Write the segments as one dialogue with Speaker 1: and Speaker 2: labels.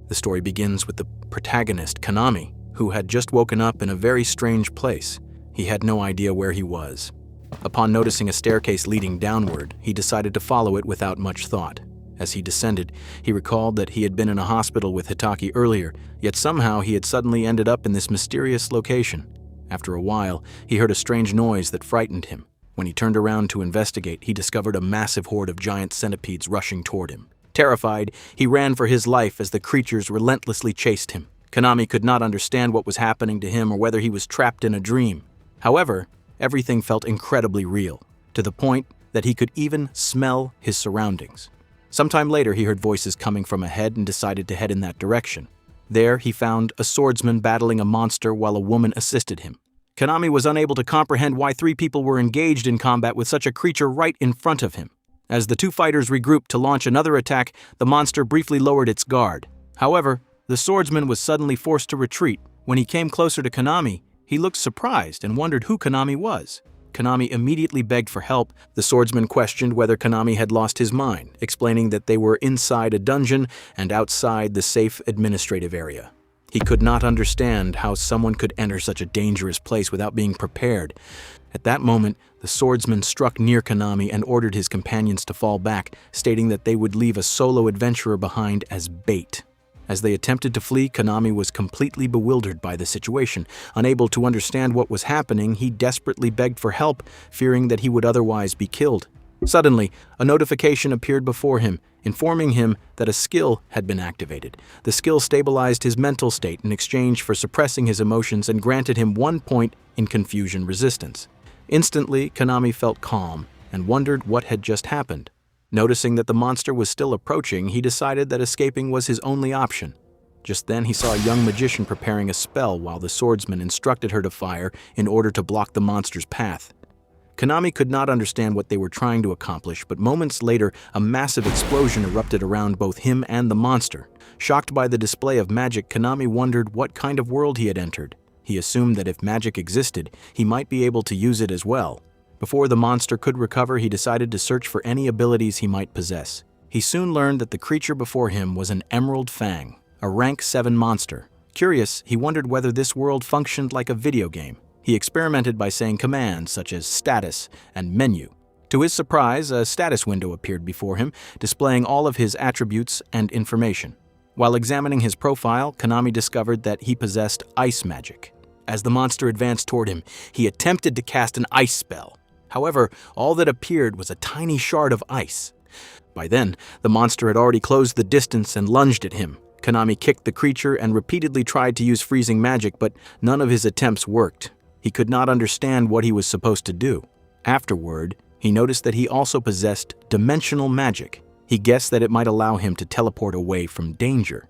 Speaker 1: The story begins with the protagonist, Konami, who had just woken up in a very strange place. He had no idea where he was. Upon noticing a staircase leading downward, he decided to follow it without much thought. As he descended, he recalled that he had been in a hospital with Hitaki earlier, yet somehow he had suddenly ended up in this mysterious location. After a while, he heard a strange noise that frightened him. When he turned around to investigate, he discovered a massive horde of giant centipedes rushing toward him. Terrified, he ran for his life as the creatures relentlessly chased him. Konami could not understand what was happening to him or whether he was trapped in a dream. However, everything felt incredibly real, to the point that he could even smell his surroundings. Sometime later, he heard voices coming from ahead and decided to head in that direction. There, he found a swordsman battling a monster while a woman assisted him. Konami was unable to comprehend why 3 people were engaged in combat with such a creature right in front of him. As the 2 fighters regrouped to launch another attack, the monster briefly lowered its guard. However, the swordsman was suddenly forced to retreat. When he came closer to Konami, he looked surprised and wondered who Konami was. Konami immediately begged for help. The swordsman questioned whether Konami had lost his mind, explaining that they were inside a dungeon and outside the safe administrative area. He could not understand how someone could enter such a dangerous place without being prepared. At that moment, the swordsman struck near Konami and ordered his companions to fall back, stating that they would leave a solo adventurer behind as bait. As they attempted to flee, Konami was completely bewildered by the situation. Unable to understand what was happening, he desperately begged for help, fearing that he would otherwise be killed. Suddenly, a notification appeared before him, informing him that a skill had been activated. The skill stabilized his mental state in exchange for suppressing his emotions and granted him 1 point in confusion resistance. Instantly, Konami felt calm and wondered what had just happened. Noticing that the monster was still approaching, he decided that escaping was his only option. Just then, he saw a young magician preparing a spell while the swordsman instructed her to fire in order to block the monster's path. Konami could not understand what they were trying to accomplish, but moments later, a massive explosion erupted around both him and the monster. Shocked by the display of magic, Konami wondered what kind of world he had entered. He assumed that if magic existed, he might be able to use it as well. Before the monster could recover, he decided to search for any abilities he might possess. He soon learned that the creature before him was an Emerald Fang, a rank 7 monster. Curious, he wondered whether this world functioned like a video game. He experimented by saying commands such as status and menu. To his surprise, a status window appeared before him, displaying all of his attributes and information. While examining his profile, Konami discovered that he possessed ice magic. As the monster advanced toward him, he attempted to cast an ice spell. However, all that appeared was a tiny shard of ice. By then, the monster had already closed the distance and lunged at him. Konami kicked the creature and repeatedly tried to use freezing magic, but none of his attempts worked. He could not understand what he was supposed to do. Afterward, he noticed that he also possessed dimensional magic. He guessed that it might allow him to teleport away from danger.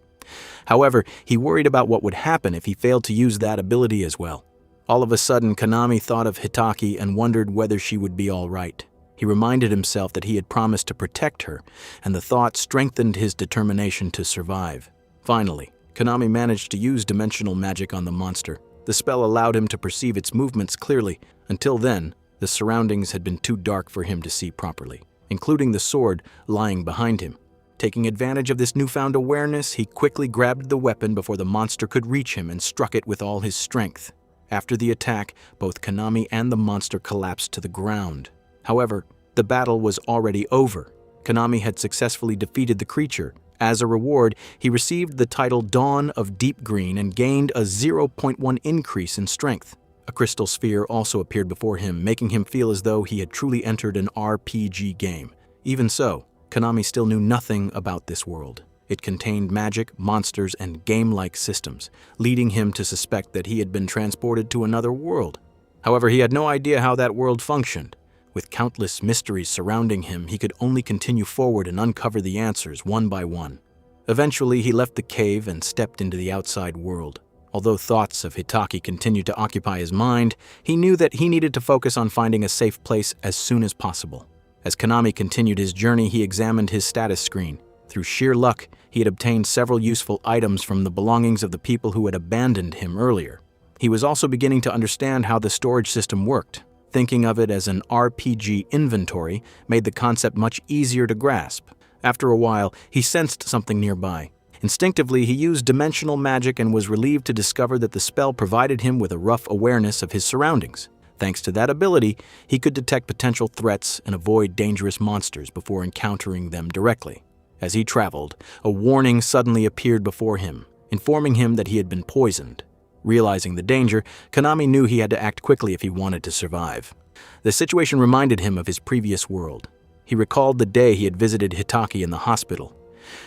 Speaker 1: However, he worried about what would happen if he failed to use that ability as well. All of a sudden, Konami thought of Hitaki and wondered whether she would be all right. He reminded himself that he had promised to protect her, and the thought strengthened his determination to survive. Finally, Konami managed to use dimensional magic on the monster. The spell allowed him to perceive its movements clearly. Until then, the surroundings had been too dark for him to see properly, including the sword lying behind him. Taking advantage of this newfound awareness, he quickly grabbed the weapon before the monster could reach him and struck it with all his strength. After the attack, both Konami and the monster collapsed to the ground. However, the battle was already over. Konami had successfully defeated the creature. As a reward, he received the title Dawn of Deep Green and gained a 0.1 increase in strength. A crystal sphere also appeared before him, making him feel as though he had truly entered an RPG game. Even so, Konami still knew nothing about this world. It contained magic, monsters, and game-like systems, leading him to suspect that he had been transported to another world. However, he had no idea how that world functioned. With countless mysteries surrounding him, he could only continue forward and uncover the answers one by one. Eventually, he left the cave and stepped into the outside world. Although thoughts of Hitaki continued to occupy his mind, he knew that he needed to focus on finding a safe place as soon as possible. As Konami continued his journey, he examined his status screen. Through sheer luck, he had obtained several useful items from the belongings of the people who had abandoned him earlier. He was also beginning to understand how the storage system worked. Thinking of it as an RPG inventory made the concept much easier to grasp. After a while, he sensed something nearby. Instinctively, he used dimensional magic and was relieved to discover that the spell provided him with a rough awareness of his surroundings. Thanks to that ability, he could detect potential threats and avoid dangerous monsters before encountering them directly. As he traveled, a warning suddenly appeared before him, informing him that he had been poisoned. Realizing the danger, Konami knew he had to act quickly if he wanted to survive. The situation reminded him of his previous world. He recalled the day he had visited Hitaki in the hospital.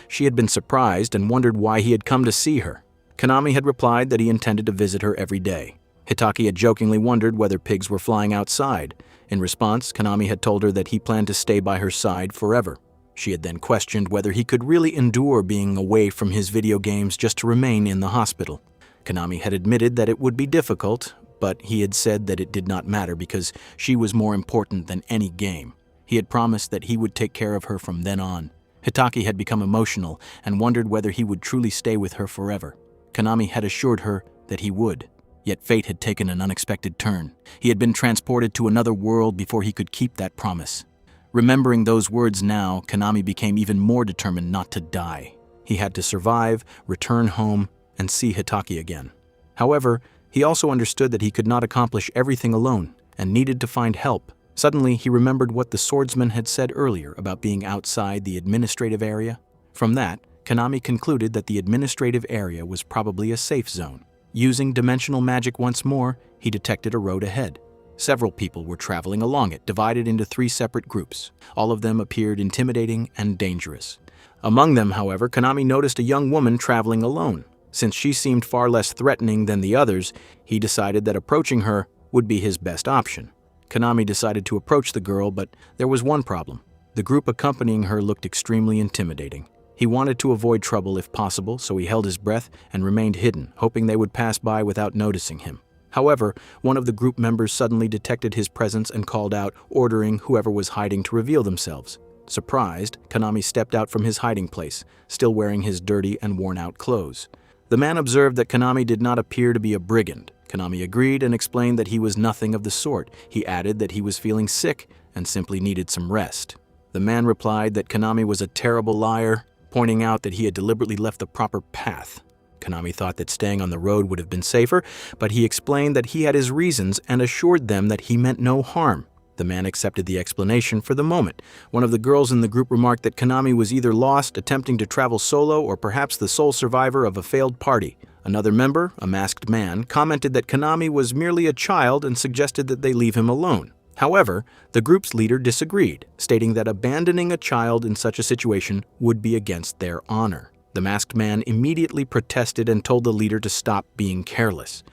Speaker 1: She had been surprised and wondered why he had come to see her. Konami had replied that he intended to visit her every day. Hitaki had jokingly wondered whether pigs were flying outside. In response, Konami had told her that he planned to stay by her side forever. She had then questioned whether he could really endure being away from his video games just to remain in the hospital. Konami had admitted that it would be difficult, but he had said that it did not matter because she was more important than any game. He had promised that he would take care of her from then on. Hitaki had become emotional and wondered whether he would truly stay with her forever. Konami had assured her that he would. Yet fate had taken an unexpected turn. He had been transported to another world before he could keep that promise. Remembering those words now, Konami became even more determined not to die. He had to survive, return home, and see Hitaki again. However, he also understood that he could not accomplish everything alone and needed to find help. Suddenly, he remembered what the swordsman had said earlier about being outside the administrative area. From that, Konami concluded that the administrative area was probably a safe zone. Using dimensional magic once more, he detected a road ahead. Several people were traveling along it, divided into 3 separate groups. All of them appeared intimidating and dangerous. Among them, however, Konami noticed a young woman traveling alone. Since she seemed far less threatening than the others, he decided that approaching her would be his best option. Konami decided to approach the girl, but there was one problem. The group accompanying her looked extremely intimidating. He wanted to avoid trouble if possible, so he held his breath and remained hidden, hoping they would pass by without noticing him. However, one of the group members suddenly detected his presence and called out, ordering whoever was hiding to reveal themselves. Surprised, Konami stepped out from his hiding place, still wearing his dirty and worn-out clothes. The man observed that Konami did not appear to be a brigand. Konami agreed and explained that he was nothing of the sort. He added that he was feeling sick and simply needed some rest. The man replied that Konami was a terrible liar, pointing out that he had deliberately left the proper path. Konami thought that staying on the road would have been safer, but he explained that he had his reasons and assured them that he meant no harm. The man accepted the explanation for the moment. One of the girls in the group remarked that Konami was either lost, attempting to travel solo, or perhaps the sole survivor of a failed party. Another member, a masked man, commented that Konami was merely a child and suggested that they leave him alone. However, the group's leader disagreed, stating that abandoning a child in such a situation would be against their honor. The masked man immediately protested and told the leader to stop being careless.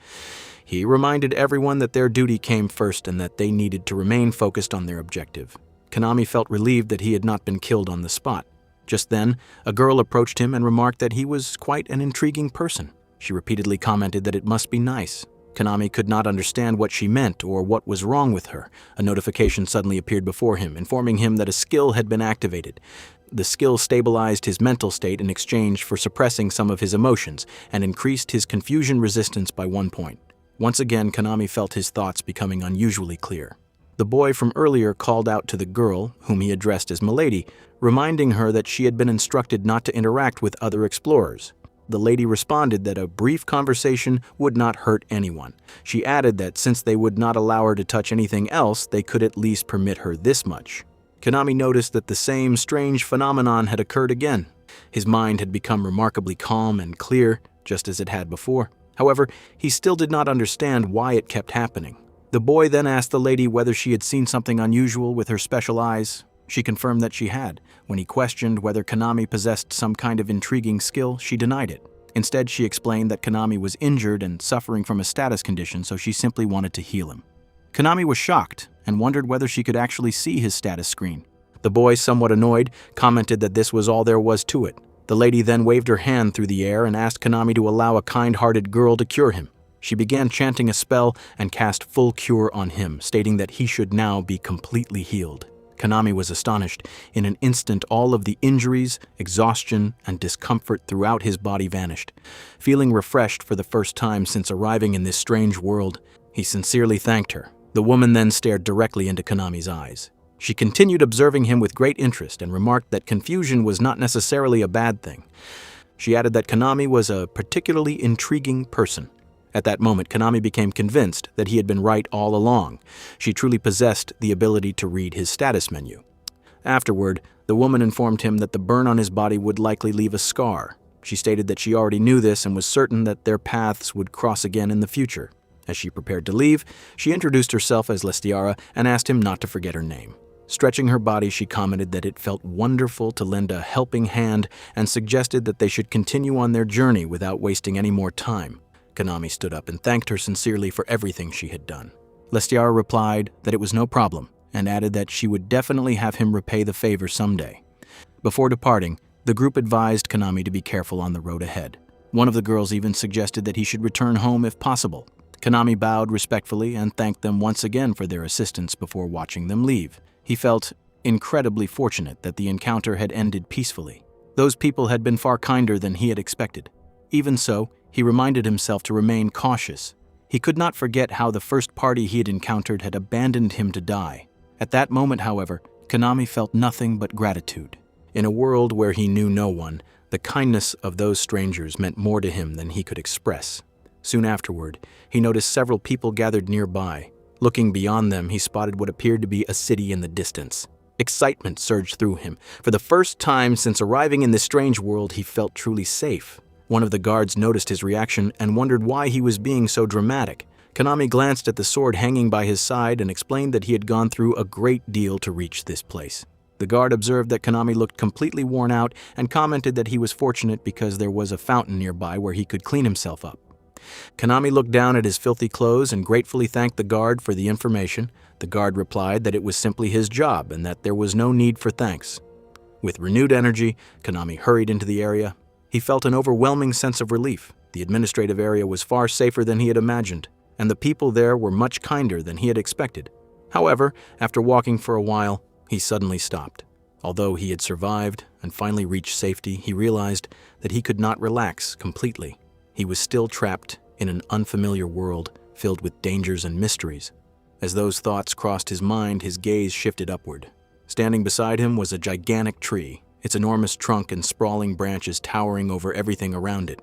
Speaker 1: He reminded everyone that their duty came first and that they needed to remain focused on their objective. Konami felt relieved that he had not been killed on the spot. Just then, a girl approached him and remarked that he was quite an intriguing person. She repeatedly commented that it must be nice. Konami could not understand what she meant or what was wrong with her. A notification suddenly appeared before him, informing him that a skill had been activated. The skill stabilized his mental state in exchange for suppressing some of his emotions and increased his confusion resistance by 1 point. Once again, Konami felt his thoughts becoming unusually clear. The boy from earlier called out to the girl, whom he addressed as Milady, reminding her that she had been instructed not to interact with other explorers. The lady responded that a brief conversation would not hurt anyone. She added that since they would not allow her to touch anything else, they could at least permit her this much. Konami noticed that the same strange phenomenon had occurred again. His mind had become remarkably calm and clear, just as it had before. However, he still did not understand why it kept happening. The boy then asked the lady whether she had seen something unusual with her special eyes. She confirmed that she had. When he questioned whether Konami possessed some kind of intriguing skill, she denied it. Instead, she explained that Konami was injured and suffering from a status condition, so she simply wanted to heal him. Konami was shocked and wondered whether she could actually see his status screen. The boy, somewhat annoyed, commented that this was all there was to it. The lady then waved her hand through the air and asked Konami to allow a kind-hearted girl to cure him. She began chanting a spell and cast full cure on him, stating that he should now be completely healed. Konami was astonished. In an instant, all of the injuries, exhaustion, and discomfort throughout his body vanished. Feeling refreshed for the first time since arriving in this strange world, he sincerely thanked her. The woman then stared directly into Konami's eyes. She continued observing him with great interest and remarked that confusion was not necessarily a bad thing. She added that Konami was a particularly intriguing person. At that moment, Konami became convinced that he had been right all along. She truly possessed the ability to read his status menu. Afterward, the woman informed him that the burn on his body would likely leave a scar. She stated that she already knew this and was certain that their paths would cross again in the future. As she prepared to leave, she introduced herself as Lastiara and asked him not to forget her name. Stretching her body, she commented that it felt wonderful to lend a helping hand and suggested that they should continue on their journey without wasting any more time. Konami stood up and thanked her sincerely for everything she had done. Lastiara replied that it was no problem and added that she would definitely have him repay the favor someday. Before departing, the group advised Konami to be careful on the road ahead. One of the girls even suggested that he should return home if possible. Konami bowed respectfully and thanked them once again for their assistance before watching them leave. He felt incredibly fortunate that the encounter had ended peacefully. Those people had been far kinder than he had expected. Even so, he reminded himself to remain cautious. He could not forget how the first party he had encountered had abandoned him to die. At that moment, however, Konami felt nothing but gratitude. In a world where he knew no one, the kindness of those strangers meant more to him than he could express. Soon afterward, he noticed several people gathered nearby. Looking beyond them, he spotted what appeared to be a city in the distance. Excitement surged through him. For the first time since arriving in this strange world, he felt truly safe. One of the guards noticed his reaction and wondered why he was being so dramatic. Konami glanced at the sword hanging by his side and explained that he had gone through a great deal to reach this place. The guard observed that Konami looked completely worn out and commented that he was fortunate because there was a fountain nearby where he could clean himself up. Konami looked down at his filthy clothes and gratefully thanked the guard for the information. The guard replied that it was simply his job and that there was no need for thanks. With renewed energy, Konami hurried into the area. He felt an overwhelming sense of relief. The administrative area was far safer than he had imagined, and the people there were much kinder than he had expected. However, after walking for a while, he suddenly stopped. Although he had survived and finally reached safety, he realized that he could not relax completely. He was still trapped in an unfamiliar world filled with dangers and mysteries. As those thoughts crossed his mind, his gaze shifted upward. Standing beside him was a gigantic tree, its enormous trunk and sprawling branches towering over everything around it.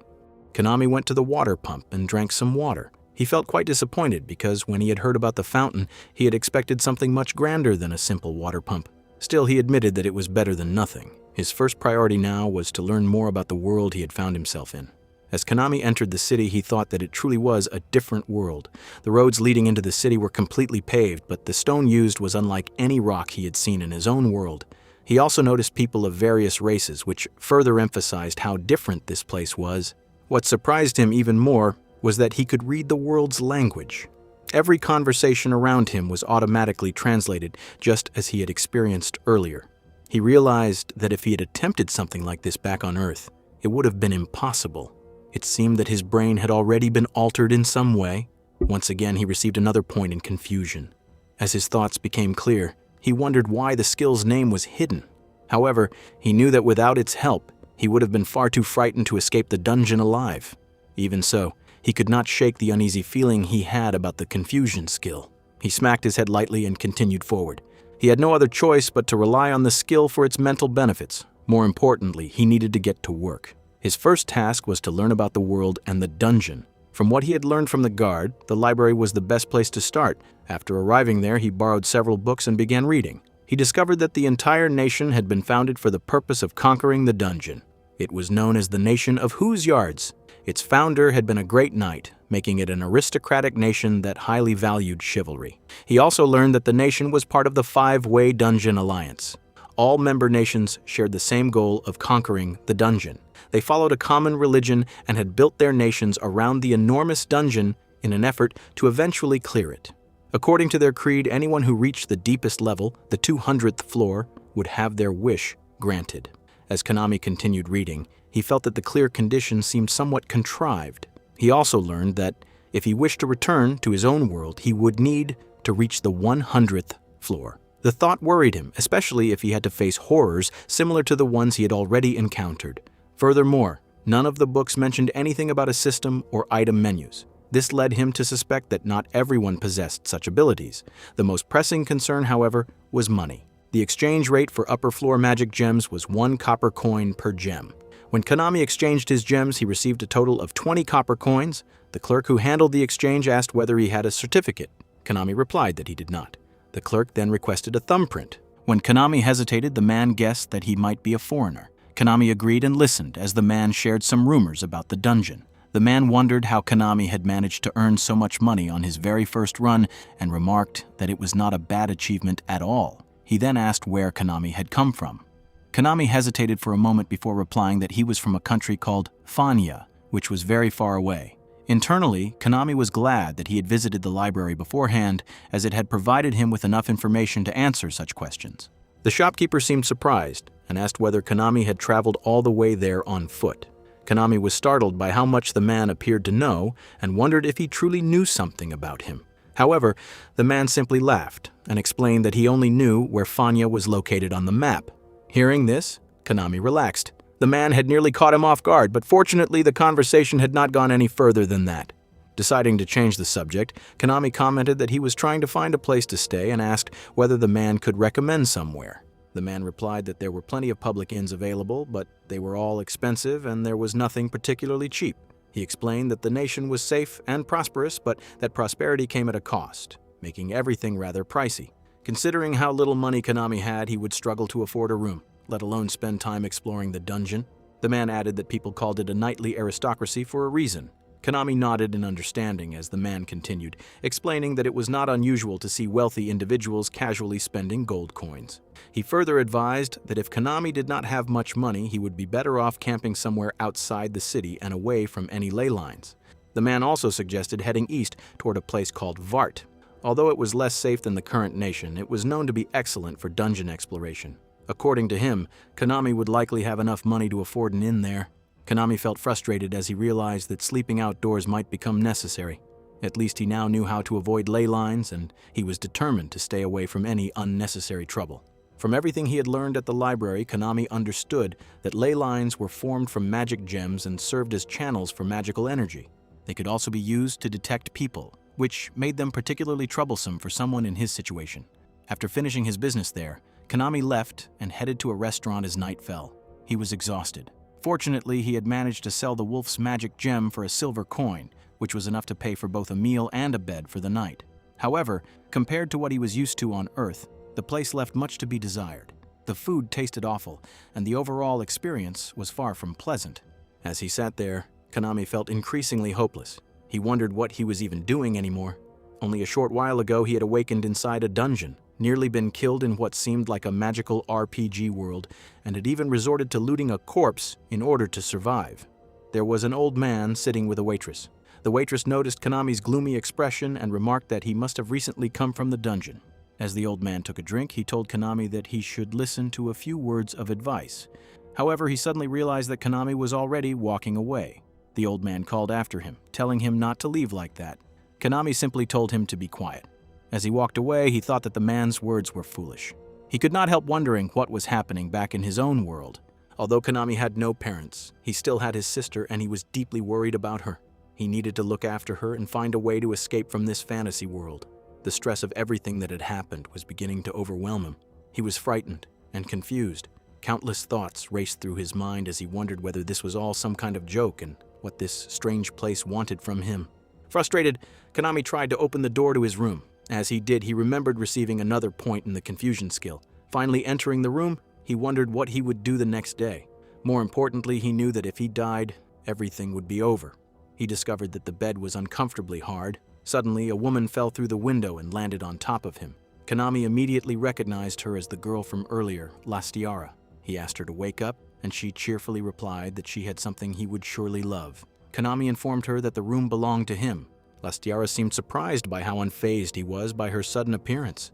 Speaker 1: Konami went to the water pump and drank some water. He felt quite disappointed because when he had heard about the fountain, he had expected something much grander than a simple water pump. Still, he admitted that it was better than nothing. His first priority now was to learn more about the world he had found himself in. As Konami entered the city, he thought that it truly was a different world. The roads leading into the city were completely paved, but the stone used was unlike any rock he had seen in his own world. He also noticed people of various races, which further emphasized how different this place was. What surprised him even more was that he could read the world's language. Every conversation around him was automatically translated, just as he had experienced earlier. He realized that if he had attempted something like this back on Earth, it would have been impossible. It seemed that his brain had already been altered in some way. Once again, he received another point in confusion. As his thoughts became clear, he wondered why the skill's name was hidden. However, he knew that without its help, he would have been far too frightened to escape the dungeon alive. Even so, he could not shake the uneasy feeling he had about the confusion skill. He smacked his head lightly and continued forward. He had no other choice but to rely on the skill for its mental benefits. More importantly, he needed to get to work. His first task was to learn about the world and the dungeon. From what he had learned from the guard, the library was the best place to start. After arriving there, he borrowed several books and began reading. He discovered that the entire nation had been founded for the purpose of conquering the dungeon. It was known as the Nation of Whose Yards. Its founder had been a great knight, making it an aristocratic nation that highly valued chivalry. He also learned that the nation was part of the Five-Way Dungeon Alliance. All member nations shared the same goal of conquering the dungeon. They followed a common religion and had built their nations around the enormous dungeon in an effort to eventually clear it. According to their creed, anyone who reached the deepest level, the 200th floor, would have their wish granted. As Konami continued reading, he felt that the clear conditions seemed somewhat contrived. He also learned that if he wished to return to his own world, he would need to reach the 100th floor. The thought worried him, especially if he had to face horrors similar to the ones he had already encountered. Furthermore, none of the books mentioned anything about a system or item menus. This led him to suspect that not everyone possessed such abilities. The most pressing concern, however, was money. The exchange rate for upper floor magic gems was 1 copper coin per gem. When Konami exchanged his gems, he received a total of 20 copper coins. The clerk who handled the exchange asked whether he had a certificate. Konami replied that he did not. The clerk then requested a thumbprint. When Konami hesitated, the man guessed that he might be a foreigner. Konami agreed and listened as the man shared some rumors about the dungeon. The man wondered how Konami had managed to earn so much money on his very first run and remarked that it was not a bad achievement at all. He then asked where Konami had come from. Konami hesitated for a moment before replying that he was from a country called Fanya, which was very far away. Internally, Konami was glad that he had visited the library beforehand, as it had provided him with enough information to answer such questions. The shopkeeper seemed surprised and asked whether Konami had traveled all the way there on foot. Konami was startled by how much the man appeared to know and wondered if he truly knew something about him. However, the man simply laughed and explained that he only knew where Fanya was located on the map. Hearing this, Konami relaxed. The man had nearly caught him off guard, but fortunately the conversation had not gone any further than that. Deciding to change the subject, Konami commented that he was trying to find a place to stay and asked whether the man could recommend somewhere. The man replied that there were plenty of public inns available, but they were all expensive and there was nothing particularly cheap. He explained that the nation was safe and prosperous, but that prosperity came at a cost, making everything rather pricey. Considering how little money Konami had, he would struggle to afford a room, let alone spend time exploring the dungeon. The man added that people called it a knightly aristocracy for a reason. Konami nodded in understanding as the man continued, explaining that it was not unusual to see wealthy individuals casually spending gold coins. He further advised that if Konami did not have much money, he would be better off camping somewhere outside the city and away from any ley lines. The man also suggested heading east toward a place called Vart. Although it was less safe than the current nation, it was known to be excellent for dungeon exploration. According to him, Konami would likely have enough money to afford an inn there. Konami felt frustrated as he realized that sleeping outdoors might become necessary. At least he now knew how to avoid ley lines, and he was determined to stay away from any unnecessary trouble. From everything he had learned at the library, Konami understood that ley lines were formed from magic gems and served as channels for magical energy. They could also be used to detect people, which made them particularly troublesome for someone in his situation. After finishing his business there, Konami left and headed to a restaurant as night fell. He was exhausted. Fortunately, he had managed to sell the wolf's magic gem for a silver coin, which was enough to pay for both a meal and a bed for the night. However, compared to what he was used to on Earth, the place left much to be desired. The food tasted awful, and the overall experience was far from pleasant. As he sat there, Konami felt increasingly hopeless. He wondered what he was even doing anymore. Only a short while ago he had awakened inside a dungeon, nearly been killed in what seemed like a magical RPG world, and had even resorted to looting a corpse in order to survive. There was an old man sitting with a waitress. The waitress noticed Konami's gloomy expression and remarked that he must have recently come from the dungeon. As the old man took a drink, he told Konami that he should listen to a few words of advice. However, he suddenly realized that Konami was already walking away. The old man called after him, telling him not to leave like that. Konami simply told him to be quiet. As he walked away, he thought that the man's words were foolish. He could not help wondering what was happening back in his own world. Although Konami had no parents, he still had his sister and he was deeply worried about her. He needed to look after her and find a way to escape from this fantasy world. The stress of everything that had happened was beginning to overwhelm him. He was frightened and confused. Countless thoughts raced through his mind as he wondered whether this was all some kind of joke and what this strange place wanted from him. Frustrated, Konami tried to open the door to his room. As he did, he remembered receiving another point in the confusion skill. Finally entering the room, he wondered what he would do the next day. More importantly, he knew that if he died, everything would be over. He discovered that the bed was uncomfortably hard. Suddenly, a woman fell through the window and landed on top of him. Konami immediately recognized her as the girl from earlier, Lastiara. He asked her to wake up, and she cheerfully replied that she had something he would surely love. Konami informed her that the room belonged to him. Lastiara seemed surprised by how unfazed he was by her sudden appearance.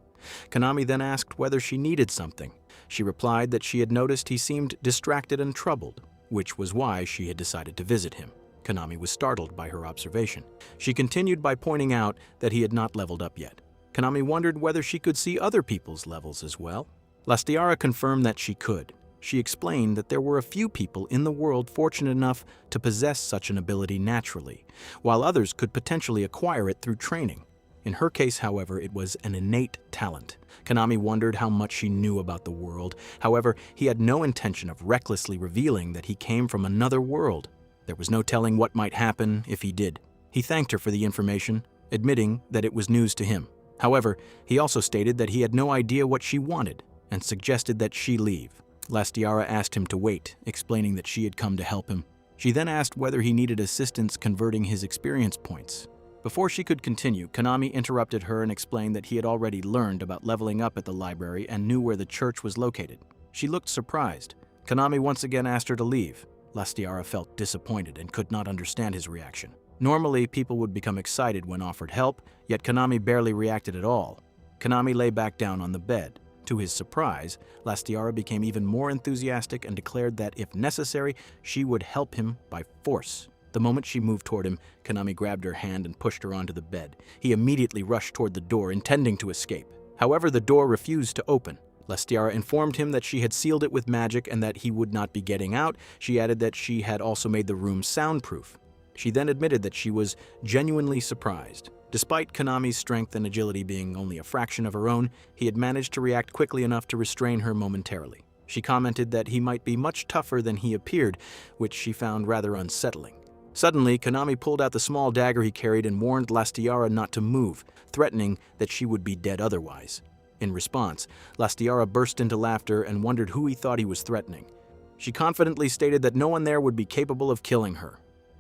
Speaker 1: Konami then asked whether she needed something. She replied that she had noticed he seemed distracted and troubled, which was why she had decided to visit him. Konami was startled by her observation. She continued by pointing out that he had not leveled up yet. Konami wondered whether she could see other people's levels as well. Lastiara confirmed that she could. She explained that there were a few people in the world fortunate enough to possess such an ability naturally, while others could potentially acquire it through training. In her case, however, it was an innate talent. Konami wondered how much she knew about the world. However, he had no intention of recklessly revealing that he came from another world. There was no telling what might happen if he did. He thanked her for the information, admitting that it was news to him. However, he also stated that he had no idea what she wanted and suggested that she leave. Lastiara asked him to wait, explaining that she had come to help him. She then asked whether he needed assistance converting his experience points. Before she could continue, Konami interrupted her and explained that he had already learned about leveling up at the library and knew where the church was located. She looked surprised. Konami once again asked her to leave. Lastiara felt disappointed and could not understand his reaction. Normally, people would become excited when offered help, yet Konami barely reacted at all. Konami lay back down on the bed. To his surprise, Lastiara became even more enthusiastic and declared that, if necessary, she would help him by force. The moment she moved toward him, Konami grabbed her hand and pushed her onto the bed. He immediately rushed toward the door, intending to escape. However, the door refused to open. Lastiara informed him that she had sealed it with magic and that he would not be getting out. She added that she had also made the room soundproof. She then admitted that she was genuinely surprised. Despite Konami's strength and agility being only a fraction of her own, he had managed to react quickly enough to restrain her momentarily. She commented that he might be much tougher than he appeared, which she found rather unsettling. Suddenly, Konami pulled out the small dagger he carried and warned Lastiara not to move, threatening that she would be dead otherwise. In response, Lastiara burst into laughter and wondered who he thought he was threatening. She confidently stated that no one there would be capable of killing her.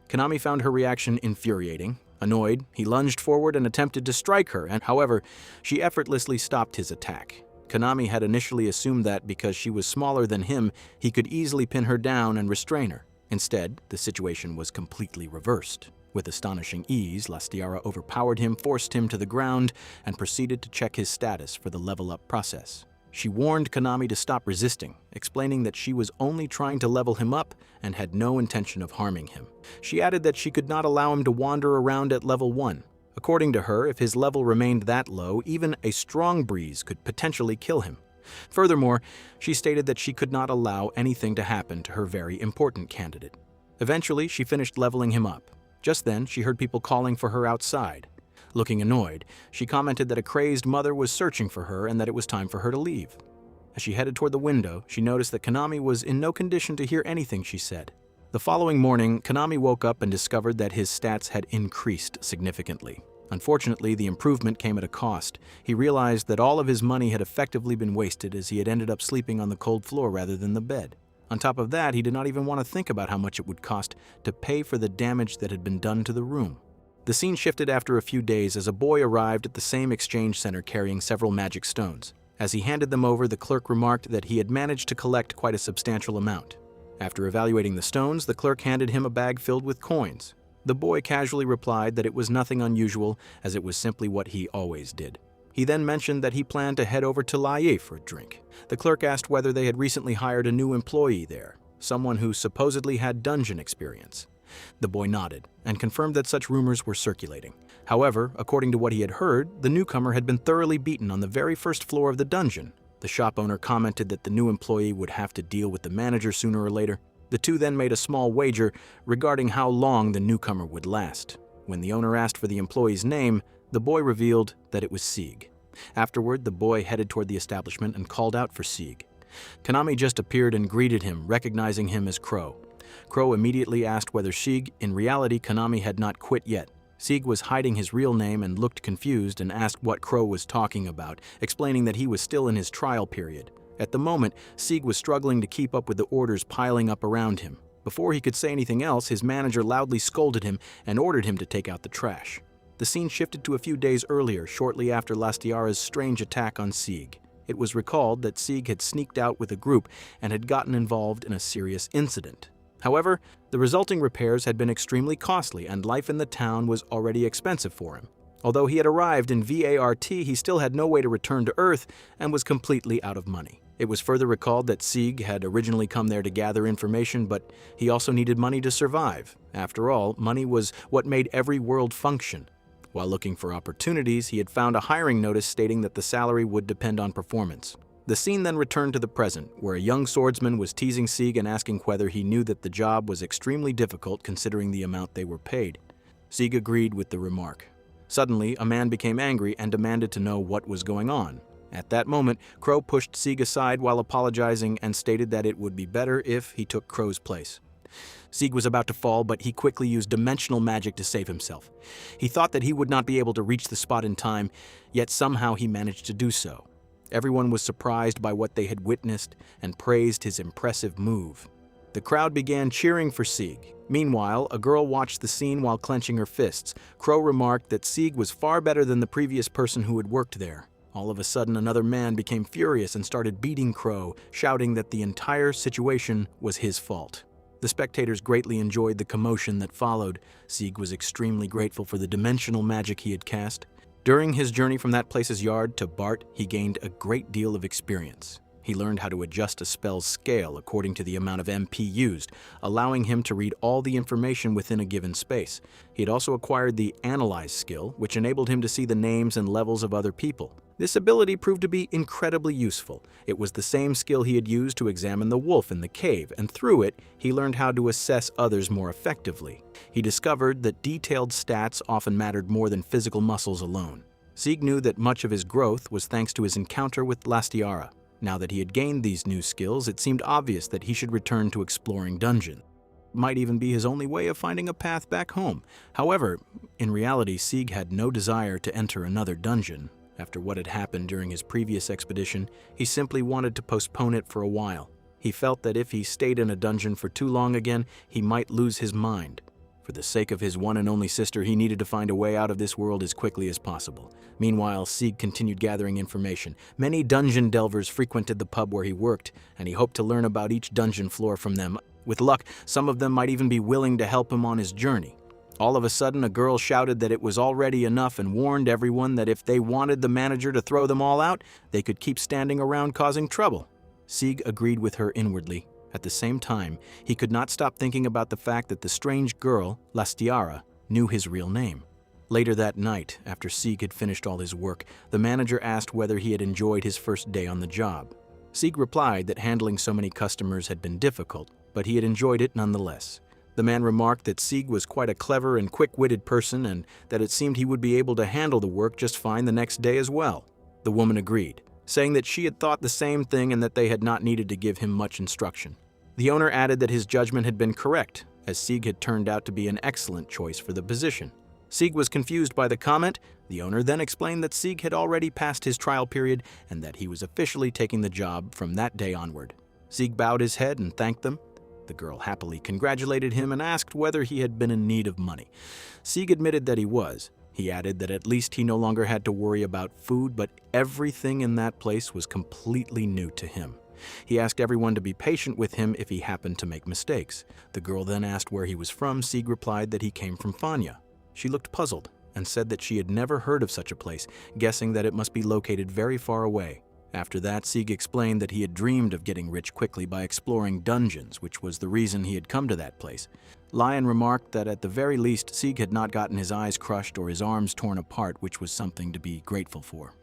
Speaker 1: Konami found her reaction infuriating. Annoyed, he lunged forward and attempted to strike her, and however, she effortlessly stopped his attack. Konami had initially assumed that because she was smaller than him, he could easily pin her down and restrain her. Instead, the situation was completely reversed. With astonishing ease, Lastiara overpowered him, forced him to the ground, and proceeded to check his status for the level-up process. She warned Konami to stop resisting, explaining that she was only trying to level him up and had no intention of harming him. She added that she could not allow him to wander around at level 1. According to her, if his level remained that low, even a strong breeze could potentially kill him. Furthermore, she stated that she could not allow anything to happen to her very important candidate. Eventually, she finished leveling him up. Just then, she heard people calling for her outside. Looking annoyed, she commented that a crazed mother was searching for her and that it was time for her to leave. As she headed toward the window, she noticed that Konami was in no condition to hear anything she said. The following morning, Konami woke up and discovered that his stats had increased significantly. Unfortunately, the improvement came at a cost. He realized that all of his money had effectively been wasted as he had ended up sleeping on the cold floor rather than the bed. On top of that, he did not even want to think about how much it would cost to pay for the damage that had been done to the room. The scene shifted after a few days as a boy arrived at the same exchange center carrying several magic stones. As he handed them over, the clerk remarked that he had managed to collect quite a substantial amount. After evaluating the stones, the clerk handed him a bag filled with coins. The boy casually replied that it was nothing unusual, as it was simply what he always did. He then mentioned that he planned to head over to Laie for a drink. The clerk asked whether they had recently hired a new employee there, someone who supposedly had dungeon experience. The boy nodded and confirmed that such rumors were circulating. However, according to what he had heard, the newcomer had been thoroughly beaten on the very first floor of the dungeon. The shop owner commented that the new employee would have to deal with the manager sooner or later. The two then made a small wager regarding how long the newcomer would last. When the owner asked for the employee's name, the boy revealed that it was Sieg. Afterward, the boy headed toward the establishment and called out for Sieg. Konami just appeared and greeted him, recognizing him as Crow. Crow immediately asked whether Sieg, in reality, Konami had not quit yet. Sieg was hiding his real name and looked confused and asked what Crow was talking about, explaining that he was still in his trial period. At the moment, Sieg was struggling to keep up with the orders piling up around him. Before he could say anything else, his manager loudly scolded him and ordered him to take out the trash. The scene shifted to a few days earlier, shortly after Lastiara's strange attack on Sieg. It was recalled that Sieg had sneaked out with a group and had gotten involved in a serious incident. However, the resulting repairs had been extremely costly and life in the town was already expensive for him. Although he had arrived in VART, he still had no way to return to Earth and was completely out of money. It was further recalled that Sieg had originally come there to gather information, but he also needed money to survive. After all, money was what made every world function. While looking for opportunities, he had found a hiring notice stating that the salary would depend on performance. The scene then returned to the present, where a young swordsman was teasing Sieg and asking whether he knew that the job was extremely difficult considering the amount they were paid. Sieg agreed with the remark. Suddenly, a man became angry and demanded to know what was going on. At that moment, Crow pushed Sieg aside while apologizing and stated that it would be better if he took Crow's place. Sieg was about to fall, but he quickly used dimensional magic to save himself. He thought that he would not be able to reach the spot in time, yet somehow he managed to do so. Everyone was surprised by what they had witnessed and praised his impressive move. The crowd began cheering for Sieg. Meanwhile, a girl watched the scene while clenching her fists. Crow remarked that Sieg was far better than the previous person who had worked there. All of a sudden, another man became furious and started beating Crow, shouting that the entire situation was his fault. The spectators greatly enjoyed the commotion that followed. Sieg was extremely grateful for the dimensional magic he had cast. During his journey from that place's yard to Bart, he gained a great deal of experience. He learned how to adjust a spell's scale according to the amount of MP used, allowing him to read all the information within a given space. He had also acquired the Analyze skill, which enabled him to see the names and levels of other people. This ability proved to be incredibly useful. It was the same skill he had used to examine the wolf in the cave, and through it, he learned how to assess others more effectively. He discovered that detailed stats often mattered more than physical muscles alone. Sieg knew that much of his growth was thanks to his encounter with Lastiara. Now that he had gained these new skills, it seemed obvious that he should return to exploring dungeons. It might even be his only way of finding a path back home. However, in reality, Sieg had no desire to enter another dungeon. After what had happened during his previous expedition, he simply wanted to postpone it for a while. He felt that if he stayed in a dungeon for too long again, he might lose his mind. For the sake of his one and only sister, he needed to find a way out of this world as quickly as possible. Meanwhile, Sieg continued gathering information. Many dungeon delvers frequented the pub where he worked, and he hoped to learn about each dungeon floor from them. With luck, some of them might even be willing to help him on his journey. All of a sudden, a girl shouted that it was already enough and warned everyone that if they wanted the manager to throw them all out, they could keep standing around causing trouble. Sieg agreed with her inwardly. At the same time, he could not stop thinking about the fact that the strange girl, Lastiara, knew his real name. Later that night, after Sieg had finished all his work, the manager asked whether he had enjoyed his first day on the job. Sieg replied that handling so many customers had been difficult, but he had enjoyed it nonetheless. The man remarked that Sieg was quite a clever and quick-witted person and that it seemed he would be able to handle the work just fine the next day as well. The woman agreed, saying that she had thought the same thing and that they had not needed to give him much instruction. The owner added that his judgment had been correct, as Sieg had turned out to be an excellent choice for the position. Sieg was confused by the comment. The owner then explained that Sieg had already passed his trial period and that he was officially taking the job from that day onward. Sieg bowed his head and thanked them. The girl happily congratulated him and asked whether he had been in need of money. Sieg admitted that he was. He added that at least he no longer had to worry about food, but everything in that place was completely new to him. He asked everyone to be patient with him if he happened to make mistakes. The girl then asked where he was from. Sieg replied that he came from Fanya. She looked puzzled and said that she had never heard of such a place, guessing that it must be located very far away. After that, Sieg explained that he had dreamed of getting rich quickly by exploring dungeons, which was the reason he had come to that place. Lion remarked that at the very least, Sieg had not gotten his eyes crushed or his arms torn apart, which was something to be grateful for.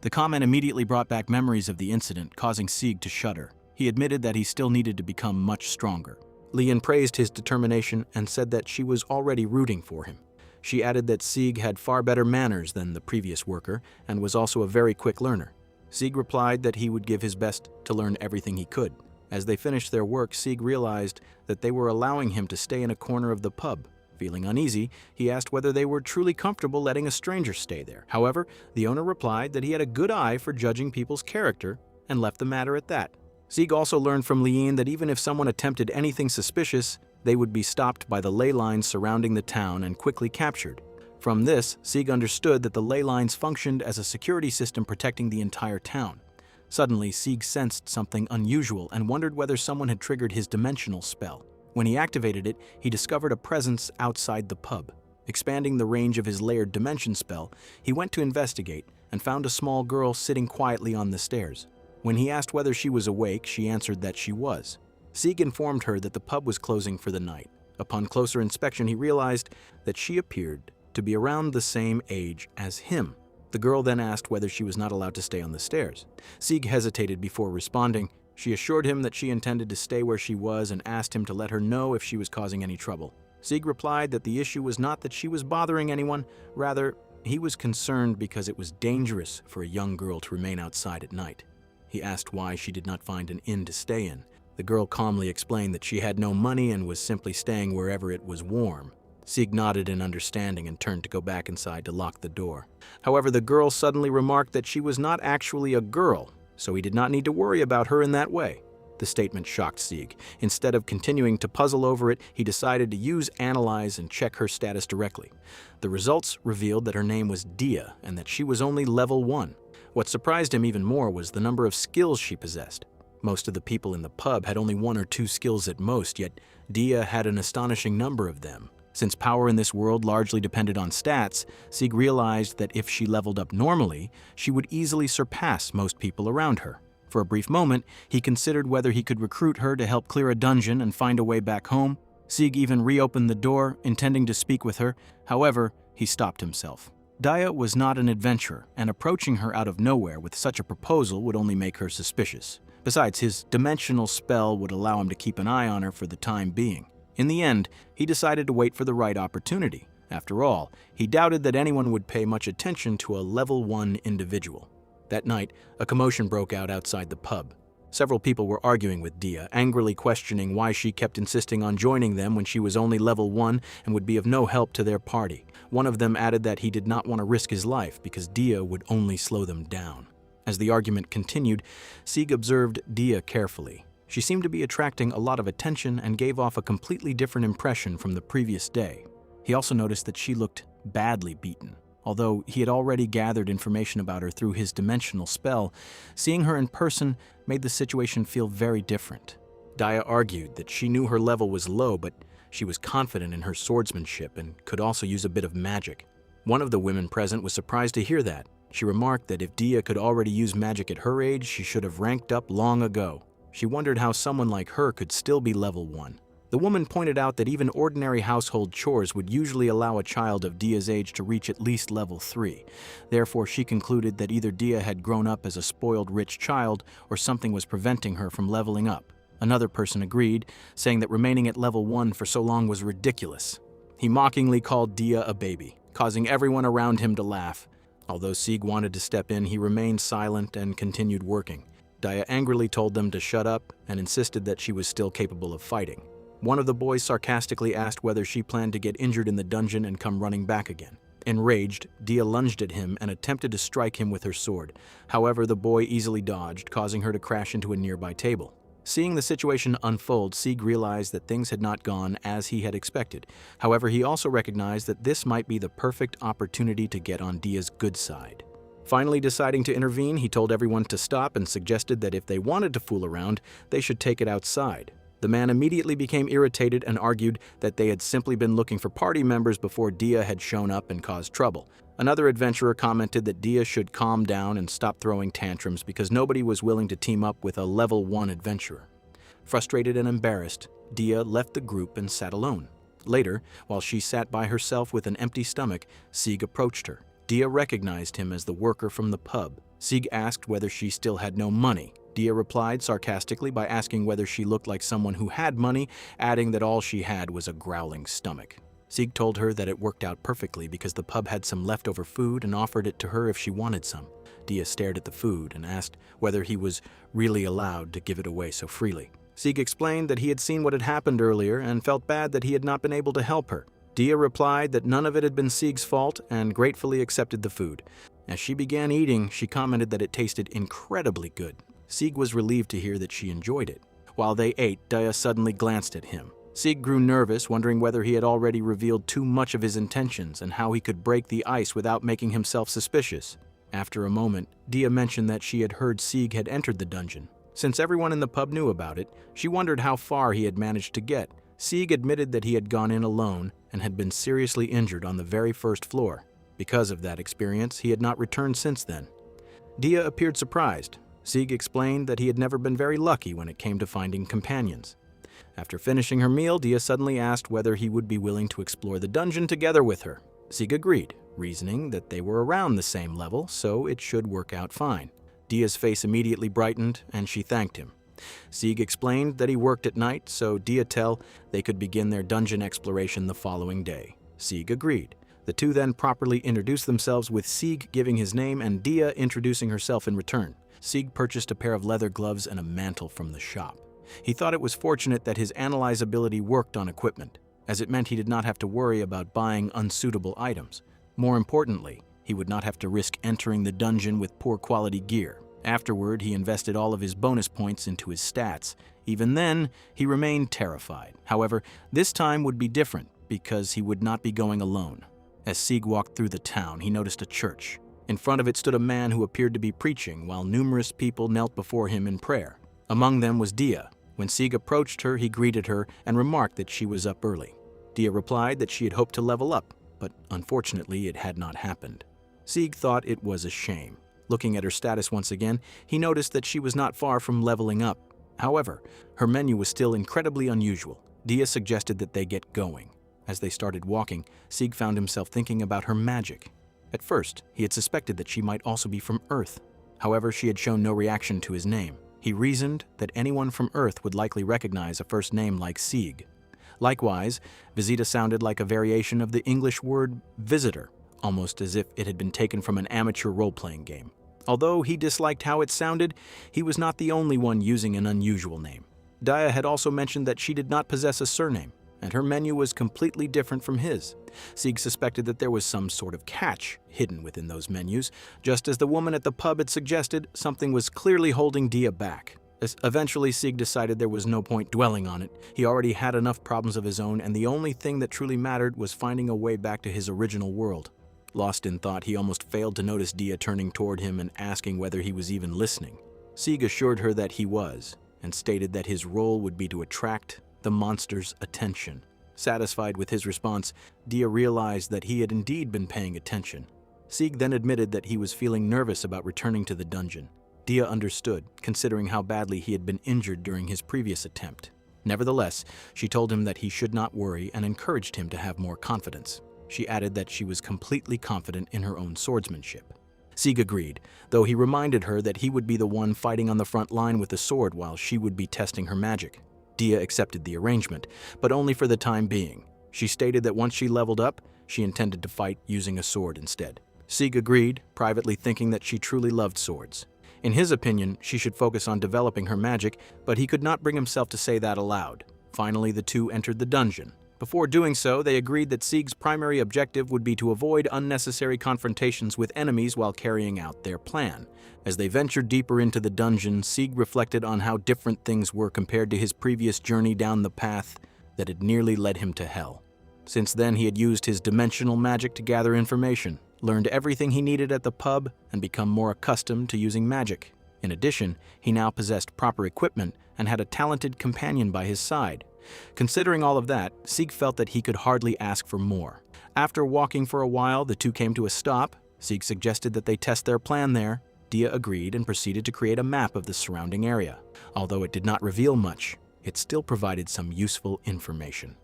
Speaker 1: The comment immediately brought back memories of the incident, causing Sieg to shudder. He admitted that he still needed to become much stronger. Lian praised his determination and said that she was already rooting for him. She added that Sieg had far better manners than the previous worker and was also a very quick learner. Sieg replied that he would give his best to learn everything he could. As they finished their work, Sieg realized that they were allowing him to stay in a corner of the pub. Feeling uneasy, he asked whether they were truly comfortable letting a stranger stay there. However, the owner replied that he had a good eye for judging people's character and left the matter at that. Sieg also learned from Lian that even if someone attempted anything suspicious, they would be stopped by the ley lines surrounding the town and quickly captured. From this, Sieg understood that the ley lines functioned as a security system protecting the entire town. Suddenly, Sieg sensed something unusual and wondered whether someone had triggered his dimensional spell. When he activated it, he discovered a presence outside the pub. Expanding the range of his layered dimension spell, he went to investigate and found a small girl sitting quietly on the stairs. When he asked whether she was awake, she answered that she was. Sieg informed her that the pub was closing for the night. Upon closer inspection, he realized that she appeared to be around the same age as him. The girl then asked whether she was not allowed to stay on the stairs. Sieg hesitated before responding. She assured him that she intended to stay where she was and asked him to let her know if she was causing any trouble. Sieg replied that the issue was not that she was bothering anyone, rather He was concerned because it was dangerous for a young girl to remain outside at night. He asked why she did not find an inn to stay in. The girl calmly explained that she had no money and was simply staying wherever it was warm. Sieg nodded in understanding and turned to go back inside to lock the door. However, the girl suddenly remarked that she was not actually a girl, so he did not need to worry about her in that way. The statement shocked Sieg. Instead of continuing to puzzle over it, he decided to use Analyze and check her status directly. The results revealed that her name was Dia and that she was only level 1. What surprised him even more was the number of skills she possessed. Most of the people in the pub had only 1 or 2 skills at most, yet Dia had an astonishing number of them. Since power in this world largely depended on stats, Sieg realized that if she leveled up normally, she would easily surpass most people around her. For a brief moment, he considered whether he could recruit her to help clear a dungeon and find a way back home. Sieg even reopened the door, intending to speak with her. However, he stopped himself. Dia was not an adventurer, and approaching her out of nowhere with such a proposal would only make her suspicious. Besides, his dimensional spell would allow him to keep an eye on her for the time being. In the end, he decided to wait for the right opportunity. After all, he doubted that anyone would pay much attention to a level 1 individual. That night, a commotion broke out outside the pub. Several people were arguing with Dia, angrily questioning why she kept insisting on joining them when she was only level 1 and would be of no help to their party. One of them added that he did not want to risk his life because Dia would only slow them down. As the argument continued, Sieg observed Dia carefully. She seemed to be attracting a lot of attention and gave off a completely different impression from the previous day. He also noticed that she looked badly beaten. Although he had already gathered information about her through his dimensional spell, seeing her in person made the situation feel very different. Dia argued that she knew her level was low, but she was confident in her swordsmanship and could also use a bit of magic. One of the women present was surprised to hear that. She remarked that if Dia could already use magic at her age, she should have ranked up long ago. She wondered how someone like her could still be level 1. The woman pointed out that even ordinary household chores would usually allow a child of Dia's age to reach at least level 3. Therefore, she concluded that either Dia had grown up as a spoiled rich child or something was preventing her from leveling up. Another person agreed, saying that remaining at level 1 for so long was ridiculous. He mockingly called Dia a baby, causing everyone around him to laugh. Although Sieg wanted to step in, he remained silent and continued working. Dia angrily told them to shut up and insisted that she was still capable of fighting. One of the boys sarcastically asked whether she planned to get injured in the dungeon and come running back again. Enraged, Dia lunged at him and attempted to strike him with her sword. However, the boy easily dodged, causing her to crash into a nearby table. Seeing the situation unfold, Sieg realized that things had not gone as he had expected. However, he also recognized that this might be the perfect opportunity to get on Dia's good side. Finally deciding to intervene, he told everyone to stop and suggested that if they wanted to fool around, they should take it outside. The man immediately became irritated and argued that they had simply been looking for party members before Dia had shown up and caused trouble. Another adventurer commented that Dia should calm down and stop throwing tantrums because nobody was willing to team up with a level 1 adventurer. Frustrated and embarrassed, Dia left the group and sat alone. Later, while she sat by herself with an empty stomach, Sieg approached her. Dia recognized him as the worker from the pub. Sieg asked whether she still had no money. Dia replied sarcastically by asking whether she looked like someone who had money, adding that all she had was a growling stomach. Sieg told her that it worked out perfectly because the pub had some leftover food and offered it to her if she wanted some. Dia stared at the food and asked whether he was really allowed to give it away so freely. Sieg explained that he had seen what had happened earlier and felt bad that he had not been able to help her. Dia replied that none of it had been Sieg's fault and gratefully accepted the food. As she began eating, she commented that it tasted incredibly good. Sieg was relieved to hear that she enjoyed it. While they ate, Dia suddenly glanced at him. Sieg grew nervous, wondering whether he had already revealed too much of his intentions and how he could break the ice without making himself suspicious. After a moment, Dia mentioned that she had heard Sieg had entered the dungeon. Since everyone in the pub knew about it, she wondered how far he had managed to get. Sieg admitted that he had gone in alone and had been seriously injured on the very first floor. Because of that experience, he had not returned since then. Dia appeared surprised. Sieg explained that he had never been very lucky when it came to finding companions. After finishing her meal, Dia suddenly asked whether he would be willing to explore the dungeon together with her. Sieg agreed, reasoning that they were around the same level, so it should work out fine. Dia's face immediately brightened, and she thanked him. Sieg explained that he worked at night, so Dia tell they could begin their dungeon exploration the following day. Sieg agreed. The two then properly introduced themselves, with Sieg giving his name and Dia introducing herself in return. Sieg purchased a pair of leather gloves and a mantle from the shop. He thought it was fortunate that his analyze ability worked on equipment, as it meant he did not have to worry about buying unsuitable items. More importantly, he would not have to risk entering the dungeon with poor quality gear. Afterward, he invested all of his bonus points into his stats. Even then, he remained terrified. However, this time would be different because he would not be going alone. As Sieg walked through the town, he noticed a church. In front of it stood a man who appeared to be preaching, while numerous people knelt before him in prayer. Among them was Dia. When Sieg approached her, he greeted her and remarked that she was up early. Dia replied that she had hoped to level up, but unfortunately it had not happened. Sieg thought it was a shame. Looking at her status once again, he noticed that she was not far from leveling up. However, her menu was still incredibly unusual. Dia suggested that they get going. As they started walking, Sieg found himself thinking about her magic. At first, he had suspected that she might also be from Earth. However, she had shown no reaction to his name. He reasoned that anyone from Earth would likely recognize a first name like Sieg. Likewise, Visita sounded like a variation of the English word visitor, almost as if it had been taken from an amateur role-playing game. Although he disliked how it sounded, he was not the only one using an unusual name. Dia had also mentioned that she did not possess a surname, and her menu was completely different from his. Sieg suspected that there was some sort of catch hidden within those menus. Just as the woman at the pub had suggested, something was clearly holding Dia back. Eventually, Sieg decided there was no point dwelling on it. He already had enough problems of his own, and the only thing that truly mattered was finding a way back to his original world. Lost in thought, he almost failed to notice Dia turning toward him and asking whether he was even listening. Sieg assured her that he was, and stated that his role would be to attract the monster's attention. Satisfied with his response, Dia realized that he had indeed been paying attention. Sieg then admitted that he was feeling nervous about returning to the dungeon. Dia understood, considering how badly he had been injured during his previous attempt. Nevertheless, she told him that he should not worry and encouraged him to have more confidence. She added that she was completely confident in her own swordsmanship. Sieg agreed, though he reminded her that he would be the one fighting on the front line with the sword while she would be testing her magic. Dia accepted the arrangement, but only for the time being. She stated that once she leveled up, she intended to fight using a sword instead. Sieg agreed, privately thinking that she truly loved swords. In his opinion, she should focus on developing her magic, but he could not bring himself to say that aloud. Finally, the two entered the dungeon. Before doing so, they agreed that Sieg's primary objective would be to avoid unnecessary confrontations with enemies while carrying out their plan. As they ventured deeper into the dungeon, Sieg reflected on how different things were compared to his previous journey down the path that had nearly led him to hell. Since then, he had used his dimensional magic to gather information, learned everything he needed at the pub, and become more accustomed to using magic. In addition, he now possessed proper equipment and had a talented companion by his side. Considering all of that, Sieg felt that he could hardly ask for more. After walking for a while, the two came to a stop. Sieg suggested that they test their plan there. Dia agreed and proceeded to create a map of the surrounding area. Although it did not reveal much, it still provided some useful information.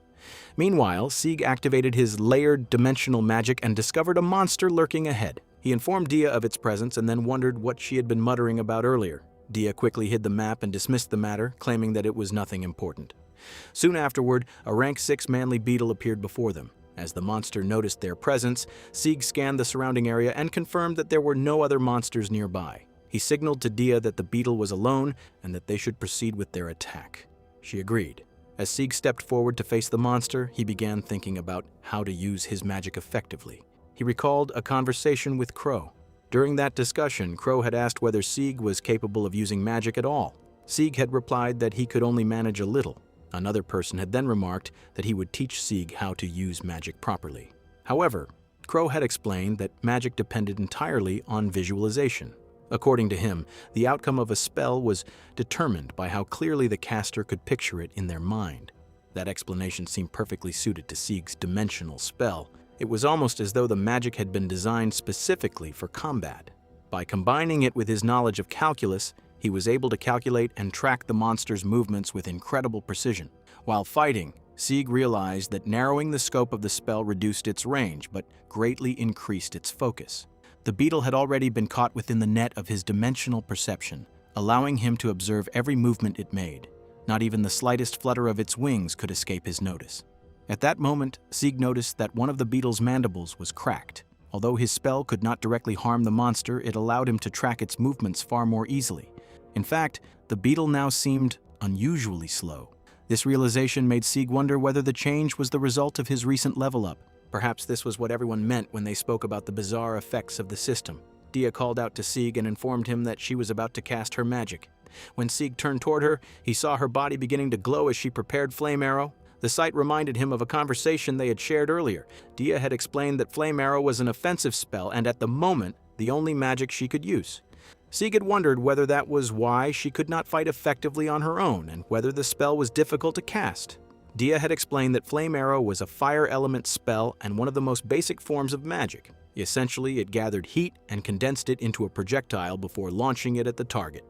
Speaker 1: Meanwhile, Sieg activated his layered dimensional magic and discovered a monster lurking ahead. He informed Dia of its presence and then wondered what she had been muttering about earlier. Dia quickly hid the map and dismissed the matter, claiming that it was nothing important. Soon afterward, a rank 6 manly beetle appeared before them. As the monster noticed their presence, Sieg scanned the surrounding area and confirmed that there were no other monsters nearby. He signaled to Dia that the beetle was alone and that they should proceed with their attack. She agreed. As Sieg stepped forward to face the monster, he began thinking about how to use his magic effectively. He recalled a conversation with Crow. During that discussion, Crow had asked whether Sieg was capable of using magic at all. Sieg had replied that he could only manage a little. Another person had then remarked that he would teach Sieg how to use magic properly. However, Crow had explained that magic depended entirely on visualization. According to him, the outcome of a spell was determined by how clearly the caster could picture it in their mind. That explanation seemed perfectly suited to Sieg's dimensional spell. It was almost as though the magic had been designed specifically for combat. By combining it with his knowledge of calculus, he was able to calculate and track the monster's movements with incredible precision. While fighting, Sieg realized that narrowing the scope of the spell reduced its range, but greatly increased its focus. The beetle had already been caught within the net of his dimensional perception, allowing him to observe every movement it made. Not even the slightest flutter of its wings could escape his notice. At that moment, Sieg noticed that one of the beetle's mandibles was cracked. Although his spell could not directly harm the monster, it allowed him to track its movements far more easily. In fact, the beetle now seemed unusually slow. This realization made Sieg wonder whether the change was the result of his recent level up. Perhaps this was what everyone meant when they spoke about the bizarre effects of the system. Dia called out to Sieg and informed him that she was about to cast her magic. When Sieg turned toward her, he saw her body beginning to glow as she prepared Flame Arrow. The sight reminded him of a conversation they had shared earlier. Dia had explained that Flame Arrow was an offensive spell and at the moment, the only magic she could use. Sieg had wondered whether that was why she could not fight effectively on her own and whether the spell was difficult to cast. Dia had explained that Flame Arrow was a fire element spell and one of the most basic forms of magic. Essentially, it gathered heat and condensed it into a projectile before launching it at the target.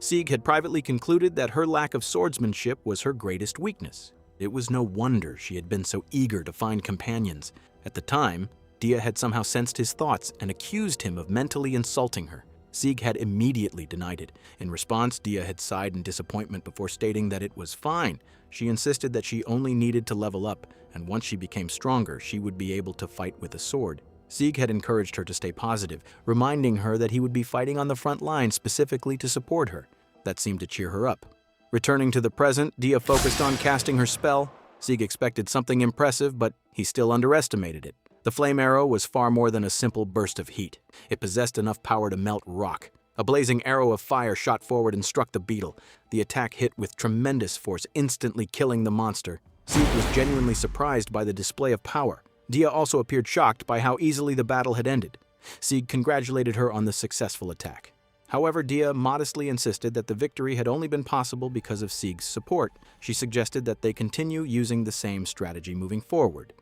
Speaker 1: Sieg had privately concluded that her lack of swordsmanship was her greatest weakness. It was no wonder she had been so eager to find companions. At the time, Dia had somehow sensed his thoughts and accused him of mentally insulting her. Sieg had immediately denied it. In response, Dia had sighed in disappointment before stating that it was fine. She insisted that she only needed to level up, and once she became stronger, she would be able to fight with a sword. Sieg had encouraged her to stay positive, reminding her that he would be fighting on the front line specifically to support her. That seemed to cheer her up. Returning to the present, Dia focused on casting her spell. Sieg expected something impressive, but he still underestimated it. The Flame Arrow was far more than a simple burst of heat. It possessed enough power to melt rock. A blazing arrow of fire shot forward and struck the beetle. The attack hit with tremendous force, instantly killing the monster. Sieg was genuinely surprised by the display of power. Dia also appeared shocked by how easily the battle had ended. Sieg congratulated her on the successful attack. However, Dia modestly insisted that the victory had only been possible because of Sieg's support. She suggested that they continue using the same strategy moving forward.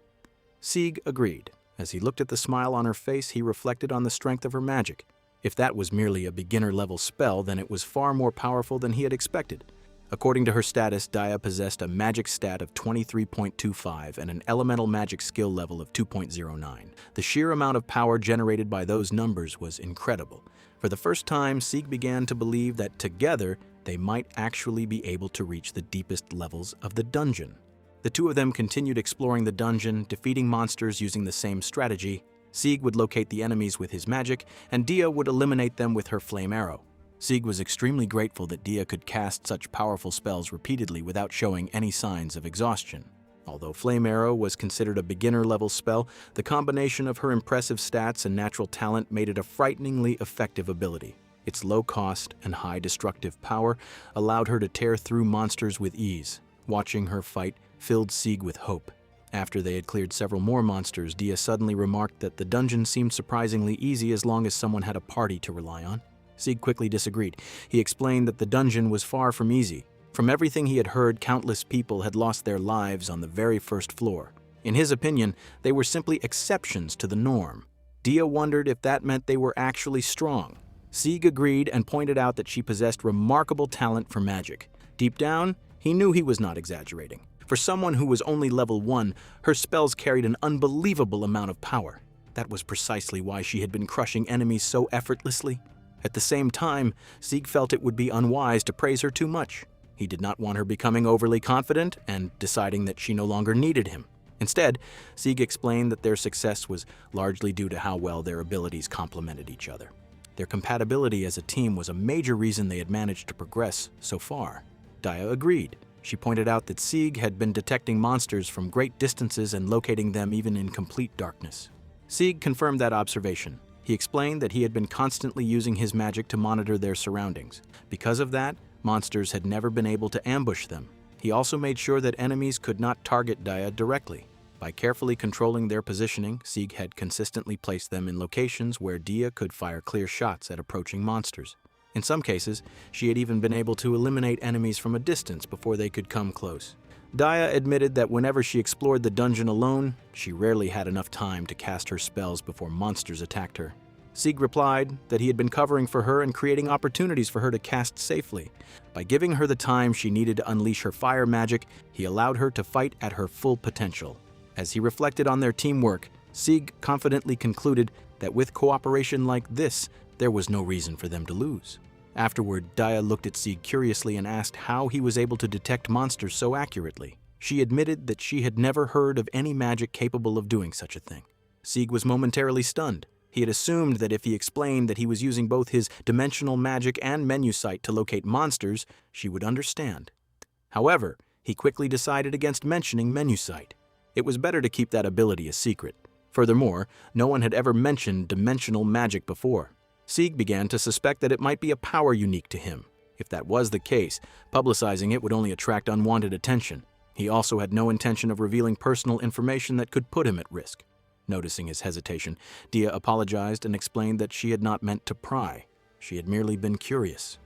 Speaker 1: Sieg agreed. As he looked at the smile on her face, he reflected on the strength of her magic. If that was merely a beginner-level spell, then it was far more powerful than he had expected. According to her status, Dia possessed a magic stat of 23.25 and an elemental magic skill level of 2.09. The sheer amount of power generated by those numbers was incredible. For the first time, Sieg began to believe that together, they might actually be able to reach the deepest levels of the dungeon. The two of them continued exploring the dungeon, defeating monsters using the same strategy. Sieg would locate the enemies with his magic, and Dia would eliminate them with her Flame Arrow. Sieg was extremely grateful that Dia could cast such powerful spells repeatedly without showing any signs of exhaustion. Although Flame Arrow was considered a beginner-level spell, the combination of her impressive stats and natural talent made it a frighteningly effective ability. Its low cost and high destructive power allowed her to tear through monsters with ease. Watching her fight filled Sieg with hope. After they had cleared several more monsters, Dia suddenly remarked that the dungeon seemed surprisingly easy as long as someone had a party to rely on. Sieg quickly disagreed. He explained that the dungeon was far from easy. From everything he had heard, countless people had lost their lives on the very first floor. In his opinion, they were simply exceptions to the norm. Dia wondered if that meant they were actually strong. Sieg agreed and pointed out that she possessed remarkable talent for magic. Deep down, he knew he was not exaggerating. For someone who was only level 1, her spells carried an unbelievable amount of power. That was precisely why she had been crushing enemies so effortlessly. At the same time, Sieg felt it would be unwise to praise her too much. He did not want her becoming overly confident and deciding that she no longer needed him. Instead, Sieg explained that their success was largely due to how well their abilities complemented each other. Their compatibility as a team was a major reason they had managed to progress so far. Dia agreed. She pointed out that Sieg had been detecting monsters from great distances and locating them even in complete darkness. Sieg confirmed that observation. He explained that he had been constantly using his magic to monitor their surroundings. Because of that, monsters had never been able to ambush them. He also made sure that enemies could not target Dia directly. By carefully controlling their positioning, Sieg had consistently placed them in locations where Dia could fire clear shots at approaching monsters. In some cases, she had even been able to eliminate enemies from a distance before they could come close. Dia admitted that whenever she explored the dungeon alone, she rarely had enough time to cast her spells before monsters attacked her. Sieg replied that he had been covering for her and creating opportunities for her to cast safely. By giving her the time she needed to unleash her fire magic, he allowed her to fight at her full potential. As he reflected on their teamwork, Sieg confidently concluded that with cooperation like this, there was no reason for them to lose. Afterward, Dia looked at Sieg curiously and asked how he was able to detect monsters so accurately. She admitted that she had never heard of any magic capable of doing such a thing. Sieg was momentarily stunned. He had assumed that if he explained that he was using both his dimensional magic and menu sight to locate monsters, she would understand. However, he quickly decided against mentioning menu sight. It was better to keep that ability a secret. Furthermore, no one had ever mentioned dimensional magic before. Sieg began to suspect that it might be a power unique to him. If that was the case, publicizing it would only attract unwanted attention. He also had no intention of revealing personal information that could put him at risk. Noticing his hesitation, Dia apologized and explained that she had not meant to pry. She had merely been curious.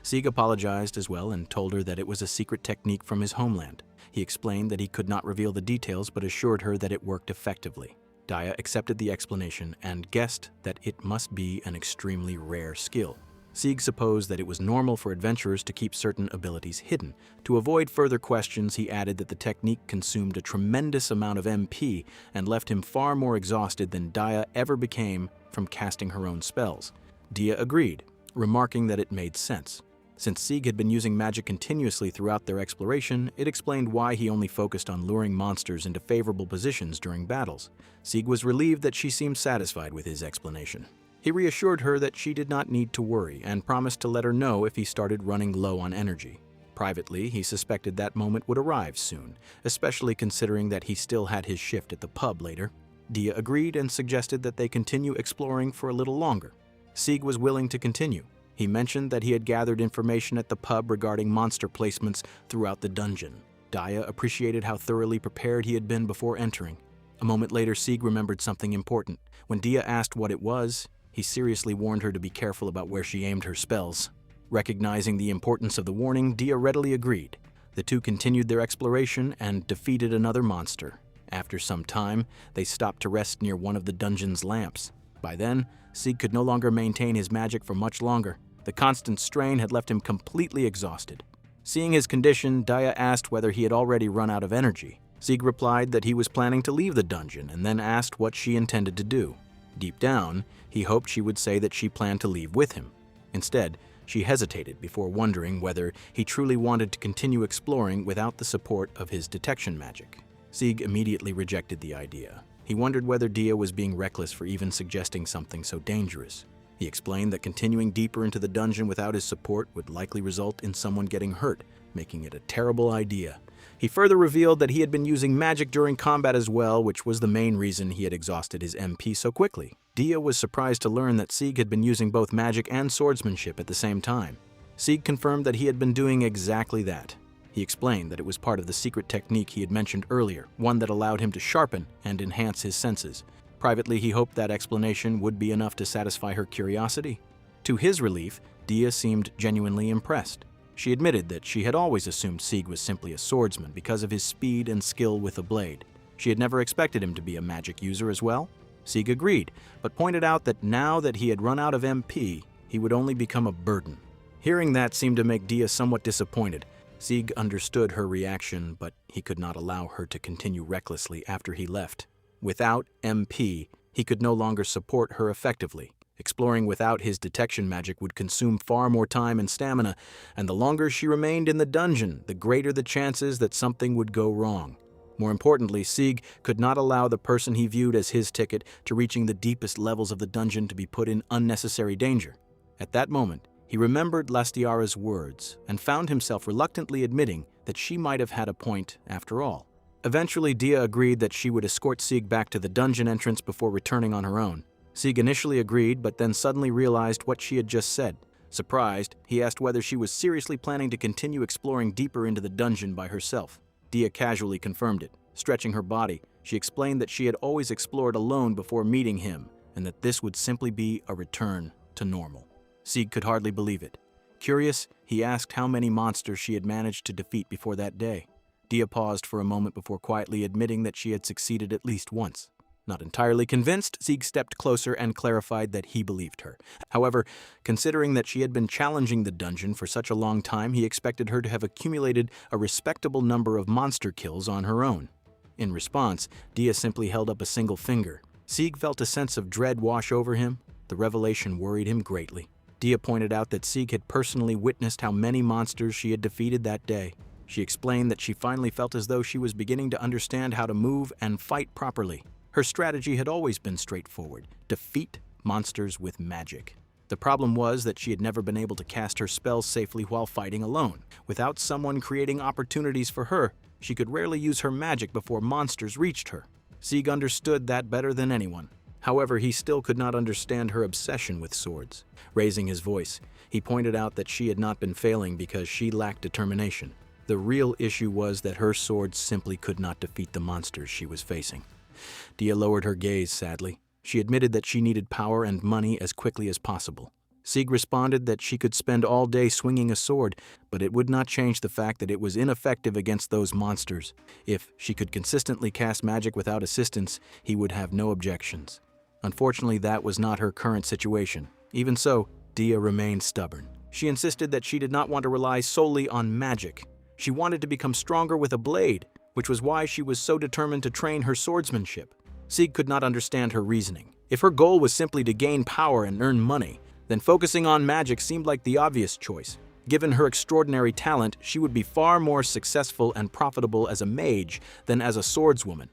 Speaker 1: Sieg apologized as well and told her that it was a secret technique from his homeland. He explained that he could not reveal the details but assured her that it worked effectively. Dia accepted the explanation and guessed that it must be an extremely rare skill. Sieg supposed that it was normal for adventurers to keep certain abilities hidden. To avoid further questions, he added that the technique consumed a tremendous amount of MP and left him far more exhausted than Dia ever became from casting her own spells. Dia agreed, remarking that it made sense. Since Sieg had been using magic continuously throughout their exploration, it explained why he only focused on luring monsters into favorable positions during battles. Sieg was relieved that she seemed satisfied with his explanation. He reassured her that she did not need to worry and promised to let her know if he started running low on energy. Privately, he suspected that moment would arrive soon, especially considering that he still had his shift at the pub later. Dia agreed and suggested that they continue exploring for a little longer. Sieg was willing to continue. He mentioned that he had gathered information at the pub regarding monster placements throughout the dungeon. Dia appreciated how thoroughly prepared he had been before entering. A moment later, Sieg remembered something important. When Dia asked what it was, he seriously warned her to be careful about where she aimed her spells. Recognizing the importance of the warning, Dia readily agreed. The two continued their exploration and defeated another monster. After some time, they stopped to rest near one of the dungeon's lamps. By then, Sieg could no longer maintain his magic for much longer. The constant strain had left him completely exhausted. Seeing his condition, Dia asked whether he had already run out of energy. Sieg replied that he was planning to leave the dungeon and then asked what she intended to do. Deep down, he hoped she would say that she planned to leave with him. Instead, she hesitated before wondering whether he truly wanted to continue exploring without the support of his detection magic. Sieg immediately rejected the idea. He wondered whether Dia was being reckless for even suggesting something so dangerous. He explained that continuing deeper into the dungeon without his support would likely result in someone getting hurt, making it a terrible idea. He further revealed that he had been using magic during combat as well, which was the main reason he had exhausted his MP so quickly. Dia was surprised to learn that Sieg had been using both magic and swordsmanship at the same time. Sieg confirmed that he had been doing exactly that. He explained that it was part of the secret technique he had mentioned earlier, one that allowed him to sharpen and enhance his senses. Privately, he hoped that explanation would be enough to satisfy her curiosity. To his relief, Dia seemed genuinely impressed. She admitted that she had always assumed Sieg was simply a swordsman because of his speed and skill with a blade. She had never expected him to be a magic user as well. Sieg agreed, but pointed out that now that he had run out of MP, he would only become a burden. Hearing that seemed to make Dia somewhat disappointed. Sieg understood her reaction, but he could not allow her to continue recklessly after he left. Without MP, he could no longer support her effectively. Exploring without his detection magic would consume far more time and stamina, and the longer she remained in the dungeon, the greater the chances that something would go wrong. More importantly, Sieg could not allow the person he viewed as his ticket to reaching the deepest levels of the dungeon to be put in unnecessary danger. At that moment, he remembered Lastiara's words and found himself reluctantly admitting that she might have had a point after all. Eventually, Dia agreed that she would escort Sieg back to the dungeon entrance before returning on her own. Sieg initially agreed, but then suddenly realized what she had just said. Surprised, he asked whether she was seriously planning to continue exploring deeper into the dungeon by herself. Dia casually confirmed it. Stretching her body, she explained that she had always explored alone before meeting him, and that this would simply be a return to normal. Sieg could hardly believe it. Curious, he asked how many monsters she had managed to defeat before that day. Dia paused for a moment before quietly admitting that she had succeeded at least once. Not entirely convinced, Sieg stepped closer and clarified that he believed her. However, considering that she had been challenging the dungeon for such a long time, he expected her to have accumulated a respectable number of monster kills on her own. In response, Dia simply held up a single finger. Sieg felt a sense of dread wash over him. The revelation worried him greatly. Dia pointed out that Sieg had personally witnessed how many monsters she had defeated that day. She explained that she finally felt as though she was beginning to understand how to move and fight properly. Her strategy had always been straightforward: defeat monsters with magic. The problem was that she had never been able to cast her spells safely while fighting alone. Without someone creating opportunities for her, she could rarely use her magic before monsters reached her. Sieg understood that better than anyone. However, he still could not understand her obsession with swords. Raising his voice, he pointed out that she had not been failing because she lacked determination. The real issue was that her swords simply could not defeat the monsters she was facing. Dia lowered her gaze sadly. She admitted that she needed power and money as quickly as possible. Sieg responded that she could spend all day swinging a sword, but it would not change the fact that it was ineffective against those monsters. If she could consistently cast magic without assistance, he would have no objections. Unfortunately, that was not her current situation. Even so, Dia remained stubborn. She insisted that she did not want to rely solely on magic. She wanted to become stronger with a blade, which was why she was so determined to train her swordsmanship. Sieg could not understand her reasoning. If her goal was simply to gain power and earn money, then focusing on magic seemed like the obvious choice. Given her extraordinary talent, she would be far more successful and profitable as a mage than as a swordswoman.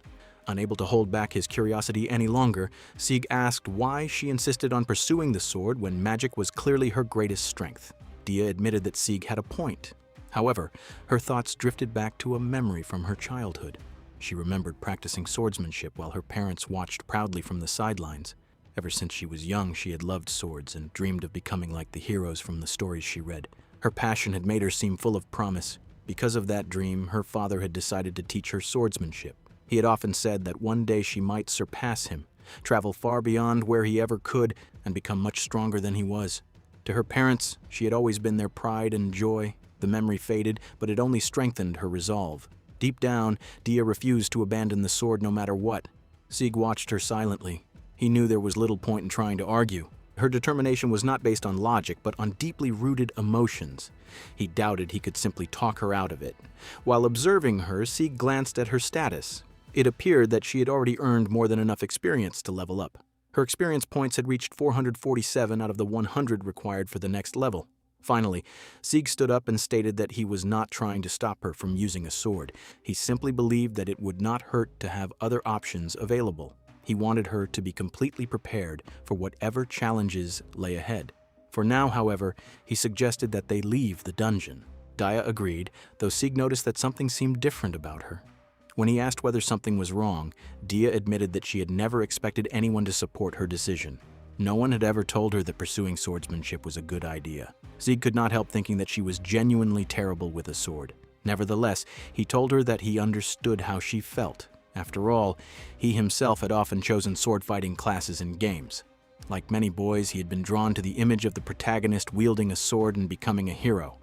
Speaker 1: Unable to hold back his curiosity any longer, Sieg asked why she insisted on pursuing the sword when magic was clearly her greatest strength. Dia admitted that Sieg had a point. However, her thoughts drifted back to a memory from her childhood. She remembered practicing swordsmanship while her parents watched proudly from the sidelines. Ever since she was young, she had loved swords and dreamed of becoming like the heroes from the stories she read. Her passion had made her seem full of promise. Because of that dream, her father had decided to teach her swordsmanship. He had often said that one day she might surpass him, travel far beyond where he ever could, and become much stronger than he was. To her parents, she had always been their pride and joy. The memory faded, but it only strengthened her resolve. Deep down, Dia refused to abandon the sword no matter what. Sieg watched her silently. He knew there was little point in trying to argue. Her determination was not based on logic, but on deeply rooted emotions. He doubted he could simply talk her out of it. While observing her, Sieg glanced at her status. It appeared that she had already earned more than enough experience to level up. Her experience points had reached 447 out of the 100 required for the next level. Finally, Sieg stood up and stated that he was not trying to stop her from using a sword. He simply believed that it would not hurt to have other options available. He wanted her to be completely prepared for whatever challenges lay ahead. For now, however, he suggested that they leave the dungeon. Dia agreed, though Sieg noticed that something seemed different about her. When he asked whether something was wrong, Dia admitted that she had never expected anyone to support her decision. No one had ever told her that pursuing swordsmanship was a good idea. Sieg could not help thinking that she was genuinely terrible with a sword. Nevertheless, he told her that he understood how she felt. After all, he himself had often chosen sword-fighting classes in games. Like many boys, he had been drawn to the image of the protagonist wielding a sword and becoming a hero.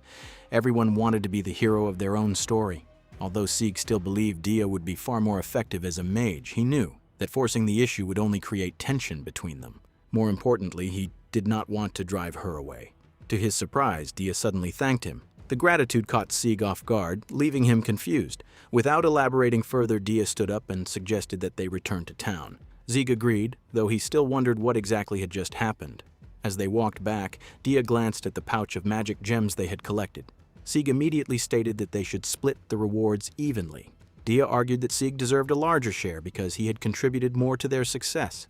Speaker 1: Everyone wanted to be the hero of their own story. Although Sieg still believed Dia would be far more effective as a mage, he knew that forcing the issue would only create tension between them. More importantly, he did not want to drive her away. To his surprise, Dia suddenly thanked him. The gratitude caught Sieg off guard, leaving him confused. Without elaborating further, Dia stood up and suggested that they return to town. Sieg agreed, though he still wondered what exactly had just happened. As they walked back, Dia glanced at the pouch of magic gems they had collected. Sieg immediately stated that they should split the rewards evenly. Dia argued that Sieg deserved a larger share because he had contributed more to their success.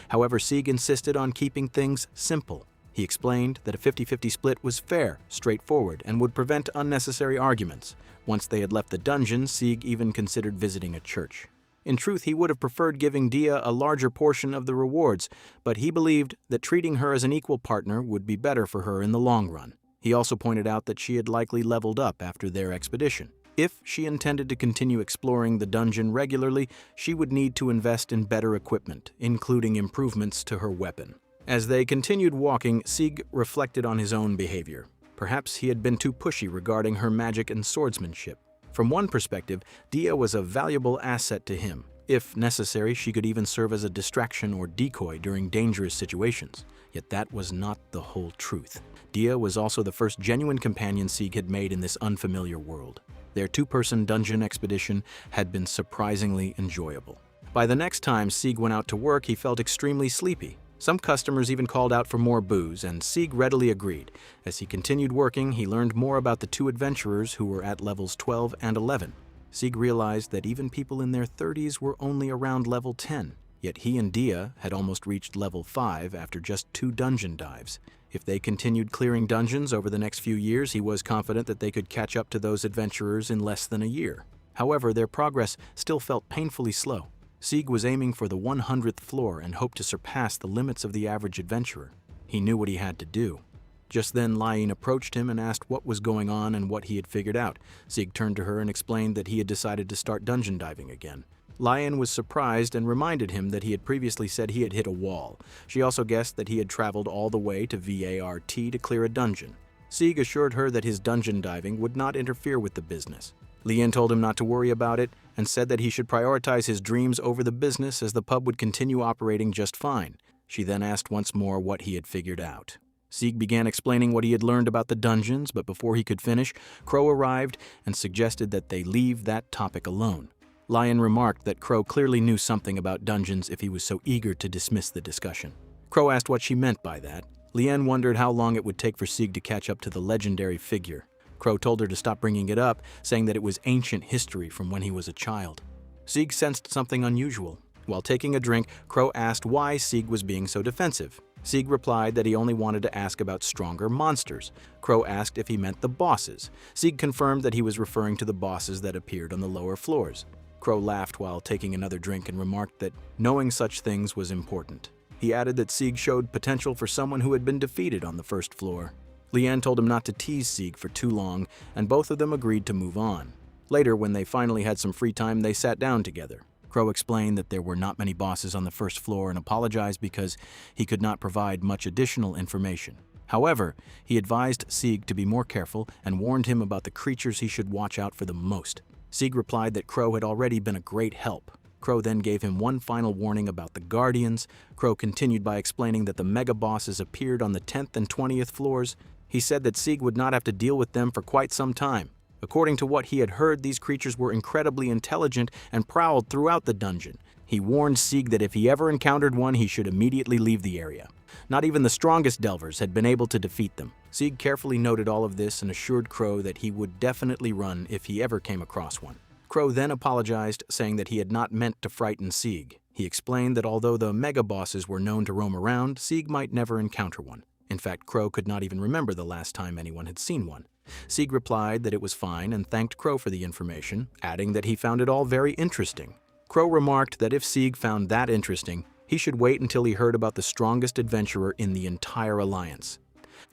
Speaker 1: However, Sieg insisted on keeping things simple. He explained that a 50-50 split was fair, straightforward, and would prevent unnecessary arguments. Once they had left the dungeon, Sieg even considered visiting a church. In truth, he would have preferred giving Dia a larger portion of the rewards, but he believed that treating her as an equal partner would be better for her in the long run. He also pointed out that she had likely leveled up after their expedition. If she intended to continue exploring the dungeon regularly, she would need to invest in better equipment, including improvements to her weapon. As they continued walking, Sieg reflected on his own behavior. Perhaps he had been too pushy regarding her magic and swordsmanship. From one perspective, Dia was a valuable asset to him. If necessary, she could even serve as a distraction or decoy during dangerous situations. Yet that was not the whole truth. Dia was also the first genuine companion Sieg had made in this unfamiliar world. Their two-person dungeon expedition had been surprisingly enjoyable. By the next time Sieg went out to work, he felt extremely sleepy. Some customers even called out for more booze, and Sieg readily agreed. As he continued working, he learned more about the two adventurers who were at levels 12 and 11. Sieg realized that even people in their 30s were only around level 10, yet he and Dia had almost reached level 5 after just 2 dungeon dives. If they continued clearing dungeons over the next few years, he was confident that they could catch up to those adventurers in less than a year. However, their progress still felt painfully slow. Sieg was aiming for the 100th floor and hoped to surpass the limits of the average adventurer. He knew what he had to do. Just then, Laine approached him and asked what was going on and what he had figured out. Sieg turned to her and explained that he had decided to start dungeon diving again. Laine was surprised and reminded him that he had previously said he had hit a wall. She also guessed that he had traveled all the way to VART to clear a dungeon. Sieg assured her that his dungeon diving would not interfere with the business. Laine told him not to worry about it and said that he should prioritize his dreams over the business as the pub would continue operating just fine. She then asked once more what he had figured out. Sieg began explaining what he had learned about the dungeons, but before he could finish, Crow arrived and suggested that they leave that topic alone. Laine remarked that Crow clearly knew something about dungeons if he was so eager to dismiss the discussion. Crow asked what she meant by that. Laine wondered how long it would take for Sieg to catch up to the legendary figure. Crow told her to stop bringing it up, saying that it was ancient history from when he was a child. Sieg sensed something unusual. While taking a drink, Crow asked why Sieg was being so defensive. Sieg replied that he only wanted to ask about stronger monsters. Crow asked if he meant the bosses. Sieg confirmed that he was referring to the bosses that appeared on the lower floors. Crow laughed while taking another drink and remarked that knowing such things was important. He added that Sieg showed potential for someone who had been defeated on the first floor. Laine told him not to tease Sieg for too long, and both of them agreed to move on. Later, when they finally had some free time, they sat down together. Crow explained that there were not many bosses on the first floor and apologized because he could not provide much additional information. However, he advised Sieg to be more careful and warned him about the creatures he should watch out for the most. Sieg replied that Crow had already been a great help. Crow then gave him one final warning about the Guardians. Crow continued by explaining that the mega bosses appeared on the 10th and 20th floors. He said that Sieg would not have to deal with them for quite some time. According to what he had heard, these creatures were incredibly intelligent and prowled throughout the dungeon. He warned Sieg that if he ever encountered one, he should immediately leave the area. Not even the strongest delvers had been able to defeat them. Sieg carefully noted all of this and assured Crow that he would definitely run if he ever came across one. Crow then apologized, saying that he had not meant to frighten Sieg. He explained that although the mega bosses were known to roam around, Sieg might never encounter one. In fact, Crow could not even remember the last time anyone had seen one. Sieg replied that it was fine and thanked Crow for the information, adding that he found it all very interesting. Crow remarked that if Sieg found that interesting, he should wait until he heard about the strongest adventurer in the entire alliance.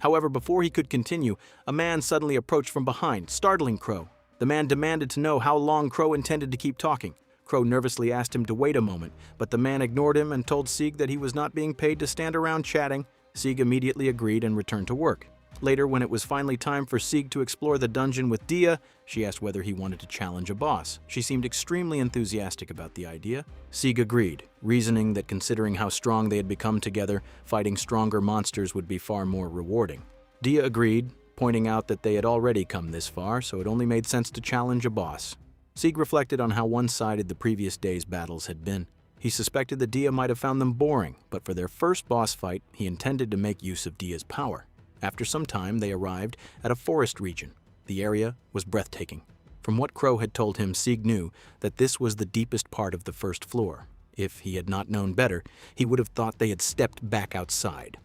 Speaker 1: However, before he could continue, a man suddenly approached from behind, startling Crow. The man demanded to know how long Crow intended to keep talking. Crow nervously asked him to wait a moment, but the man ignored him and told Sieg that he was not being paid to stand around chatting. Sieg immediately agreed and returned to work. Later, when it was finally time for Sieg to explore the dungeon with Dia, she asked whether he wanted to challenge a boss. She seemed extremely enthusiastic about the idea. Sieg agreed, reasoning that considering how strong they had become together, fighting stronger monsters would be far more rewarding. Dia agreed, pointing out that they had already come this far, so it only made sense to challenge a boss. Sieg reflected on how one-sided the previous day's battles had been. He suspected that Dia might have found them boring, but for their first boss fight, he intended to make use of Dia's power. After some time, they arrived at a forest region. The area was breathtaking. From what Crow had told him, Sieg knew that this was the deepest part of the first floor. If he had not known better, he would have thought they had stepped back outside.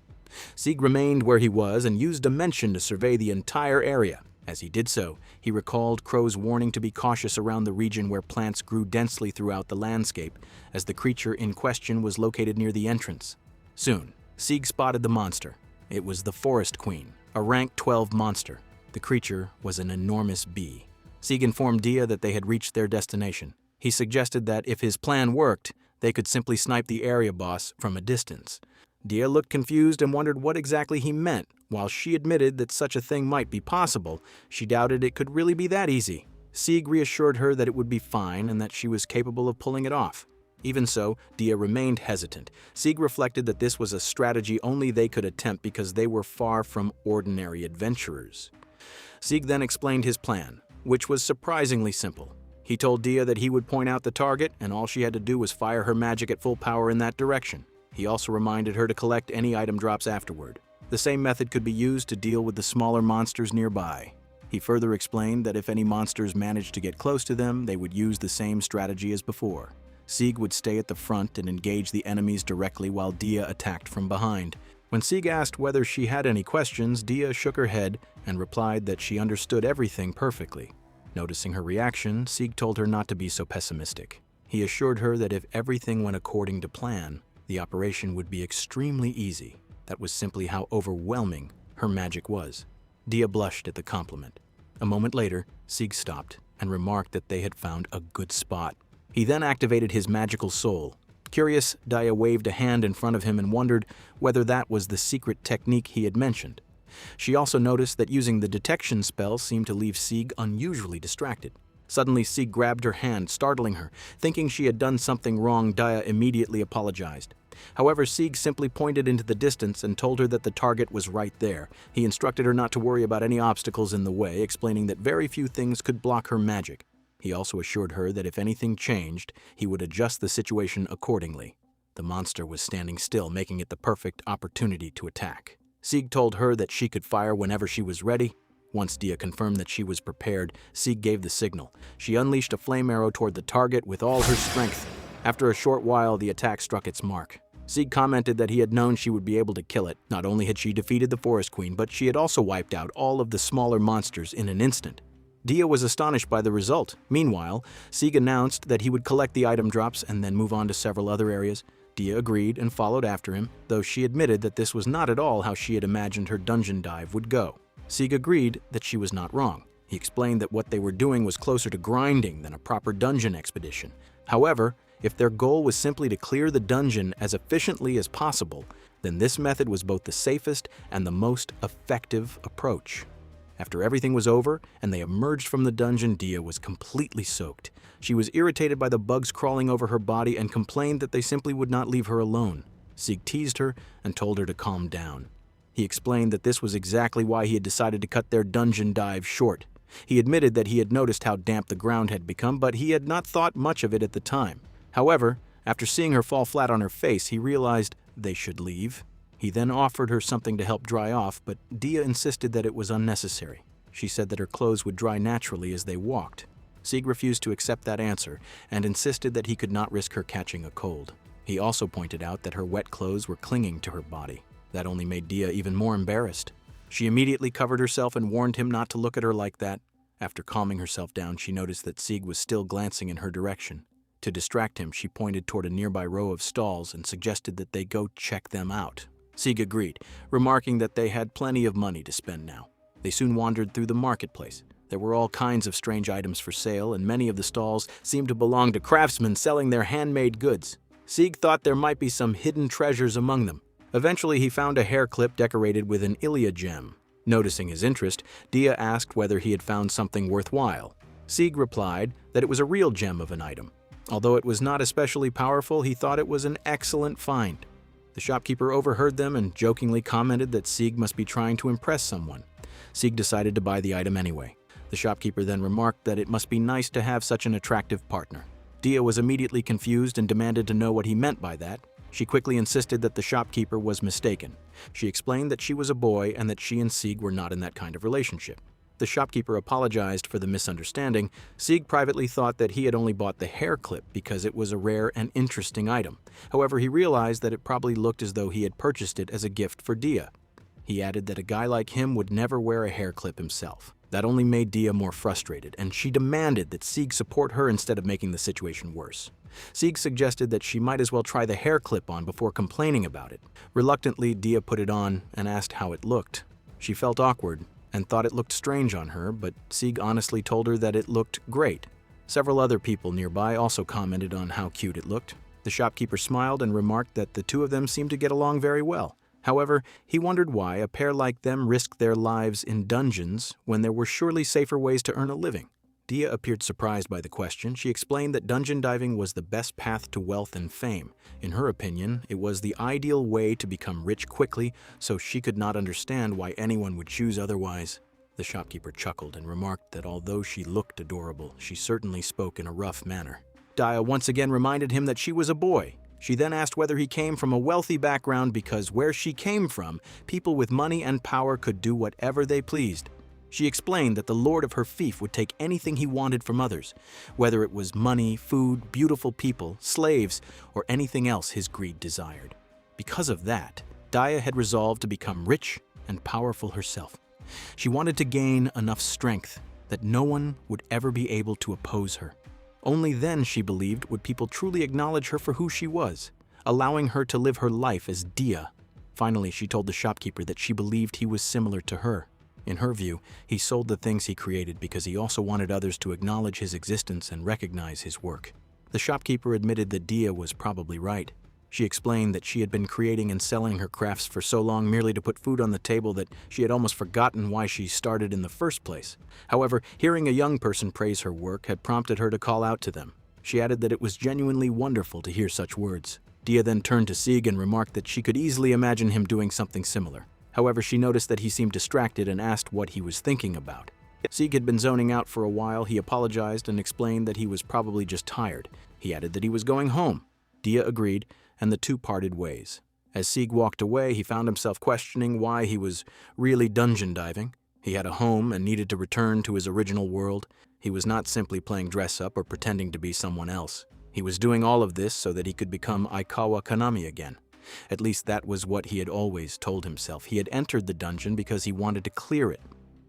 Speaker 1: Sieg remained where he was and used Dimension to survey the entire area. As he did so, he recalled Crow's warning to be cautious around the region where plants grew densely throughout the landscape, as the creature in question was located near the entrance. Soon, Sieg spotted the monster. It was the Forest Queen, a rank 12 monster. The creature was an enormous bee. Sieg informed Dia that they had reached their destination. He suggested that if his plan worked, they could simply snipe the area boss from a distance. Dia looked confused and wondered what exactly he meant. While she admitted that such a thing might be possible, she doubted it could really be that easy. Sieg reassured her that it would be fine and that she was capable of pulling it off. Even so, Dia remained hesitant. Sieg reflected that this was a strategy only they could attempt because they were far from ordinary adventurers. Sieg then explained his plan, which was surprisingly simple. He told Dia that he would point out the target and all she had to do was fire her magic at full power in that direction. He also reminded her to collect any item drops afterward. The same method could be used to deal with the smaller monsters nearby. He further explained that if any monsters managed to get close to them, they would use the same strategy as before. Sieg would stay at the front and engage the enemies directly while Dia attacked from behind. When Sieg asked whether she had any questions, Dia shook her head and replied that she understood everything perfectly. Noticing her reaction, Sieg told her not to be so pessimistic. He assured her that if everything went according to plan, the operation would be extremely easy. That was simply how overwhelming her magic was. Dia blushed at the compliment. A moment later, Sieg stopped and remarked that they had found a good spot. He then activated his magical soul. Curious, Dia waved a hand in front of him and wondered whether that was the secret technique he had mentioned. She also noticed that using the detection spell seemed to leave Sieg unusually distracted. Suddenly, Sieg grabbed her hand, startling her. Thinking she had done something wrong, Dia immediately apologized. However, Sieg simply pointed into the distance and told her that the target was right there. He instructed her not to worry about any obstacles in the way, explaining that very few things could block her magic. He also assured her that if anything changed, he would adjust the situation accordingly. The monster was standing still, making it the perfect opportunity to attack. Sieg told her that she could fire whenever she was ready. Once Dia confirmed that she was prepared, Sieg gave the signal. She unleashed a flame arrow toward the target with all her strength. After a short while, the attack struck its mark. Sieg commented that he had known she would be able to kill it. Not only had she defeated the Forest Queen, but she had also wiped out all of the smaller monsters in an instant. Dia was astonished by the result. Meanwhile, Sieg announced that he would collect the item drops and then move on to several other areas. Dia agreed and followed after him, though she admitted that this was not at all how she had imagined her dungeon dive would go. Sieg agreed that she was not wrong. He explained that what they were doing was closer to grinding than a proper dungeon expedition. However, if their goal was simply to clear the dungeon as efficiently as possible, then this method was both the safest and the most effective approach. After everything was over and they emerged from the dungeon, Dia was completely soaked. She was irritated by the bugs crawling over her body and complained that they simply would not leave her alone. Sieg teased her and told her to calm down. He explained that this was exactly why he had decided to cut their dungeon dive short. He admitted that he had noticed how damp the ground had become, but he had not thought much of it at the time. However, after seeing her fall flat on her face, he realized they should leave. He then offered her something to help dry off, but Dia insisted that it was unnecessary. She said that her clothes would dry naturally as they walked. Sieg refused to accept that answer and insisted that he could not risk her catching a cold. He also pointed out that her wet clothes were clinging to her body. That only made Dia even more embarrassed. She immediately covered herself and warned him not to look at her like that. After calming herself down, she noticed that Sieg was still glancing in her direction. To distract him, she pointed toward a nearby row of stalls and suggested that they go check them out. Sieg agreed, remarking that they had plenty of money to spend now. They soon wandered through the marketplace. There were all kinds of strange items for sale, and many of the stalls seemed to belong to craftsmen selling their handmade goods. Sieg thought there might be some hidden treasures among them. Eventually, he found a hair clip decorated with an Ilia gem. Noticing his interest, Dia asked whether he had found something worthwhile. Sieg replied that it was a real gem of an item. Although it was not especially powerful, he thought it was an excellent find. The shopkeeper overheard them and jokingly commented that Sieg must be trying to impress someone. Sieg decided to buy the item anyway. The shopkeeper then remarked that it must be nice to have such an attractive partner. Dia was immediately confused and demanded to know what he meant by that. She quickly insisted that the shopkeeper was mistaken. She explained that she was a boy and that she and Sieg were not in that kind of relationship. The shopkeeper apologized for the misunderstanding. Sieg privately thought that he had only bought the hair clip because it was a rare and interesting item. However, he realized that it probably looked as though he had purchased it as a gift for Dia. He added that a guy like him would never wear a hair clip himself. That only made Dia more frustrated, and she demanded that Sieg support her instead of making the situation worse. Sieg suggested that she might as well try the hair clip on before complaining about it. Reluctantly, Dia put it on and asked how it looked. She felt awkward and thought it looked strange on her, but Sieg honestly told her that it looked great. Several other people nearby also commented on how cute it looked. The shopkeeper smiled and remarked that the two of them seemed to get along very well. However, he wondered why a pair like them risked their lives in dungeons when there were surely safer ways to earn a living. Dia appeared surprised by the question. She explained that dungeon diving was the best path to wealth and fame. In her opinion, it was the ideal way to become rich quickly, so she could not understand why anyone would choose otherwise. The shopkeeper chuckled and remarked that although she looked adorable, she certainly spoke in a rough manner. Dia once again reminded him that she was a boy. She then asked whether he came from a wealthy background because where she came from, people with money and power could do whatever they pleased. She explained that the lord of her fief would take anything he wanted from others, whether it was money, food, beautiful people, slaves, or anything else his greed desired. Because of that, Dia had resolved to become rich and powerful herself. She wanted to gain enough strength that no one would ever be able to oppose her. Only then, she believed, would people truly acknowledge her for who she was, allowing her to live her life as Dia. Finally, she told the shopkeeper that she believed he was similar to her. In her view, he sold the things he created because he also wanted others to acknowledge his existence and recognize his work. The shopkeeper admitted that Dia was probably right. She explained that she had been creating and selling her crafts for so long merely to put food on the table that she had almost forgotten why she started in the first place. However, hearing a young person praise her work had prompted her to call out to them. She added that it was genuinely wonderful to hear such words. Dia then turned to Sieg and remarked that she could easily imagine him doing something similar. However, she noticed that he seemed distracted and asked what he was thinking about. Sieg had been zoning out for a while. He apologized and explained that he was probably just tired. He added that he was going home. Dia agreed, and the two parted ways. As Sieg walked away, he found himself questioning why he was really dungeon diving. He had a home and needed to return to his original world. He was not simply playing dress-up or pretending to be someone else. He was doing all of this so that he could become Aikawa Kanami again. At least that was what he had always told himself. He had entered the dungeon because he wanted to clear it.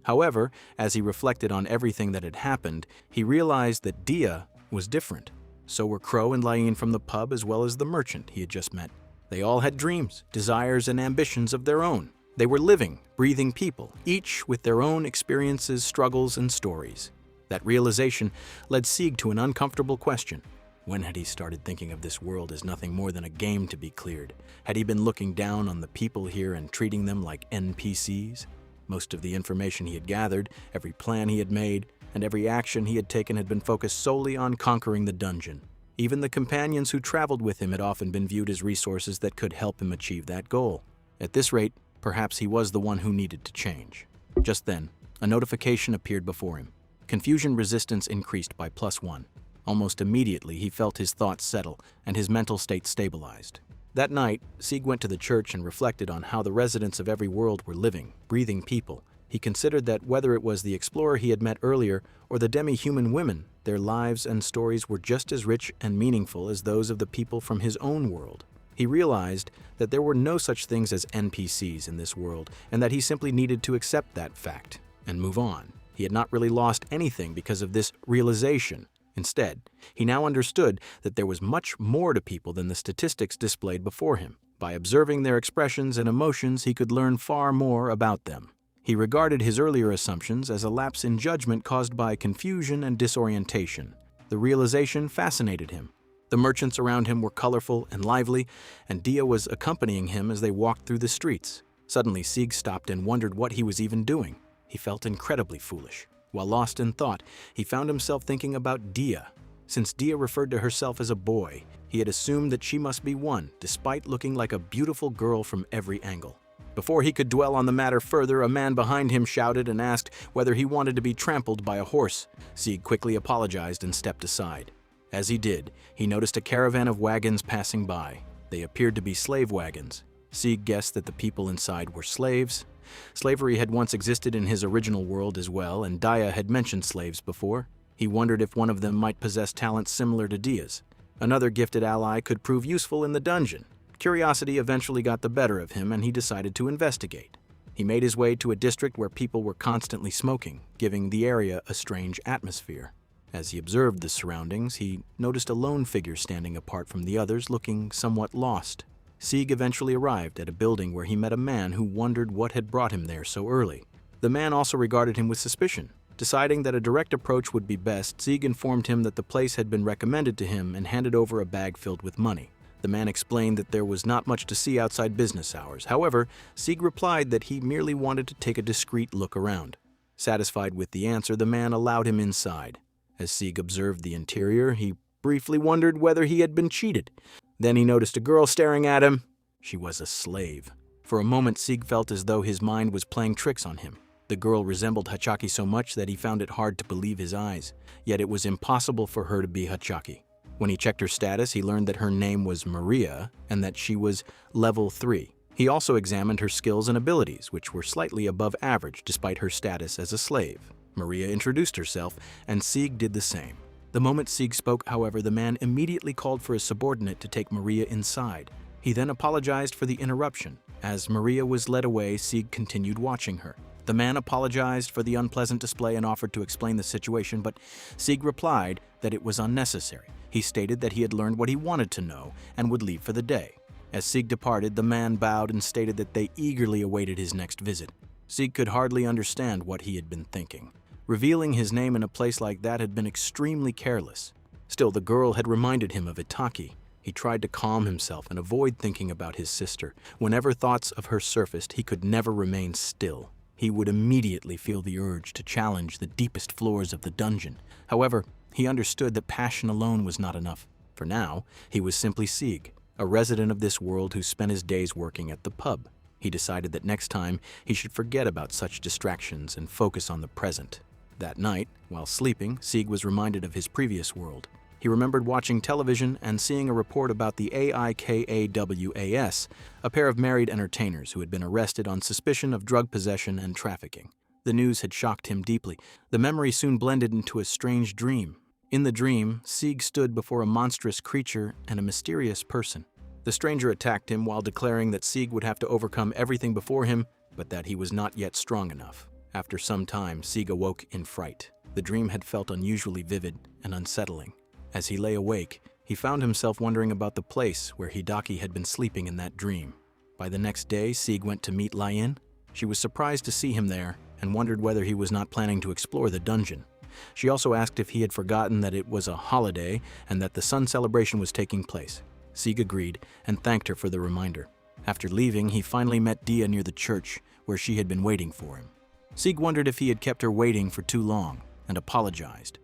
Speaker 1: However, as he reflected on everything that had happened, he realized that Dia was different. So were Crow and Lain from the pub, as well as the merchant he had just met. They all had dreams, desires, and ambitions of their own. They were living, breathing people, each with their own experiences, struggles, and stories. That realization led Sieg to an uncomfortable question. When had he started thinking of this world as nothing more than a game to be cleared? Had he been looking down on the people here and treating them like NPCs? Most of the information he had gathered, every plan he had made, and every action he had taken had been focused solely on conquering the dungeon. Even the companions who traveled with him had often been viewed as resources that could help him achieve that goal. At this rate, perhaps he was the one who needed to change. Just then, a notification appeared before him. Confusion resistance increased by +1. Almost immediately, he felt his thoughts settle and his mental state stabilized. That night, Sieg went to the church and reflected on how the residents of every world were living, breathing people. He considered that whether it was the explorer he had met earlier or the demi-human women, their lives and stories were just as rich and meaningful as those of the people from his own world. He realized that there were no such things as NPCs in this world, and that he simply needed to accept that fact and move on. He had not really lost anything because of this realization. Instead, he now understood that there was much more to people than the statistics displayed before him. By observing their expressions and emotions, he could learn far more about them. He regarded his earlier assumptions as a lapse in judgment caused by confusion and disorientation. The realization fascinated him. The merchants around him were colorful and lively, and Dia was accompanying him as they walked through the streets. Suddenly, Sieg stopped and wondered what he was even doing. He felt incredibly foolish. While lost in thought, he found himself thinking about Dia. Since Dia referred to herself as a boy, he had assumed that she must be one, despite looking like a beautiful girl from every angle. Before he could dwell on the matter further, a man behind him shouted and asked whether he wanted to be trampled by a horse. Sieg quickly apologized and stepped aside. As he did, he noticed a caravan of wagons passing by. They appeared to be slave wagons. Sieg guessed that the people inside were slaves. Slavery had once existed in his original world as well, and Dia had mentioned slaves before. He wondered if one of them might possess talents similar to Dia's. Another gifted ally could prove useful in the dungeon. Curiosity eventually got the better of him, and he decided to investigate. He made his way to a district where people were constantly smoking, giving the area a strange atmosphere. As he observed the surroundings, he noticed a lone figure standing apart from the others, looking somewhat lost. Sieg eventually arrived at a building where he met a man who wondered what had brought him there so early. The man also regarded him with suspicion. Deciding that a direct approach would be best, Sieg informed him that the place had been recommended to him and handed over a bag filled with money. The man explained that there was not much to see outside business hours. However, Sieg replied that he merely wanted to take a discreet look around. Satisfied with the answer, the man allowed him inside. As Sieg observed the interior, he briefly wondered whether he had been cheated. Then he noticed a girl staring at him. She was a slave. For a moment, Sieg felt as though his mind was playing tricks on him. The girl resembled Hachaki so much that he found it hard to believe his eyes. Yet it was impossible for her to be Hachaki. When he checked her status, he learned that her name was Maria and that she was level 3. He also examined her skills and abilities, which were slightly above average despite her status as a slave. Maria introduced herself, and Sieg did the same. The moment Sieg spoke, however, the man immediately called for his subordinate to take Maria inside. He then apologized for the interruption. As Maria was led away, Sieg continued watching her. The man apologized for the unpleasant display and offered to explain the situation, but Sieg replied that it was unnecessary. He stated that he had learned what he wanted to know and would leave for the day. As Sieg departed, the man bowed and stated that they eagerly awaited his next visit. Sieg could hardly understand what he had been thinking. Revealing his name in a place like that had been extremely careless. Still, the girl had reminded him of Itaki. He tried to calm himself and avoid thinking about his sister. Whenever thoughts of her surfaced, he could never remain still. He would immediately feel the urge to challenge the deepest floors of the dungeon. However, he understood that passion alone was not enough. For now, he was simply Sieg, a resident of this world who spent his days working at the pub. He decided that next time he should forget about such distractions and focus on the present. That night, while sleeping, Sieg was reminded of his previous world. He remembered watching television and seeing a report about the isekaiheroyt, a pair of married entertainers who had been arrested on suspicion of drug possession and trafficking. The news had shocked him deeply. The memory soon blended into a strange dream. In the dream, Sieg stood before a monstrous creature and a mysterious person. The stranger attacked him while declaring that Sieg would have to overcome everything before him, but that he was not yet strong enough. After some time, Sieg awoke in fright. The dream had felt unusually vivid and unsettling. As he lay awake, he found himself wondering about the place where Hidaki had been sleeping in that dream. By the next day, Sieg went to meet Lien. She was surprised to see him there and wondered whether he was not planning to explore the dungeon. She also asked if he had forgotten that it was a holiday and that the sun celebration was taking place. Sieg agreed and thanked her for the reminder. After leaving, he finally met Dia near the church, where she had been waiting for him. Sieg wondered if he had kept her waiting for too long and apologized.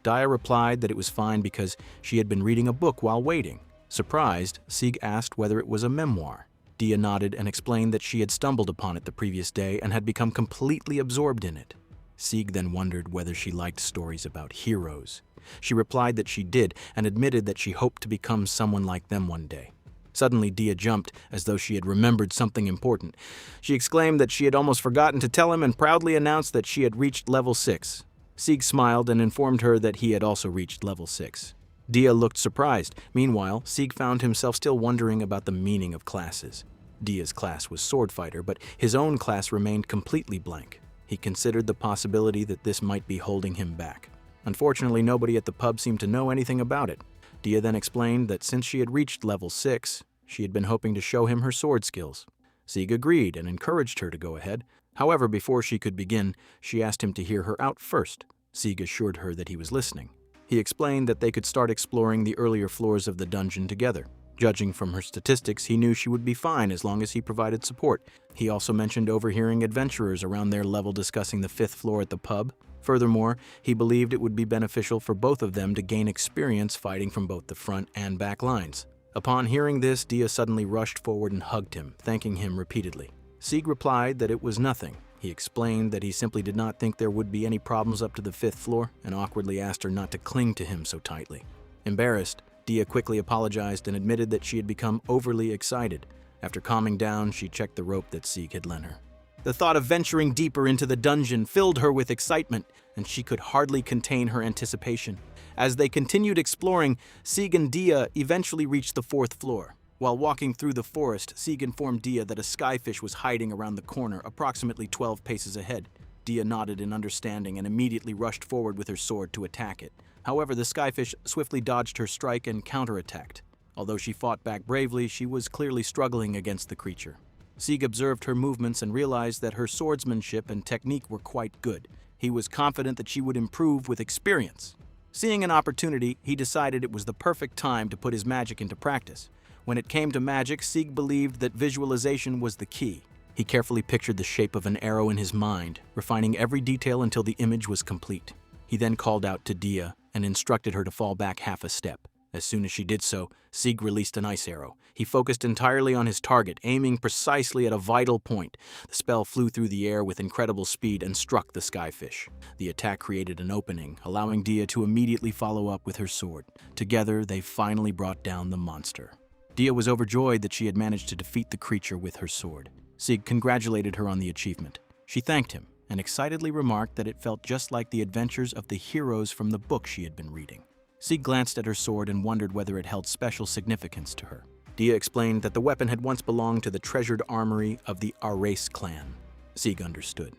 Speaker 1: Dia replied that it was fine because she had been reading a book while waiting. Surprised, Sieg asked whether it was a memoir. Dia nodded and explained that she had stumbled upon it the previous day and had become completely absorbed in it. Sieg then wondered whether she liked stories about heroes. She replied that she did and admitted that she hoped to become someone like them one day. Suddenly, Dia jumped as though she had remembered something important. She exclaimed that she had almost forgotten to tell him and proudly announced that she had reached level 6. Sieg smiled and informed her that he had also reached level 6. Dia looked surprised. Meanwhile, Sieg found himself still wondering about the meaning of classes. Dia's class was Sword Fighter, but his own class remained completely blank. He considered the possibility that this might be holding him back. Unfortunately, nobody at the pub seemed to know anything about it. Dia then explained that since she had reached level 6, she had been hoping to show him her sword skills. Sieg agreed and encouraged her to go ahead. However, before she could begin, she asked him to hear her out first. Sieg assured her that he was listening. He explained that they could start exploring the earlier floors of the dungeon together. Judging from her statistics, he knew she would be fine as long as he provided support. He also mentioned overhearing adventurers around their level discussing the 5th floor at the pub. Furthermore, he believed it would be beneficial for both of them to gain experience fighting from both the front and back lines. Upon hearing this, Dia suddenly rushed forward and hugged him, thanking him repeatedly. Sieg replied that it was nothing. He explained that he simply did not think there would be any problems up to the 5th floor and awkwardly asked her not to cling to him so tightly. Embarrassed, Dia quickly apologized and admitted that she had become overly excited. After calming down, she checked the rope that Sieg had lent her. The thought of venturing deeper into the dungeon filled her with excitement, and she could hardly contain her anticipation. As they continued exploring, Sieg and Dia eventually reached the 4th floor. While walking through the forest, Sieg informed Dia that a skyfish was hiding around the corner, approximately 12 paces ahead. Dia nodded in understanding and immediately rushed forward with her sword to attack it. However, the skyfish swiftly dodged her strike and counterattacked. Although she fought back bravely, she was clearly struggling against the creature. Sieg observed her movements and realized that her swordsmanship and technique were quite good. He was confident that she would improve with experience. Seeing an opportunity, he decided it was the perfect time to put his magic into practice. When it came to magic, Sieg believed that visualization was the key. He carefully pictured the shape of an arrow in his mind, refining every detail until the image was complete. He then called out to Dia and instructed her to fall back half a step. As soon as she did so, Sieg released an ice arrow. He focused entirely on his target, aiming precisely at a vital point. The spell flew through the air with incredible speed and struck the skyfish. The attack created an opening, allowing Dia to immediately follow up with her sword. Together, they finally brought down the monster. Dia was overjoyed that she had managed to defeat the creature with her sword. Sieg congratulated her on the achievement. She thanked him and excitedly remarked that it felt just like the adventures of the heroes from the book she had been reading. Sieg glanced at her sword and wondered whether it held special significance to her. Dia explained that the weapon had once belonged to the treasured armory of the Arrace clan. Sieg understood.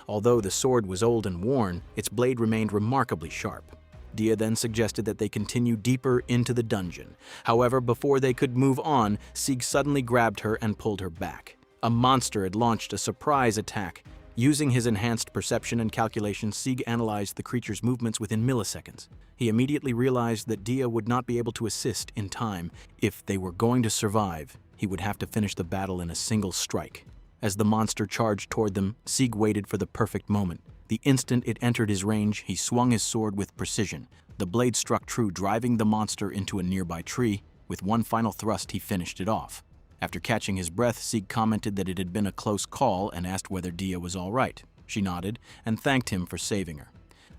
Speaker 1: Although the sword was old and worn, its blade remained remarkably sharp. Dia then suggested that they continue deeper into the dungeon. However, before they could move on, Sieg suddenly grabbed her and pulled her back. A monster had launched a surprise attack. Using his enhanced perception and calculation, Sieg analyzed the creature's movements within milliseconds. He immediately realized that Dia would not be able to assist in time. If they were going to survive, he would have to finish the battle in a single strike. As the monster charged toward them, Sieg waited for the perfect moment. The instant it entered his range, he swung his sword with precision. The blade struck true, driving the monster into a nearby tree. With one final thrust, he finished it off. After catching his breath, Sieg commented that it had been a close call and asked whether Dia was all right. She nodded and thanked him for saving her.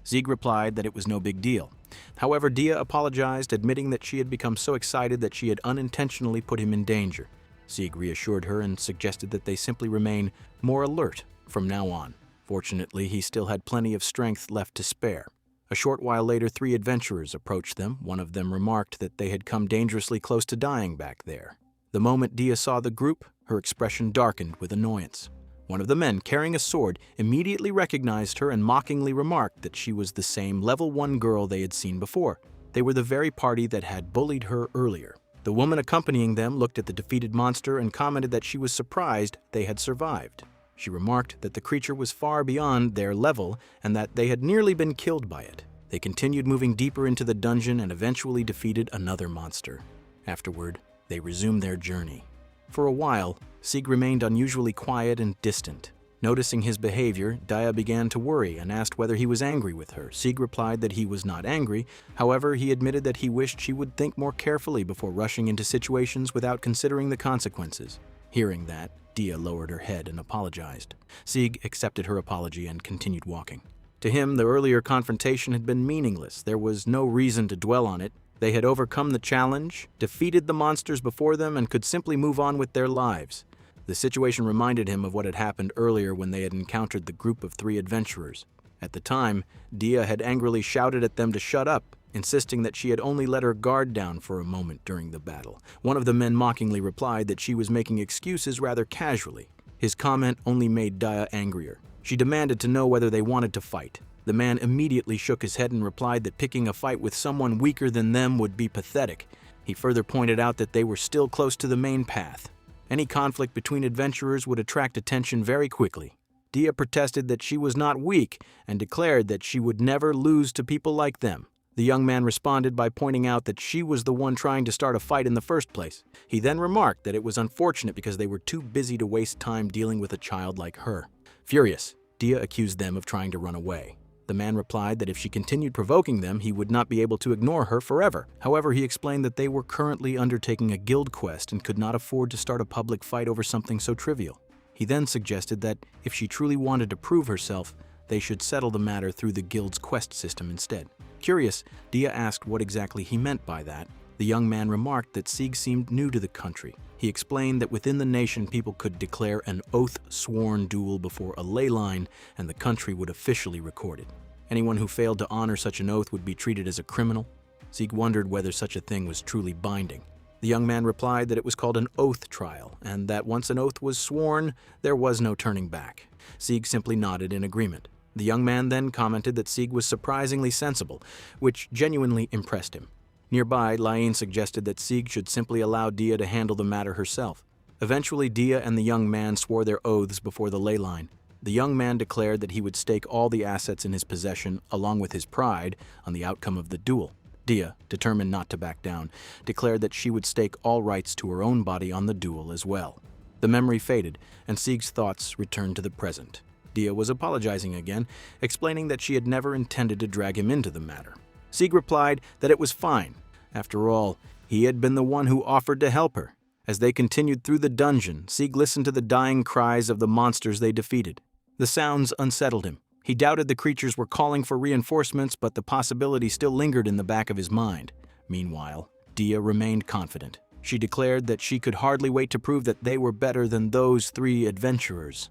Speaker 1: Sieg replied that it was no big deal. However, Dia apologized, admitting that she had become so excited that she had unintentionally put him in danger. Sieg reassured her and suggested that they simply remain more alert from now on. Fortunately, he still had plenty of strength left to spare. A short while later, 3 adventurers approached them. One of them remarked that they had come dangerously close to dying back there. The moment Dia saw the group, her expression darkened with annoyance. One of the men, carrying a sword, immediately recognized her and mockingly remarked that she was the same level 1 girl they had seen before. They were the very party that had bullied her earlier. The woman accompanying them looked at the defeated monster and commented that she was surprised they had survived. She remarked that the creature was far beyond their level and that they had nearly been killed by it. They continued moving deeper into the dungeon and eventually defeated another monster. Afterward, they resumed their journey. For a while, Sieg remained unusually quiet and distant. Noticing his behavior, Dia began to worry and asked whether he was angry with her. Sieg replied that he was not angry. However, he admitted that he wished she would think more carefully before rushing into situations without considering the consequences. Hearing that, Dia lowered her head and apologized. Sieg accepted her apology and continued walking. To him, the earlier confrontation had been meaningless. There was no reason to dwell on it. They had overcome the challenge, defeated the monsters before them, and could simply move on with their lives. The situation reminded him of what had happened earlier when they had encountered the group of 3 adventurers. At the time, Dia had angrily shouted at them to shut up, insisting that she had only let her guard down for a moment during the battle. One of the men mockingly replied that she was making excuses rather casually. His comment only made Dia angrier. She demanded to know whether they wanted to fight. The man immediately shook his head and replied that picking a fight with someone weaker than them would be pathetic. He further pointed out that they were still close to the main path. Any conflict between adventurers would attract attention very quickly. Dia protested that she was not weak and declared that she would never lose to people like them. The young man responded by pointing out that she was the one trying to start a fight in the first place. He then remarked that it was unfortunate because they were too busy to waste time dealing with a child like her. Furious, Dia accused them of trying to run away. The man replied that if she continued provoking them, he would not be able to ignore her forever. However, he explained that they were currently undertaking a guild quest and could not afford to start a public fight over something so trivial. He then suggested that if she truly wanted to prove herself, they should settle the matter through the guild's quest system instead. Curious, Dia asked what exactly he meant by that. The young man remarked that Sieg seemed new to the country. He explained that within the nation people could declare an oath-sworn duel before a ley line and the country would officially record it. Anyone who failed to honor such an oath would be treated as a criminal. Sieg wondered whether such a thing was truly binding. The young man replied that it was called an oath trial and that once an oath was sworn, there was no turning back. Sieg simply nodded in agreement. The young man then commented that Sieg was surprisingly sensible, which genuinely impressed him. Nearby, Lain suggested that Sieg should simply allow Dia to handle the matter herself. Eventually, Dia and the young man swore their oaths before the ley line. The young man declared that he would stake all the assets in his possession, along with his pride, on the outcome of the duel. Dia, determined not to back down, declared that she would stake all rights to her own body on the duel as well. The memory faded, and Sieg's thoughts returned to the present. Dia was apologizing again, explaining that she had never intended to drag him into the matter. Sieg replied that it was fine. After all, he had been the one who offered to help her. As they continued through the dungeon, Sieg listened to the dying cries of the monsters they defeated. The sounds unsettled him. He doubted the creatures were calling for reinforcements, but the possibility still lingered in the back of his mind. Meanwhile, Dia remained confident. She declared that she could hardly wait to prove that they were better than those 3 adventurers.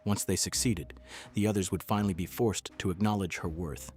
Speaker 1: Once they succeeded, the others would finally be forced to acknowledge her worth.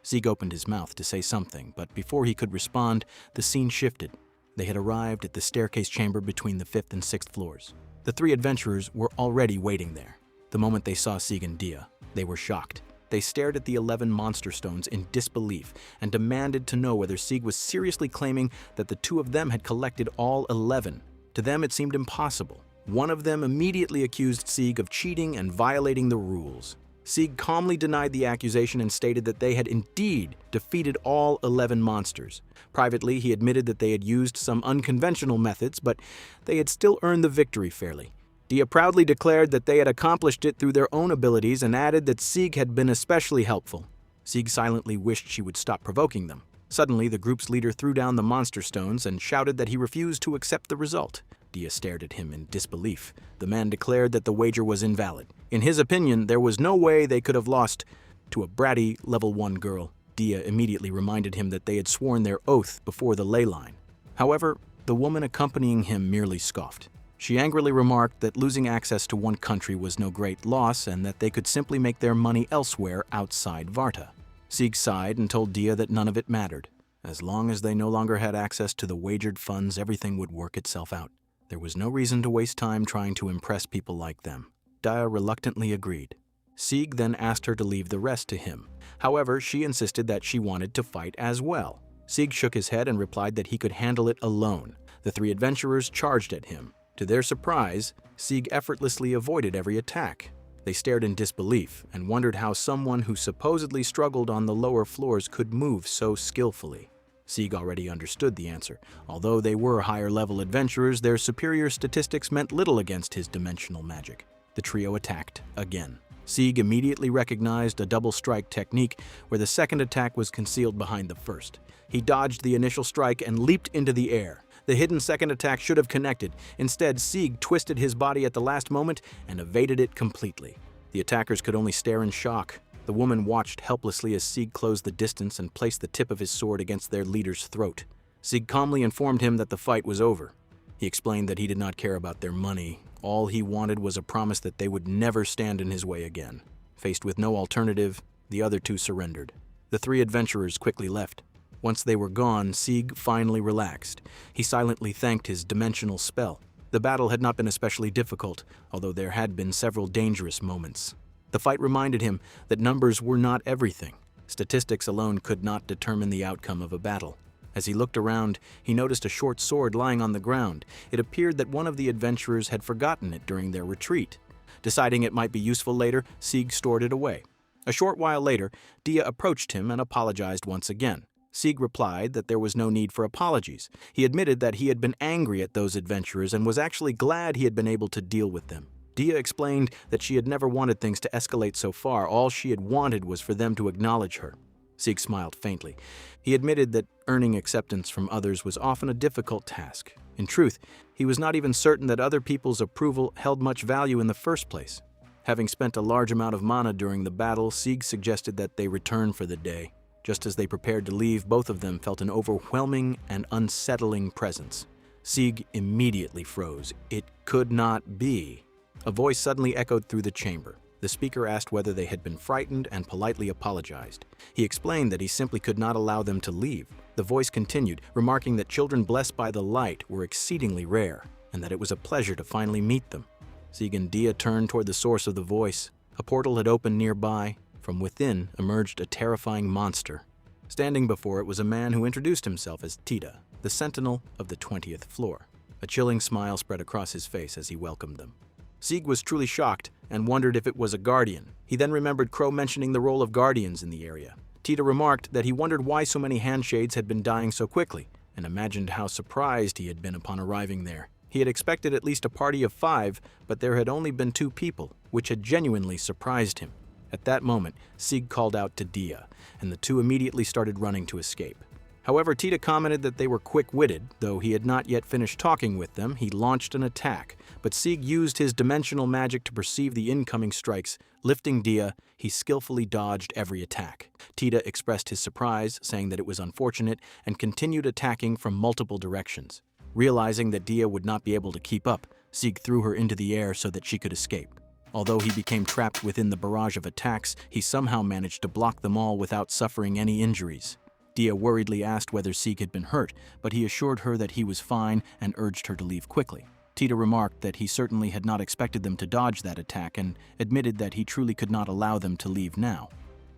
Speaker 1: Sieg opened his mouth to say something, but before he could respond, the scene shifted. They had arrived at the staircase chamber between the 5th and 6th floors. The 3 adventurers were already waiting there. The moment they saw Sieg and Dia, they were shocked. They stared at the 11 monster stones in disbelief and demanded to know whether Sieg was seriously claiming that the 2 of them had collected all 11. To them, it seemed impossible. One of them immediately accused Sieg of cheating and violating the rules. Sieg calmly denied the accusation and stated that they had indeed defeated all 11 monsters. Privately, he admitted that they had used some unconventional methods, but they had still earned the victory fairly. Dia proudly declared that they had accomplished it through their own abilities and added that Sieg had been especially helpful. Sieg silently wished she would stop provoking them. Suddenly, the group's leader threw down the monster stones and shouted that he refused to accept the result. Dia stared at him in disbelief. The man declared that the wager was invalid. In his opinion, there was no way they could have lost to a bratty level 1 girl. Dia immediately reminded him that they had sworn their oath before the ley line. However, the woman accompanying him merely scoffed. She angrily remarked that losing access to one country was no great loss and that they could simply make their money elsewhere outside Varta. Sieg sighed and told Dia that none of it mattered. As long as they no longer had access to the wagered funds, everything would work itself out. There was no reason to waste time trying to impress people like them. Dia reluctantly agreed. Sieg then asked her to leave the rest to him. However, she insisted that she wanted to fight as well. Sieg shook his head and replied that he could handle it alone. The 3 adventurers charged at him. To their surprise, Sieg effortlessly avoided every attack. They stared in disbelief and wondered how someone who supposedly struggled on the lower floors could move so skillfully. Sieg already understood the answer. Although they were higher-level adventurers, their superior statistics meant little against his dimensional magic. The trio attacked again. Sieg immediately recognized a double strike technique where the second attack was concealed behind the first. He dodged the initial strike and leaped into the air. The hidden second attack should have connected. Instead, Sieg twisted his body at the last moment and evaded it completely. The attackers could only stare in shock. The woman watched helplessly as Sieg closed the distance and placed the tip of his sword against their leader's throat. Sieg calmly informed him that the fight was over. He explained that he did not care about their money. All he wanted was a promise that they would never stand in his way again. Faced with no alternative, the other 2 surrendered. The 3 adventurers quickly left. Once they were gone, Sieg finally relaxed. He silently thanked his dimensional spell. The battle had not been especially difficult, although there had been several dangerous moments. The fight reminded him that numbers were not everything. Statistics alone could not determine the outcome of a battle. As he looked around, he noticed a short sword lying on the ground. It appeared that one of the adventurers had forgotten it during their retreat. Deciding it might be useful later, Sieg stored it away. A short while later, Dia approached him and apologized once again. Sieg replied that there was no need for apologies. He admitted that he had been angry at those adventurers and was actually glad he had been able to deal with them. Dia explained that she had never wanted things to escalate so far. All she had wanted was for them to acknowledge her. Sieg smiled faintly. He admitted that earning acceptance from others was often a difficult task. In truth, he was not even certain that other people's approval held much value in the first place. Having spent a large amount of mana during the battle, Sieg suggested that they return for the day. Just as they prepared to leave, both of them felt an overwhelming and unsettling presence. Sieg immediately froze. It could not be. A voice suddenly echoed through the chamber. The speaker asked whether they had been frightened and politely apologized. He explained that he simply could not allow them to leave. The voice continued, remarking that children blessed by the light were exceedingly rare, and that it was a pleasure to finally meet them. Sieg and Dia turned toward the source of the voice. A portal had opened nearby. From within emerged a terrifying monster. Standing before it was a man who introduced himself as Teta, the sentinel of the 20th floor. A chilling smile spread across his face as he welcomed them. Sieg was truly shocked and wondered if it was a guardian. He then remembered Crow mentioning the role of guardians in the area. Teta remarked that he wondered why so many handshades had been dying so quickly, and imagined how surprised he had been upon arriving there. He had expected at least a party of 5, but there had only been 2 people, which had genuinely surprised him. At that moment, Sieg called out to Dia, and the 2 immediately started running to escape. However, Teta commented that they were quick-witted. Though he had not yet finished talking with them, he launched an attack, but Sieg used his dimensional magic to perceive the incoming strikes. Lifting Dia, he skillfully dodged every attack. Teta expressed his surprise, saying that it was unfortunate, and continued attacking from multiple directions. Realizing that Dia would not be able to keep up, Sieg threw her into the air so that she could escape. Although he became trapped within the barrage of attacks, he somehow managed to block them all without suffering any injuries. Dia worriedly asked whether Sieg had been hurt, but he assured her that he was fine and urged her to leave quickly. Teta remarked that he certainly had not expected them to dodge that attack and admitted that he truly could not allow them to leave now.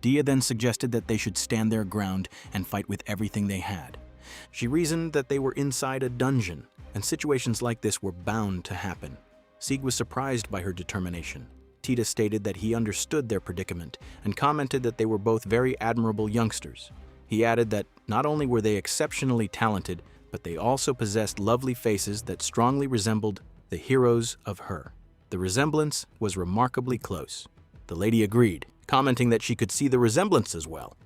Speaker 1: Dia then suggested that they should stand their ground and fight with everything they had. She reasoned that they were inside a dungeon, and situations like this were bound to happen. Sieg was surprised by her determination. Teta stated that he understood their predicament and commented that they were both very admirable youngsters. He added that not only were they exceptionally talented, but they also possessed lovely faces that strongly resembled the heroes of her. The resemblance was remarkably close. The lady agreed, commenting that she could see the resemblance as well.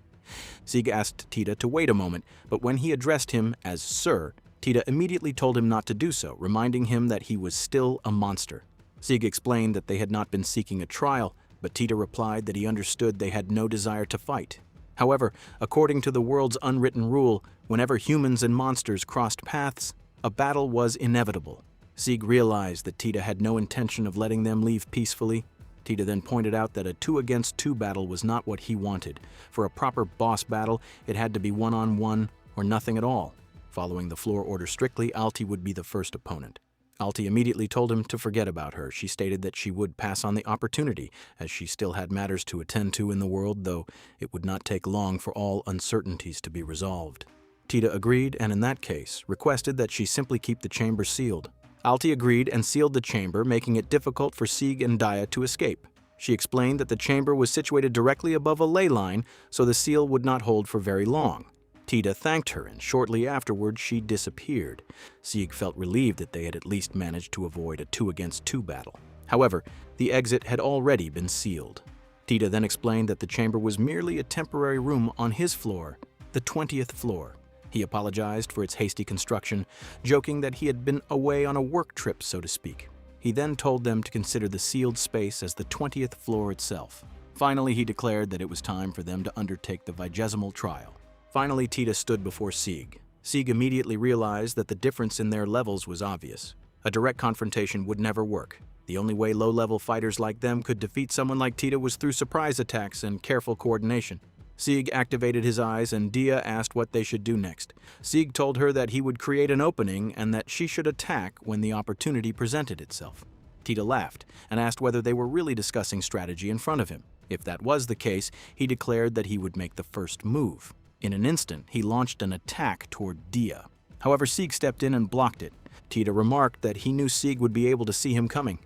Speaker 1: Sieg asked Teta to wait a moment, but when he addressed him as Sir, Teta immediately told him not to do so, reminding him that he was still a monster. Sieg explained that they had not been seeking a trial, but Teta replied that he understood they had no desire to fight. However, according to the world's unwritten rule, whenever humans and monsters crossed paths, a battle was inevitable. Sieg realized that Teta had no intention of letting them leave peacefully. Teta then pointed out that a 2-against-2 battle was not what he wanted. For a proper boss battle, it had to be one-on-one or nothing at all. Following the floor order strictly, Alti would be the first opponent. Alti immediately told him to forget about her. She stated that she would pass on the opportunity, as she still had matters to attend to in the world, though it would not take long for all uncertainties to be resolved. Teta agreed, and in that case, requested that she simply keep the chamber sealed. Alti agreed and sealed the chamber, making it difficult for Sieg and Dia to escape. She explained that the chamber was situated directly above a ley line, so the seal would not hold for very long. Teta thanked her, and shortly afterward she disappeared. Sieg felt relieved that they had at least managed to avoid a 2-against-2 battle. However, the exit had already been sealed. Teta then explained that the chamber was merely a temporary room on his floor, the 20th floor. He apologized for its hasty construction, joking that he had been away on a work trip, so to speak. He then told them to consider the sealed space as the 20th floor itself. Finally, he declared that it was time for them to undertake the Vesimal trial. Finally, Teta stood before Sieg. Sieg immediately realized that the difference in their levels was obvious. A direct confrontation would never work. The only way low-level fighters like them could defeat someone like Teta was through surprise attacks and careful coordination. Sieg activated his eyes, and Dia asked what they should do next. Sieg told her that he would create an opening and that she should attack when the opportunity presented itself. Teta laughed and asked whether they were really discussing strategy in front of him. If that was the case, he declared that he would make the first move. In an instant, he launched an attack toward Dia. However, Sieg stepped in and blocked it. Teta remarked that he knew Sieg would be able to see him coming.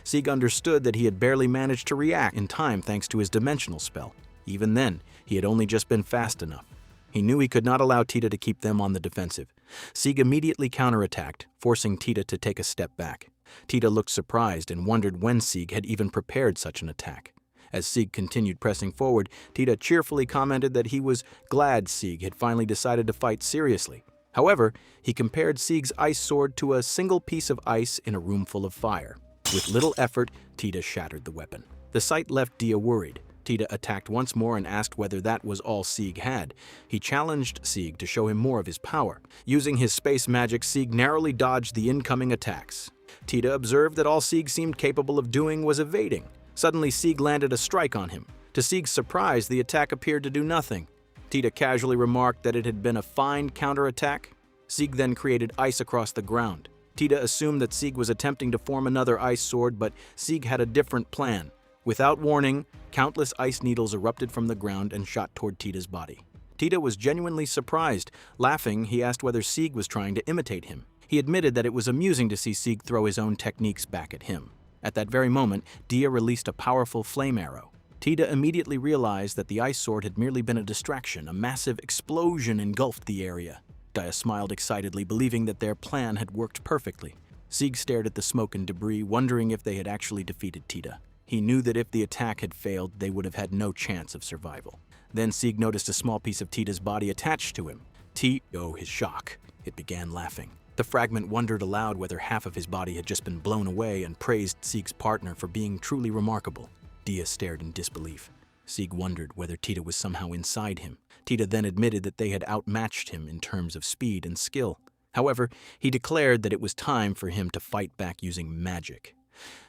Speaker 1: Sieg understood that he had barely managed to react in time thanks to his dimensional spell. Even then, he had only just been fast enough. He knew he could not allow Teta to keep them on the defensive. Sieg immediately counterattacked, forcing Teta to take a step back. Teta looked surprised and wondered when Sieg had even prepared such an attack. As Sieg continued pressing forward, Teta cheerfully commented that he was glad Sieg had finally decided to fight seriously. However, he compared Sieg's ice sword to a single piece of ice in a room full of fire. With little effort, Teta shattered the weapon. The sight left Dia worried. Teta attacked once more and asked whether that was all Sieg had. He challenged Sieg to show him more of his power. Using his space magic, Sieg narrowly dodged the incoming attacks. Teta observed that all Sieg seemed capable of doing was evading. Suddenly, Sieg landed a strike on him. To Sieg's surprise, the attack appeared to do nothing. Teta casually remarked that it had been a fine counterattack. Sieg then created ice across the ground. Teta assumed that Sieg was attempting to form another ice sword, but Sieg had a different plan. Without warning, countless ice needles erupted from the ground and shot toward Teta's body. Teta was genuinely surprised. Laughing, he asked whether Sieg was trying to imitate him. He admitted that it was amusing to see Sieg throw his own techniques back at him. At that very moment, Dia released a powerful flame arrow. Teta immediately realized that the ice sword had merely been a distraction. A massive explosion engulfed the area. Dia smiled excitedly, believing that their plan had worked perfectly. Sieg stared at the smoke and debris, wondering if they had actually defeated Teta. He knew that if the attack had failed, they would have had no chance of survival. Then Sieg noticed a small piece of Teta's body attached to him. His shock. It began laughing. The fragment wondered aloud whether half of his body had just been blown away and praised Sieg's partner for being truly remarkable. Dia stared in disbelief. Sieg wondered whether Teta was somehow inside him. Teta then admitted that they had outmatched him in terms of speed and skill. However, he declared that it was time for him to fight back using magic.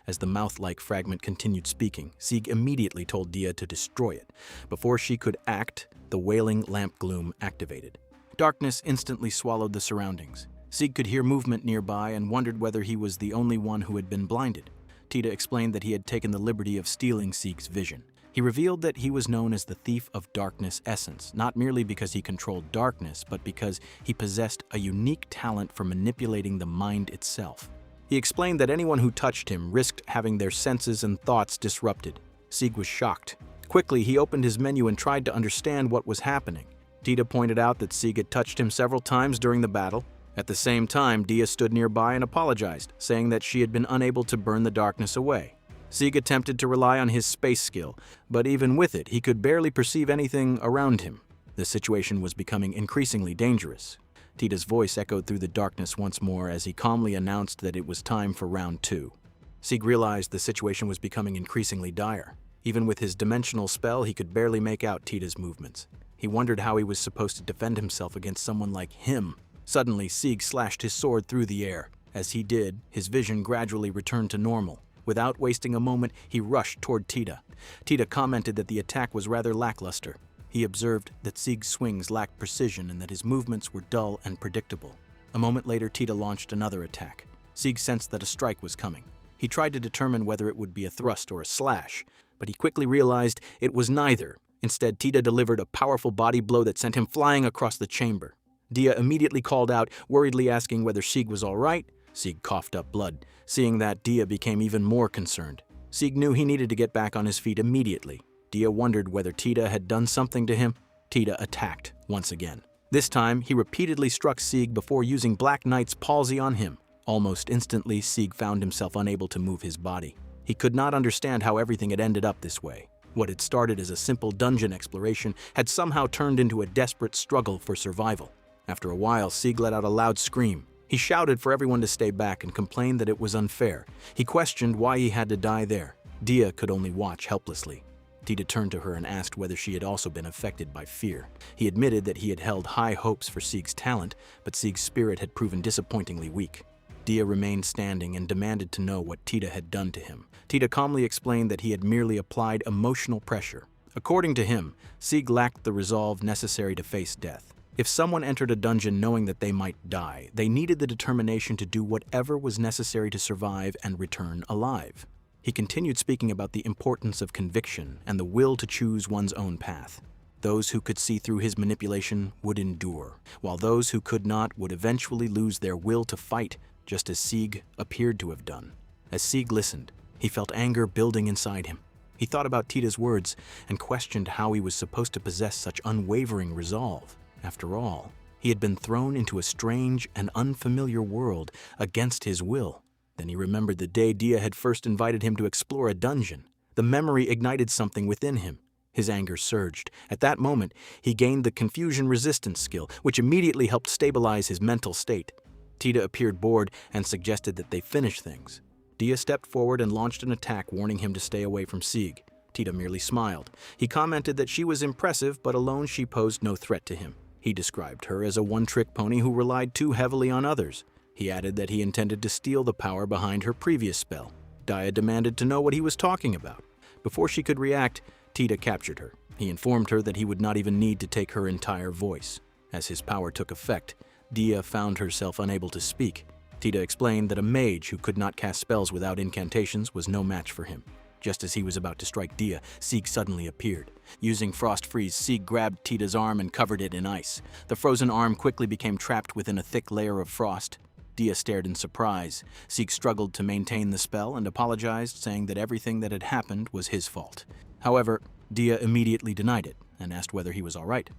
Speaker 1: As the mouth-like fragment continued speaking, Sieg immediately told Dia to destroy it. Before she could act, the wailing lamp gloom activated. Darkness instantly swallowed the surroundings. Sieg could hear movement nearby and wondered whether he was the only one who had been blinded. Teta explained that he had taken the liberty of stealing Sieg's vision. He revealed that he was known as the Thief of Darkness Essence, not merely because he controlled darkness, but because he possessed a unique talent for manipulating the mind itself. He explained that anyone who touched him risked having their senses and thoughts disrupted. Sieg was shocked. Quickly, he opened his menu and tried to understand what was happening. Teta pointed out that Sieg had touched him several times during the battle. At the same time, Dia stood nearby and apologized, saying that she had been unable to burn the darkness away. Sieg attempted to rely on his space skill, but even with it, he could barely perceive anything around him. The situation was becoming increasingly dangerous. Teta's voice echoed through the darkness once more as he calmly announced that it was time for round 2. Sieg realized the situation was becoming increasingly dire. Even with his dimensional spell, he could barely make out Teta's movements. He wondered how he was supposed to defend himself against someone like him. Suddenly, Sieg slashed his sword through the air. As he did, his vision gradually returned to normal. Without wasting a moment, he rushed toward Teta. Teta commented that the attack was rather lackluster. He observed that Sieg's swings lacked precision and that his movements were dull and predictable. A moment later, Teta launched another attack. Sieg sensed that a strike was coming. He tried to determine whether it would be a thrust or a slash, but he quickly realized it was neither. Instead, Teta delivered a powerful body blow that sent him flying across the chamber. Dia immediately called out, worriedly asking whether Sieg was all right. Sieg coughed up blood. Seeing that, Dia became even more concerned. Sieg knew he needed to get back on his feet immediately. Dia wondered whether Teta had done something to him. Teta attacked once again. This time, he repeatedly struck Sieg before using Black Knight's palsy on him. Almost instantly, Sieg found himself unable to move his body. He could not understand how everything had ended up this way. What had started as a simple dungeon exploration had somehow turned into a desperate struggle for survival. After a while, Sieg let out a loud scream. He shouted for everyone to stay back and complained that it was unfair. He questioned why he had to die there. Dia could only watch helplessly. Teta turned to her and asked whether she had also been affected by fear. He admitted that he had held high hopes for Sieg's talent, but Sieg's spirit had proven disappointingly weak. Dia remained standing and demanded to know what Teta had done to him. Teta calmly explained that he had merely applied emotional pressure. According to him, Sieg lacked the resolve necessary to face death. If someone entered a dungeon knowing that they might die, they needed the determination to do whatever was necessary to survive and return alive. He continued speaking about the importance of conviction and the will to choose one's own path. Those who could see through his manipulation would endure, while those who could not would eventually lose their will to fight, just as Sieg appeared to have done. As Sieg listened, he felt anger building inside him. He thought about Teta's words and questioned how he was supposed to possess such unwavering resolve. After all, he had been thrown into a strange and unfamiliar world against his will. Then he remembered the day Dia had first invited him to explore a dungeon. The memory ignited something within him. His anger surged. At that moment, he gained the confusion resistance skill, which immediately helped stabilize his mental state. Teta appeared bored and suggested that they finish things. Dia stepped forward and launched an attack, warning him to stay away from Sieg. Teta merely smiled. He commented that she was impressive, but alone she posed no threat to him. He described her as a one-trick pony who relied too heavily on others. He added that he intended to steal the power behind her previous spell. Dia demanded to know what he was talking about. Before she could react, Teta captured her. He informed her that he would not even need to take her entire voice. As his power took effect, Dia found herself unable to speak. Teta explained that a mage who could not cast spells without incantations was no match for him. Just as he was about to strike Dia, Sieg suddenly appeared. Using Frost Freeze, Sieg grabbed Teta's arm and covered it in ice. The frozen arm quickly became trapped within a thick layer of frost. Dia stared in surprise. Sieg struggled to maintain the spell and apologized, saying that everything that had happened was his fault. However, Dia immediately denied it and asked whether he was all right.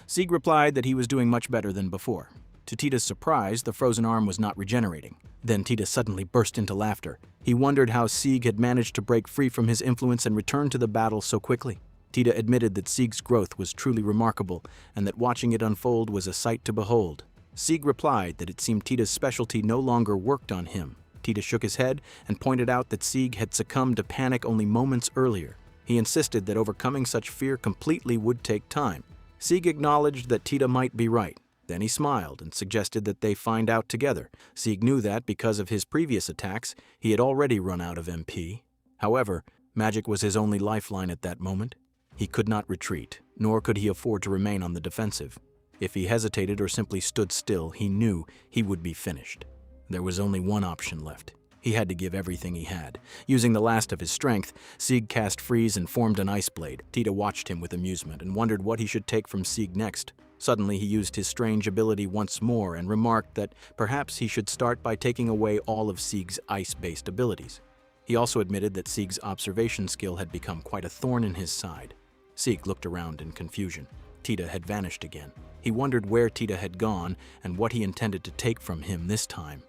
Speaker 1: Sieg replied that he was doing much better than before. To Teta's surprise, the frozen arm was not regenerating. Then Teta suddenly burst into laughter. He wondered how Sieg had managed to break free from his influence and return to the battle so quickly. Teta admitted that Sieg's growth was truly remarkable and that watching it unfold was a sight to behold. Sieg replied that it seemed Teta's specialty no longer worked on him. Teta shook his head and pointed out that Sieg had succumbed to panic only moments earlier. He insisted that overcoming such fear completely would take time. Sieg acknowledged that Teta might be right. Then he smiled and suggested that they find out together. Sieg knew that, because of his previous attacks, he had already run out of MP. However, magic was his only lifeline at that moment. He could not retreat, nor could he afford to remain on the defensive. If he hesitated or simply stood still, he knew he would be finished. There was only one option left. He had to give everything he had. Using the last of his strength, Sieg cast Freeze and formed an ice blade. Teta watched him with amusement and wondered what he should take from Sieg next. Suddenly, he used his strange ability once more and remarked that perhaps he should start by taking away all of Sieg's ice-based abilities. He also admitted that Sieg's observation skill had become quite a thorn in his side. Sieg looked around in confusion. Teta had vanished again. He wondered where Teta had gone and what he intended to take from him this time.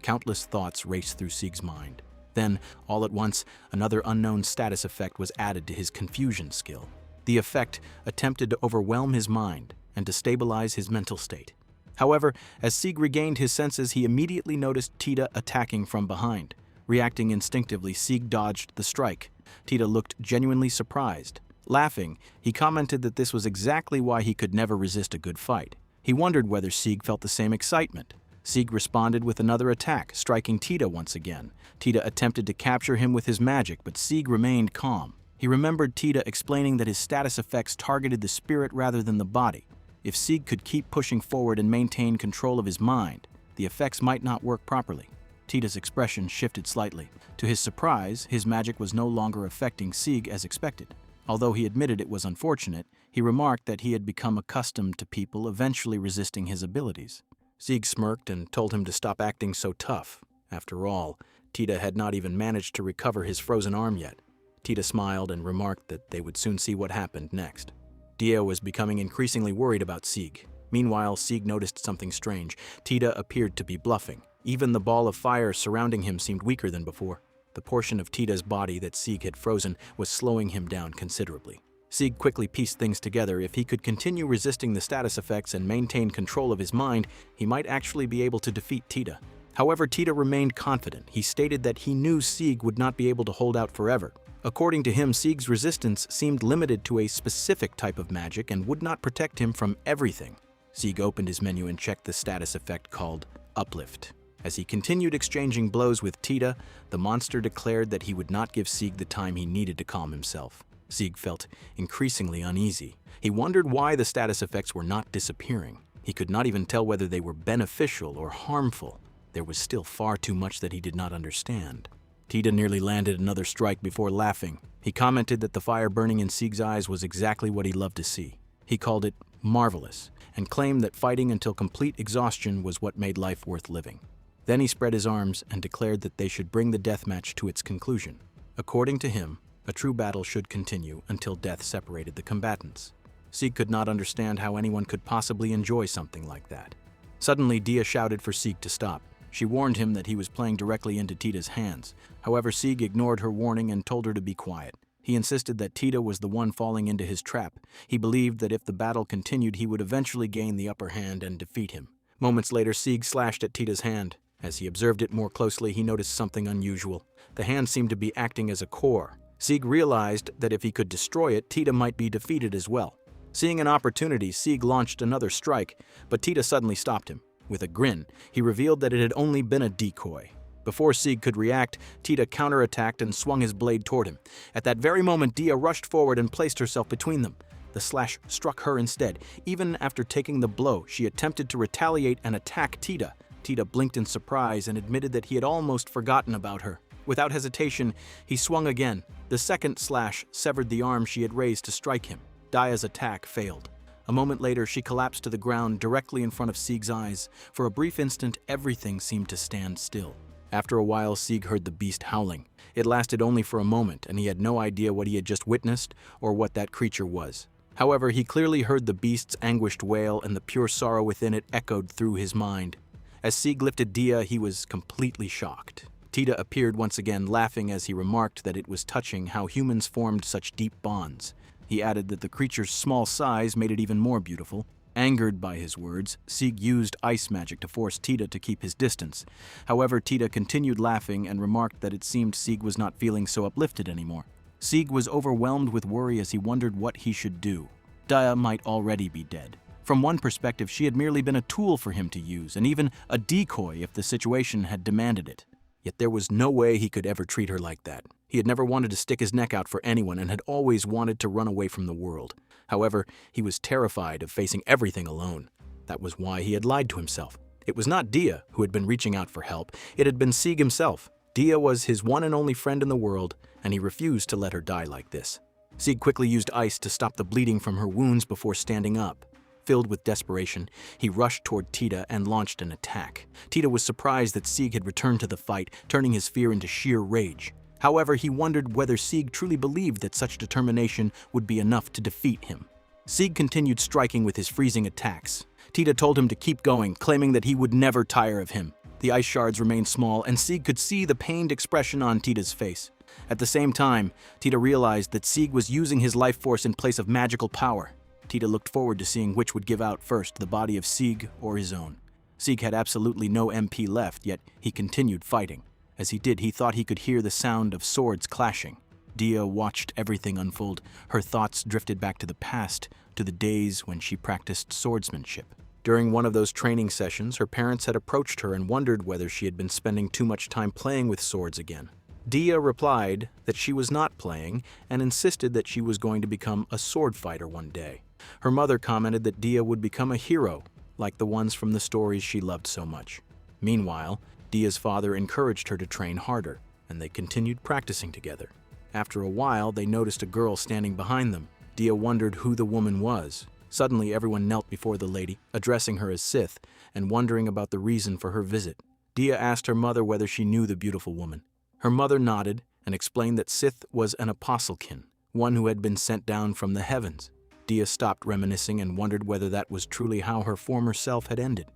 Speaker 1: Countless thoughts raced through Sieg's mind. Then, all at once, another unknown status effect was added to his confusion skill. The effect attempted to overwhelm his mind and to stabilize his mental state. However, as Sieg regained his senses, he immediately noticed Teta attacking from behind. Reacting instinctively, Sieg dodged the strike. Teta looked genuinely surprised. Laughing, he commented that this was exactly why he could never resist a good fight. He wondered whether Sieg felt the same excitement. Sieg responded with another attack, striking Teta once again. Teta attempted to capture him with his magic, but Sieg remained calm. He remembered Teta explaining that his status effects targeted the spirit rather than the body. If Sieg could keep pushing forward and maintain control of his mind, the effects might not work properly. Teta's expression shifted slightly. To his surprise, his magic was no longer affecting Sieg as expected. Although he admitted it was unfortunate, he remarked that he had become accustomed to people eventually resisting his abilities. Sieg smirked and told him to stop acting so tough. After all, Teta had not even managed to recover his frozen arm yet. Teta smiled and remarked that they would soon see what happened next. Dia was becoming increasingly worried about Sieg. Meanwhile, Sieg noticed something strange. Teta appeared to be bluffing. Even the ball of fire surrounding him seemed weaker than before. The portion of Teta's body that Sieg had frozen was slowing him down considerably. Sieg quickly pieced things together. If he could continue resisting the status effects and maintain control of his mind, he might actually be able to defeat Teta. However, Teta remained confident. He stated that he knew Sieg would not be able to hold out forever. According to him, Sieg's resistance seemed limited to a specific type of magic and would not protect him from everything. Sieg opened his menu and checked the status effect called Uplift. As he continued exchanging blows with Teta, the monster declared that he would not give Sieg the time he needed to calm himself. Sieg felt increasingly uneasy. He wondered why the status effects were not disappearing. He could not even tell whether they were beneficial or harmful. There was still far too much that he did not understand. Teta nearly landed another strike before laughing. He commented that the fire burning in Sieg's eyes was exactly what he loved to see. He called it marvelous and claimed that fighting until complete exhaustion was what made life worth living. Then he spread his arms and declared that they should bring the deathmatch to its conclusion. According to him, a true battle should continue until death separated the combatants. Sieg could not understand how anyone could possibly enjoy something like that. Suddenly, Dia shouted for Sieg to stop. She warned him that he was playing directly into Teta's hands. However, Sieg ignored her warning and told her to be quiet. He insisted that Teta was the one falling into his trap. He believed that if the battle continued, he would eventually gain the upper hand and defeat him. Moments later, Sieg slashed at Teta's hand. As he observed it more closely, he noticed something unusual. The hand seemed to be acting as a core. Sieg realized that if he could destroy it, Teta might be defeated as well. Seeing an opportunity, Sieg launched another strike, but Teta suddenly stopped him. With a grin, he revealed that it had only been a decoy. Before Sieg could react, Teta counterattacked and swung his blade toward him. At that very moment, Dia rushed forward and placed herself between them. The slash struck her instead. Even after taking the blow, she attempted to retaliate and attack Teta. Teta blinked in surprise and admitted that he had almost forgotten about her. Without hesitation, he swung again. The second slash severed the arm she had raised to strike him. Dia's attack failed. A moment later, she collapsed to the ground directly in front of Sieg's eyes. For a brief instant, everything seemed to stand still. After a while, Sieg heard the beast howling. It lasted only for a moment, and he had no idea what he had just witnessed or what that creature was. However, he clearly heard the beast's anguished wail, and the pure sorrow within it echoed through his mind. As Sieg lifted Dia, he was completely shocked. Teta appeared once again, laughing as he remarked that it was touching how humans formed such deep bonds. He added that the creature's small size made it even more beautiful. Angered by his words, Sieg used ice magic to force Teta to keep his distance. However, Teta continued laughing and remarked that it seemed Sieg was not feeling so uplifted anymore. Sieg was overwhelmed with worry as he wondered what he should do. Dia might already be dead. From one perspective, she had merely been a tool for him to use, and even a decoy if the situation had demanded it. Yet there was no way he could ever treat her like that. He had never wanted to stick his neck out for anyone and had always wanted to run away from the world. However, he was terrified of facing everything alone. That was why he had lied to himself. It was not Dia who had been reaching out for help. It had been Sieg himself. Dia was his one and only friend in the world, and he refused to let her die like this. Sieg quickly used ice to stop the bleeding from her wounds before standing up. Filled with desperation, he rushed toward Teta and launched an attack. Teta was surprised that Sieg had returned to the fight, turning his fear into sheer rage. However, he wondered whether Sieg truly believed that such determination would be enough to defeat him. Sieg continued striking with his freezing attacks. Teta told him to keep going, claiming that he would never tire of him. The ice shards remained small, and Sieg could see the pained expression on Teta's face. At the same time, Teta realized that Sieg was using his life force in place of magical power. Teta looked forward to seeing which would give out first, the body of Sieg or his own. Sieg had absolutely no MP left, yet he continued fighting. As he did, he thought he could hear the sound of swords clashing. Dia watched everything unfold. Her thoughts drifted back to the past, to the days when she practiced swordsmanship. During one of those training sessions, her parents had approached her and wondered whether she had been spending too much time playing with swords again. Dia replied that she was not playing and insisted that she was going to become a sword fighter one day. Her mother commented that Dia would become a hero, like the ones from the stories she loved so much. Meanwhile, Dia's father encouraged her to train harder, and they continued practicing together. After a while, they noticed a girl standing behind them. Dia wondered who the woman was. Suddenly, everyone knelt before the lady, addressing her as Sith, and wondering about the reason for her visit. Dia asked her mother whether she knew the beautiful woman. Her mother nodded and explained that Sith was an apostlekin, one who had been sent down from the heavens. Dia stopped reminiscing and wondered whether that was truly how her former self had ended.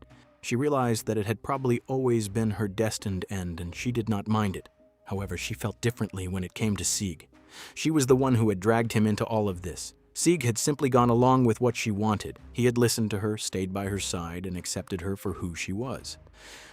Speaker 1: She realized that it had probably always been her destined end, and she did not mind it. However, she felt differently when it came to Sieg. She was the one who had dragged him into all of this. Sieg had simply gone along with what she wanted. He had listened to her, stayed by her side, and accepted her for who she was.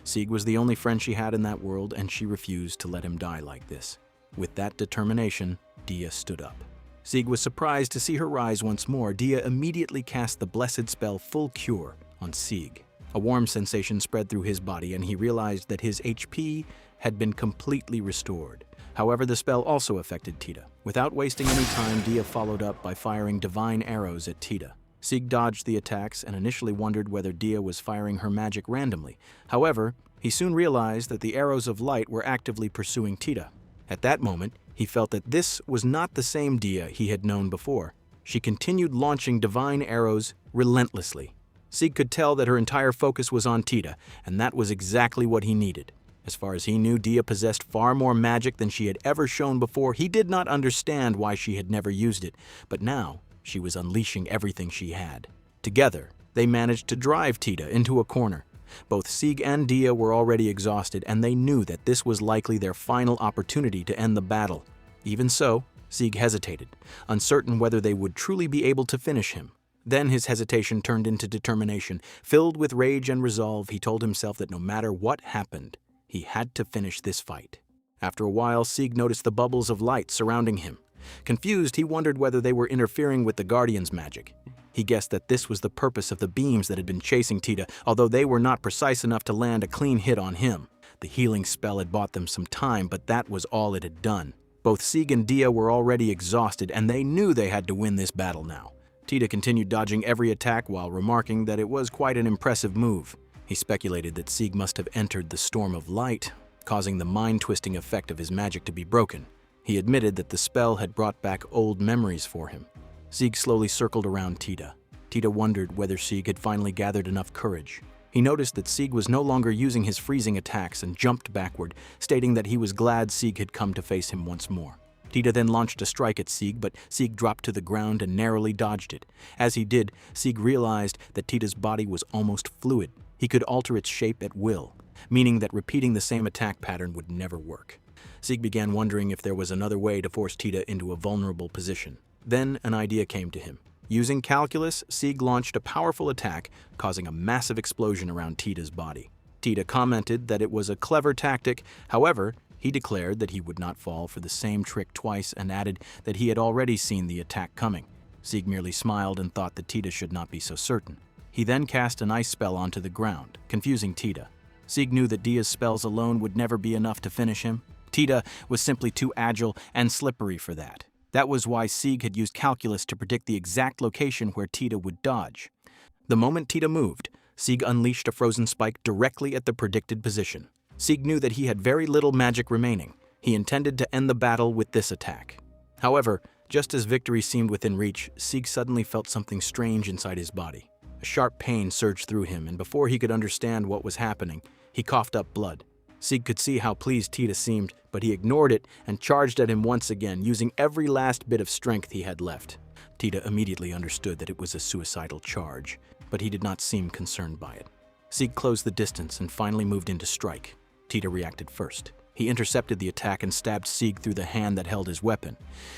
Speaker 1: Sieg was the only friend she had in that world, and she refused to let him die like this. With that determination, Dia stood up. Sieg was surprised to see her rise once more. Dia immediately cast the blessed spell Full Cure on Sieg. A warm sensation spread through his body, and he realized that his HP had been completely restored. However, the spell also affected Teta. Without wasting any time, Dia followed up by firing divine arrows at Teta. Sieg dodged the attacks and initially wondered whether Dia was firing her magic randomly. However, he soon realized that the arrows of light were actively pursuing Teta. At that moment, he felt that this was not the same Dia he had known before. She continued launching divine arrows relentlessly. Sieg could tell that her entire focus was on Teta, and that was exactly what he needed. As far as he knew, Dia possessed far more magic than she had ever shown before. He did not understand why she had never used it, but now she was unleashing everything she had. Together, they managed to drive Teta into a corner. Both Sieg and Dia were already exhausted, and they knew that this was likely their final opportunity to end the battle. Even so, Sieg hesitated, uncertain whether they would truly be able to finish him. Then his hesitation turned into determination. Filled with rage and resolve, he told himself that no matter what happened, he had to finish this fight. After a while, Sieg noticed the bubbles of light surrounding him. Confused, he wondered whether they were interfering with the Guardian's magic. He guessed that this was the purpose of the beams that had been chasing Teta, although they were not precise enough to land a clean hit on him. The healing spell had bought them some time, but that was all it had done. Both Sieg and Dia were already exhausted, and they knew they had to win this battle now. Teta continued dodging every attack while remarking that it was quite an impressive move. He speculated that Sieg must have entered the storm of light, causing the mind-twisting effect of his magic to be broken. He admitted that the spell had brought back old memories for him. Sieg slowly circled around Teta. Teta wondered whether Sieg had finally gathered enough courage. He noticed that Sieg was no longer using his freezing attacks and jumped backward, stating that he was glad Sieg had come to face him once more. Teta then launched a strike at Sieg, but Sieg dropped to the ground and narrowly dodged it. As he did, Sieg realized that Teta's body was almost fluid. He could alter its shape at will, meaning that repeating the same attack pattern would never work. Sieg began wondering if there was another way to force Teta into a vulnerable position. Then an idea came to him. Using calculus, Sieg launched a powerful attack, causing a massive explosion around Teta's body. Teta commented that it was a clever tactic. However, he declared that he would not fall for the same trick twice and added that he had already seen the attack coming. Sieg merely smiled and thought that Teta should not be so certain. He then cast an ice spell onto the ground, confusing Teta. Sieg knew that Dia's spells alone would never be enough to finish him. Teta was simply too agile and slippery for that. That was why Sieg had used calculus to predict the exact location where Teta would dodge. The moment Teta moved, Sieg unleashed a frozen spike directly at the predicted position. Sieg knew that he had very little magic remaining. He intended to end the battle with this attack. However, just as victory seemed within reach, Sieg suddenly felt something strange inside his body. A sharp pain surged through him, and before he could understand what was happening, he coughed up blood. Sieg could see how pleased Teta seemed, but he ignored it and charged at him once again, using every last bit of strength he had left. Teta immediately understood that it was a suicidal charge, but he did not seem concerned by it. Sieg closed the distance and finally moved in to strike. Teta reacted first. He intercepted the attack and stabbed Sieg through the hand that held his weapon.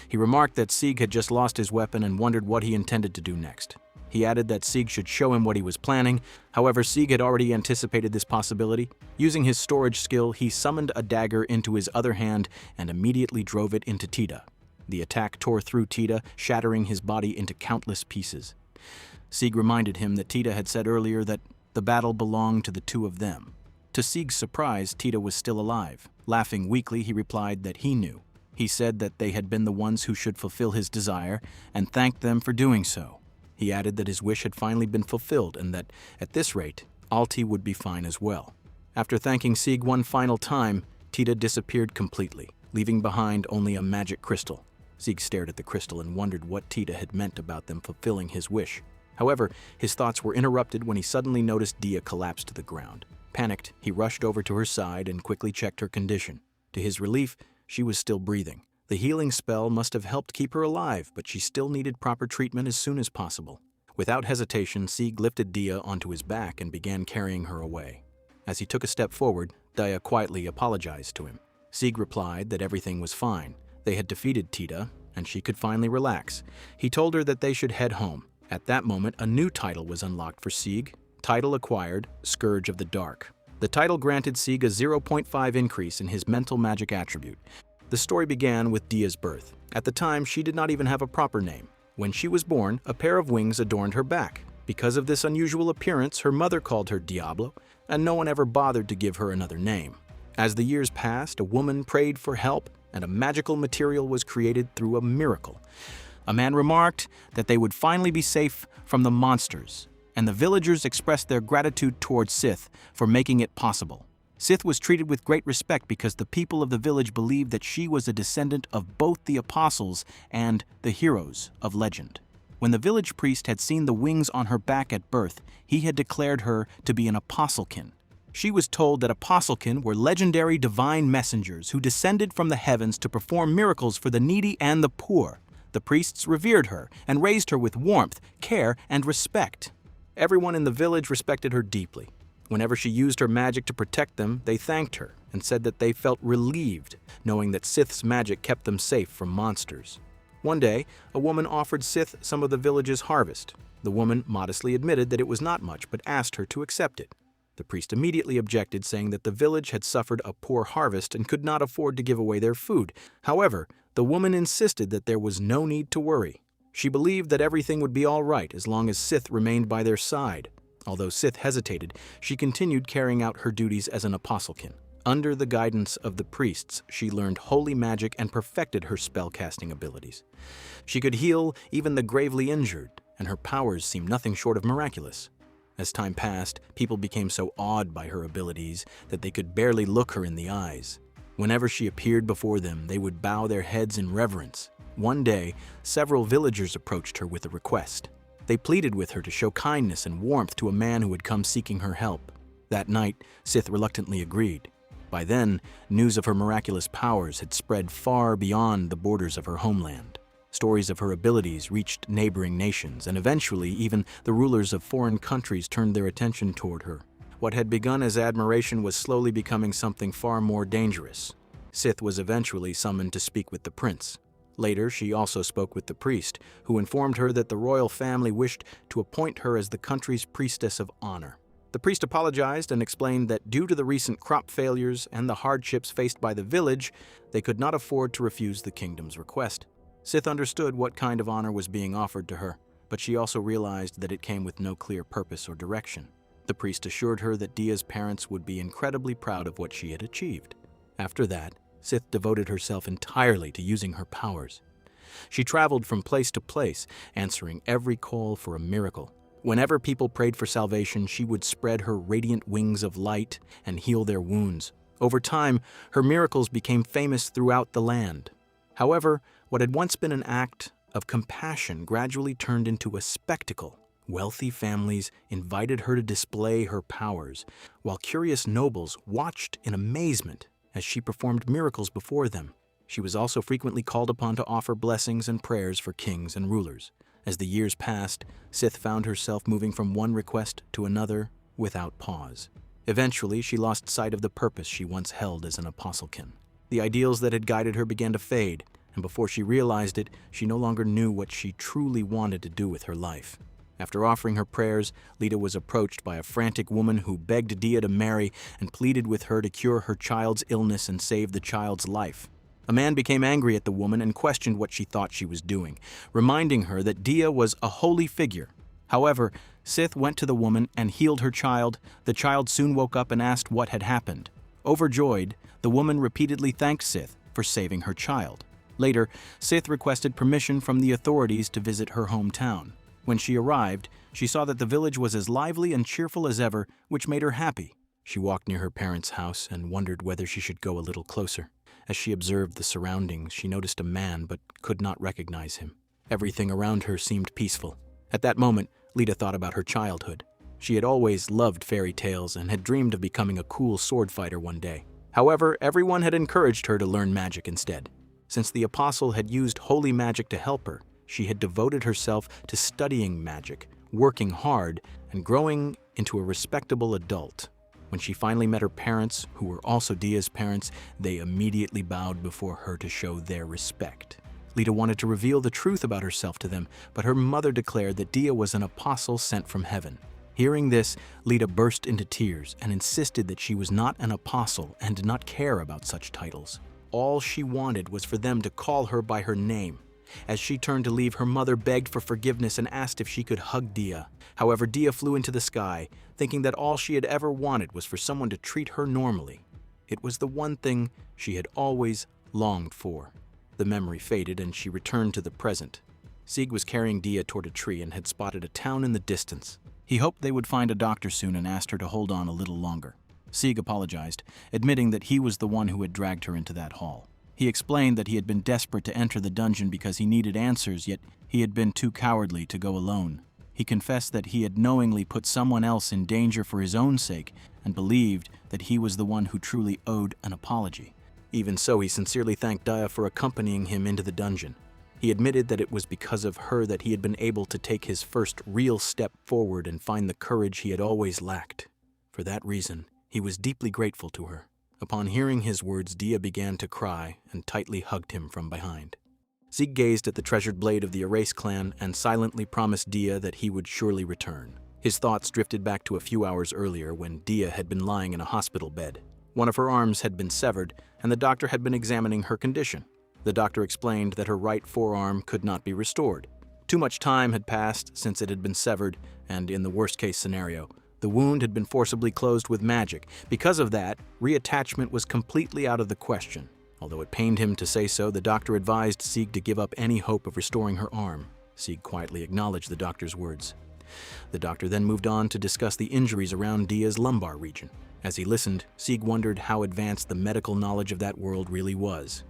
Speaker 1: He remarked that Sieg had just lost his weapon and wondered what he intended to do next. He added that Sieg should show him what he was planning. However, Sieg had already anticipated this possibility. Using his storage skill, he summoned a dagger into his other hand and immediately drove it into Teta. The attack tore through Teta, shattering his body into countless pieces. Sieg reminded him that Teta had said earlier that the battle belonged to the two of them. To Sieg's surprise, Teta was still alive. Laughing weakly, he replied that he knew. He said that they had been the ones who should fulfill his desire and thanked them for doing so. He added that his wish had finally been fulfilled and that, at this rate, Alti would be fine as well. After thanking Sieg one final time, Teta disappeared completely, leaving behind only a magic crystal. Sieg stared at the crystal and wondered what Teta had meant about them fulfilling his wish. However, his thoughts were interrupted when he suddenly noticed Dia collapse to the ground. Panicked, he rushed over to her side and quickly checked her condition. To his relief, she was still breathing. The healing spell must have helped keep her alive, but she still needed proper treatment as soon as possible. Without hesitation, Sieg lifted Dia onto his back and began carrying her away. As he took a step forward, Dia quietly apologized to him. Sieg replied that everything was fine. They had defeated Teta, and she could finally relax. He told her that they should head home. At that moment, a new title was unlocked for Sieg. Title acquired, Scourge of the Dark. The title granted Sieg a 0.5 increase in his mental magic attribute. The story began with Dia's birth. At the time, she did not even have a proper name. When she was born, a pair of wings adorned her back. Because of this unusual appearance, her mother called her Diablo, and no one ever bothered to give her another name. As the years passed, a woman prayed for help, and a magical material was created through a miracle. A man remarked that they would finally be safe from the monsters, and the villagers expressed their gratitude towards Sith for making it possible. Sith was treated with great respect because the people of the village believed that she was a descendant of both the apostles and the heroes of legend. When the village priest had seen the wings on her back at birth, he had declared her to be an apostlekin. She was told that apostlekin were legendary divine messengers who descended from the heavens to perform miracles for the needy and the poor. The priests revered her and raised her with warmth, care, and respect. Everyone in the village respected her deeply. Whenever she used her magic to protect them, they thanked her and said that they felt relieved, knowing that Sith's magic kept them safe from monsters. One day, a woman offered Sith some of the village's harvest. The woman modestly admitted that it was not much, but asked her to accept it. The priest immediately objected, saying that the village had suffered a poor harvest and could not afford to give away their food. However, the woman insisted that there was no need to worry. She believed that everything would be all right as long as Sith remained by their side. Although Sith hesitated, she continued carrying out her duties as an apostlekin. Under the guidance of the priests, she learned holy magic and perfected her spellcasting abilities. She could heal even the gravely injured, and her powers seemed nothing short of miraculous. As time passed, people became so awed by her abilities that they could barely look her in the eyes. Whenever she appeared before them, they would bow their heads in reverence. One day, several villagers approached her with a request. They pleaded with her to show kindness and warmth to a man who had come seeking her help. That night, Sith reluctantly agreed. By then, news of her miraculous powers had spread far beyond the borders of her homeland. Stories of her abilities reached neighboring nations, and eventually even the rulers of foreign countries turned their attention toward her. What had begun as admiration was slowly becoming something far more dangerous. Sith was eventually summoned to speak with the prince. Later, she also spoke with the priest, who informed her that the royal family wished to appoint her as the country's priestess of honor. The priest apologized and explained that due to the recent crop failures and the hardships faced by the village, they could not afford to refuse the kingdom's request. Sith understood what kind of honor was being offered to her, but she also realized that it came with no clear purpose or direction. The priest assured her that Dia's parents would be incredibly proud of what she had achieved. After that, Sith devoted herself entirely to using her powers. She traveled from place to place, answering every call for a miracle. Whenever people prayed for salvation, she would spread her radiant wings of light and heal their wounds. Over time, her miracles became famous throughout the land. However, what had once been an act of compassion gradually turned into a spectacle. Wealthy families invited her to display her powers, while curious nobles watched in amazement as she performed miracles before them. She was also frequently called upon to offer blessings and prayers for kings and rulers. As the years passed, Sith found herself moving from one request to another without pause. Eventually, she lost sight of the purpose she once held as an apostlekin. The ideals that had guided her began to fade, and before she realized it, she no longer knew what she truly wanted to do with her life. After offering her prayers, Lita was approached by a frantic woman who begged Dia to marry and pleaded with her to cure her child's illness and save the child's life. A man became angry at the woman and questioned what she thought she was doing, reminding her that Dia was a holy figure. However, Sith went to the woman and healed her child. The child soon woke up and asked what had happened. Overjoyed, the woman repeatedly thanked Sith for saving her child. Later, Sith requested permission from the authorities to visit her hometown. When she arrived, she saw that the village was as lively and cheerful as ever, which made her happy. She walked near her parents' house and wondered whether she should go a little closer. As she observed the surroundings, she noticed a man but could not recognize him. Everything around her seemed peaceful. At that moment, Lita thought about her childhood. She had always loved fairy tales and had dreamed of becoming a cool sword fighter one day. However, everyone had encouraged her to learn magic instead. Since the apostle had used holy magic to help her, she had devoted herself to studying magic, working hard, and growing into a respectable adult. When she finally met her parents, who were also Dia's parents, they immediately bowed before her to show their respect. Lita wanted to reveal the truth about herself to them, but her mother declared that Dia was an apostle sent from heaven. Hearing this, Lita burst into tears and insisted that she was not an apostle and did not care about such titles. All she wanted was for them to call her by her name. As she turned to leave, her mother begged for forgiveness and asked if she could hug Dia. However, Dia flew into the sky, thinking that all she had ever wanted was for someone to treat her normally. It was the one thing she had always longed for. The memory faded and she returned to the present. Sieg was carrying Dia toward a tree and had spotted a town in the distance. He hoped they would find a doctor soon and asked her to hold on a little longer. Sieg apologized, admitting that he was the one who had dragged her into that hall. He explained that he had been desperate to enter the dungeon because he needed answers, yet he had been too cowardly to go alone. He confessed that he had knowingly put someone else in danger for his own sake and believed that he was the one who truly owed an apology. Even so, he sincerely thanked Dia for accompanying him into the dungeon. He admitted that it was because of her that he had been able to take his first real step forward and find the courage he had always lacked. For that reason, he was deeply grateful to her. Upon hearing his words, Dia began to cry and tightly hugged him from behind. Sieg gazed at the treasured blade of the Erase clan and silently promised Dia that he would surely return. His thoughts drifted back to a few hours earlier when Dia had been lying in a hospital bed. One of her arms had been severed, and the doctor had been examining her condition. The doctor explained that her right forearm could not be restored. Too much time had passed since it had been severed, and in the worst-case scenario, the wound had been forcibly closed with magic. Because of that, reattachment was completely out of the question. Although it pained him to say so, the doctor advised Sieg to give up any hope of restoring her arm. Sieg quietly acknowledged the doctor's words. The doctor then moved on to discuss the injuries around Dia's lumbar region. As he listened, Sieg wondered how advanced the medical knowledge of that world really was.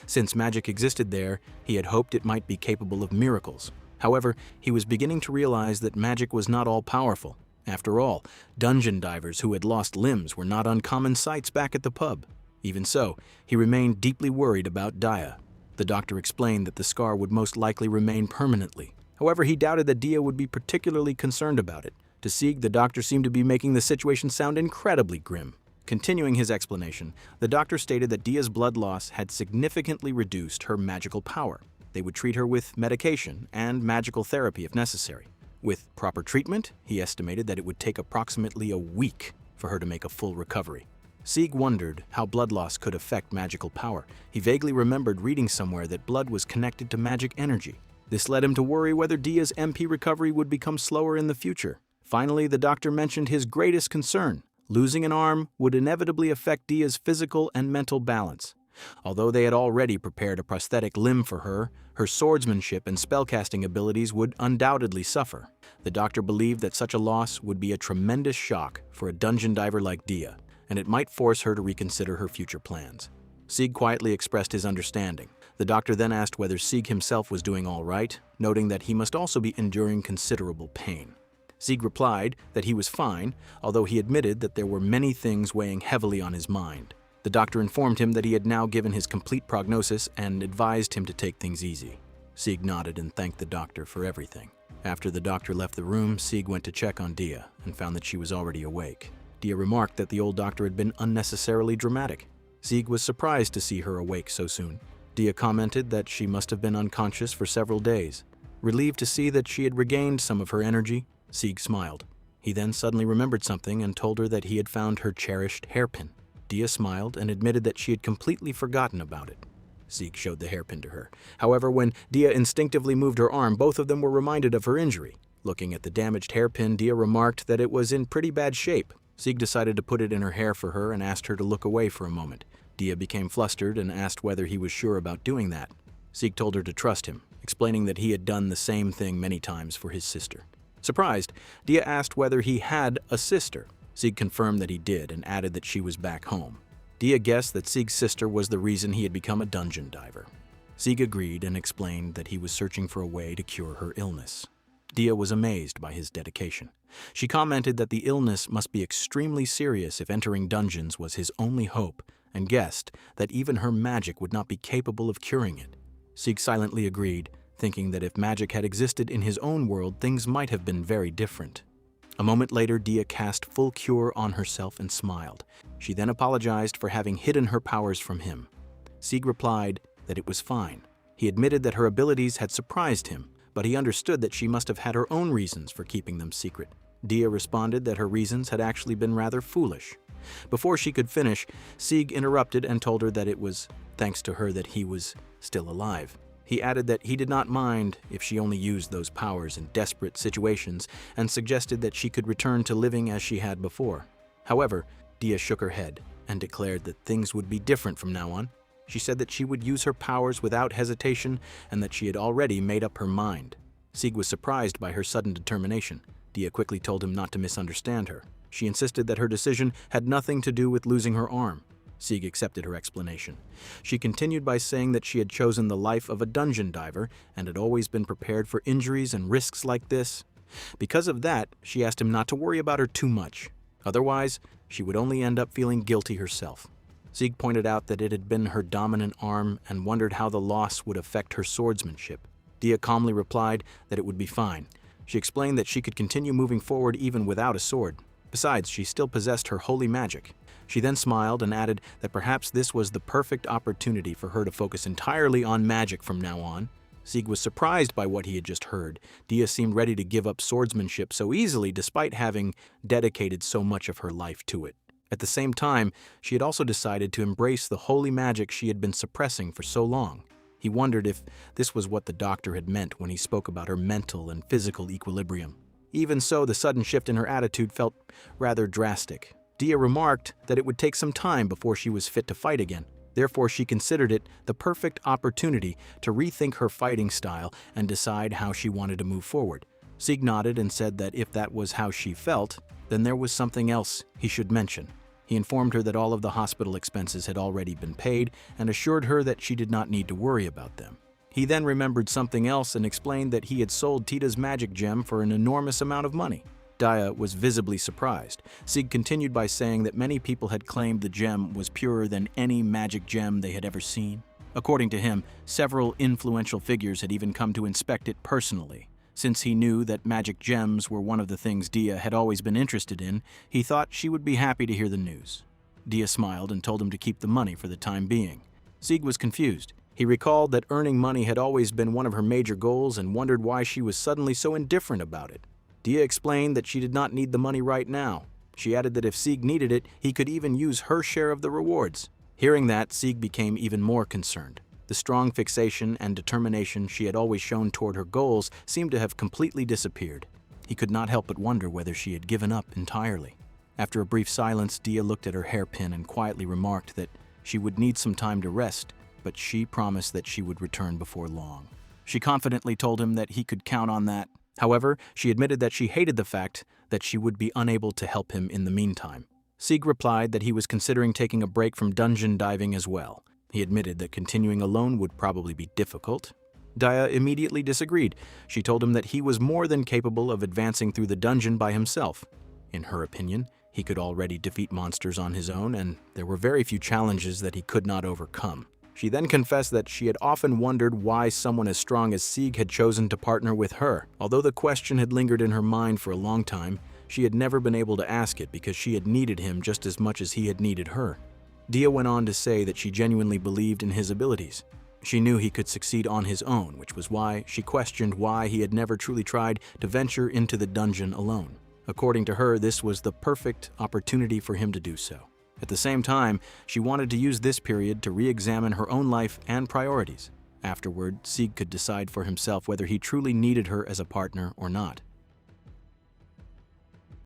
Speaker 1: Since magic existed there, he had hoped it might be capable of miracles. However, he was beginning to realize that magic was not all-powerful. After all, dungeon divers who had lost limbs were not uncommon sights back at the pub. Even so, he remained deeply worried about Dia. The doctor explained that the scar would most likely remain permanently. However, he doubted that Dia would be particularly concerned about it. To Sieg, the doctor seemed to be making the situation sound incredibly grim. Continuing his explanation, the doctor stated that Dia's blood loss had significantly reduced her magical power. They would treat her with medication and magical therapy if necessary. With proper treatment, he estimated that it would take approximately a week for her to make a full recovery. Sieg wondered how blood loss could affect magical power. He vaguely remembered reading somewhere that blood was connected to magic energy. This led him to worry whether Dia's MP recovery would become slower in the future. Finally, the doctor mentioned his greatest concern. Losing an arm would inevitably affect Dia's physical and mental balance. Although they had already prepared a prosthetic limb for her, her swordsmanship and spellcasting abilities would undoubtedly suffer. The doctor believed that such a loss would be a tremendous shock for a dungeon diver like Dia, and it might force her to reconsider her future plans. Sieg quietly expressed his understanding. The doctor then asked whether Sieg himself was doing all right, noting that he must also be enduring considerable pain. Sieg replied that he was fine, although he admitted that there were many things weighing heavily on his mind. The doctor informed him that he had now given his complete prognosis and advised him to take things easy. Sieg nodded and thanked the doctor for everything. After the doctor left the room, Sieg went to check on Dia and found that she was already awake. Dia remarked that the old doctor had been unnecessarily dramatic. Sieg was surprised to see her awake so soon. Dia commented that she must have been unconscious for several days. Relieved to see that she had regained some of her energy, Sieg smiled. He then suddenly remembered something and told her that he had found her cherished hairpin. Dia smiled and admitted that she had completely forgotten about it. Sieg showed the hairpin to her. However, when Dia instinctively moved her arm, both of them were reminded of her injury. Looking at the damaged hairpin, Dia remarked that it was in pretty bad shape. Sieg decided to put it in her hair for her and asked her to look away for a moment. Dia became flustered and asked whether he was sure about doing that. Sieg told her to trust him, explaining that he had done the same thing many times for his sister. Surprised, Dia asked whether he had a sister. Sieg confirmed that he did and added that she was back home. Dia guessed that Sieg's sister was the reason he had become a dungeon diver. Sieg agreed and explained that he was searching for a way to cure her illness. Dia was amazed by his dedication. She commented that the illness must be extremely serious if entering dungeons was his only hope, and guessed that even her magic would not be capable of curing it. Sieg silently agreed, thinking that if magic had existed in his own world, things might have been very different. A moment later, Dia cast full cure on herself and smiled. She then apologized for having hidden her powers from him. Sieg replied that it was fine. He admitted that her abilities had surprised him, but he understood that she must have had her own reasons for keeping them secret. Dia responded that her reasons had actually been rather foolish. Before she could finish, Sieg interrupted and told her that it was thanks to her that he was still alive. He added that he did not mind if she only used those powers in desperate situations and suggested that she could return to living as she had before. However, Dia shook her head and declared that things would be different from now on. She said that she would use her powers without hesitation and that she had already made up her mind. Sieg was surprised by her sudden determination. Dia quickly told him not to misunderstand her. She insisted that her decision had nothing to do with losing her arm. Sieg accepted her explanation. She continued by saying that she had chosen the life of a dungeon diver and had always been prepared for injuries and risks like this. Because of that, she asked him not to worry about her too much. Otherwise, she would only end up feeling guilty herself. Sieg pointed out that it had been her dominant arm and wondered how the loss would affect her swordsmanship. Dia calmly replied that it would be fine. She explained that she could continue moving forward even without a sword. Besides, she still possessed her holy magic. She then smiled and added that perhaps this was the perfect opportunity for her to focus entirely on magic from now on. Sieg was surprised by what he had just heard. Dia seemed ready to give up swordsmanship so easily despite having dedicated so much of her life to it. At the same time, she had also decided to embrace the holy magic she had been suppressing for so long. He wondered if this was what the doctor had meant when he spoke about her mental and physical equilibrium. Even so, the sudden shift in her attitude felt rather drastic. Dia remarked that it would take some time before she was fit to fight again. Therefore, she considered it the perfect opportunity to rethink her fighting style and decide how she wanted to move forward. Sieg nodded and said that if that was how she felt, then there was something else he should mention. He informed her that all of the hospital expenses had already been paid and assured her that she did not need to worry about them. He then remembered something else and explained that he had sold Teta's magic gem for an enormous amount of money. Dia was visibly surprised. Sieg continued by saying that many people had claimed the gem was purer than any magic gem they had ever seen. According to him, several influential figures had even come to inspect it personally. Since he knew that magic gems were one of the things Dia had always been interested in, he thought she would be happy to hear the news. Dia smiled and told him to keep the money for the time being. Sieg was confused. He recalled that earning money had always been one of her major goals and wondered why she was suddenly so indifferent about it. Dia explained that she did not need the money right now. She added that if Sieg needed it, he could even use her share of the rewards. Hearing that, Sieg became even more concerned. The strong fixation and determination she had always shown toward her goals seemed to have completely disappeared. He could not help but wonder whether she had given up entirely. After a brief silence, Dia looked at her hairpin and quietly remarked that she would need some time to rest, but she promised that she would return before long. She confidently told him that he could count on that. However, she admitted that she hated the fact that she would be unable to help him in the meantime. Sieg replied that he was considering taking a break from dungeon diving as well. He admitted that continuing alone would probably be difficult. Dia immediately disagreed. She told him that he was more than capable of advancing through the dungeon by himself. In her opinion, he could already defeat monsters on his own, and there were very few challenges that he could not overcome. She then confessed that she had often wondered why someone as strong as Sieg had chosen to partner with her. Although the question had lingered in her mind for a long time, she had never been able to ask it because she had needed him just as much as he had needed her. Dia went on to say that she genuinely believed in his abilities. She knew he could succeed on his own, which was why she questioned why he had never truly tried to venture into the dungeon alone. According to her, this was the perfect opportunity for him to do so. At the same time, she wanted to use this period to re-examine her own life and priorities. Afterward, Sieg could decide for himself whether he truly needed her as a partner or not.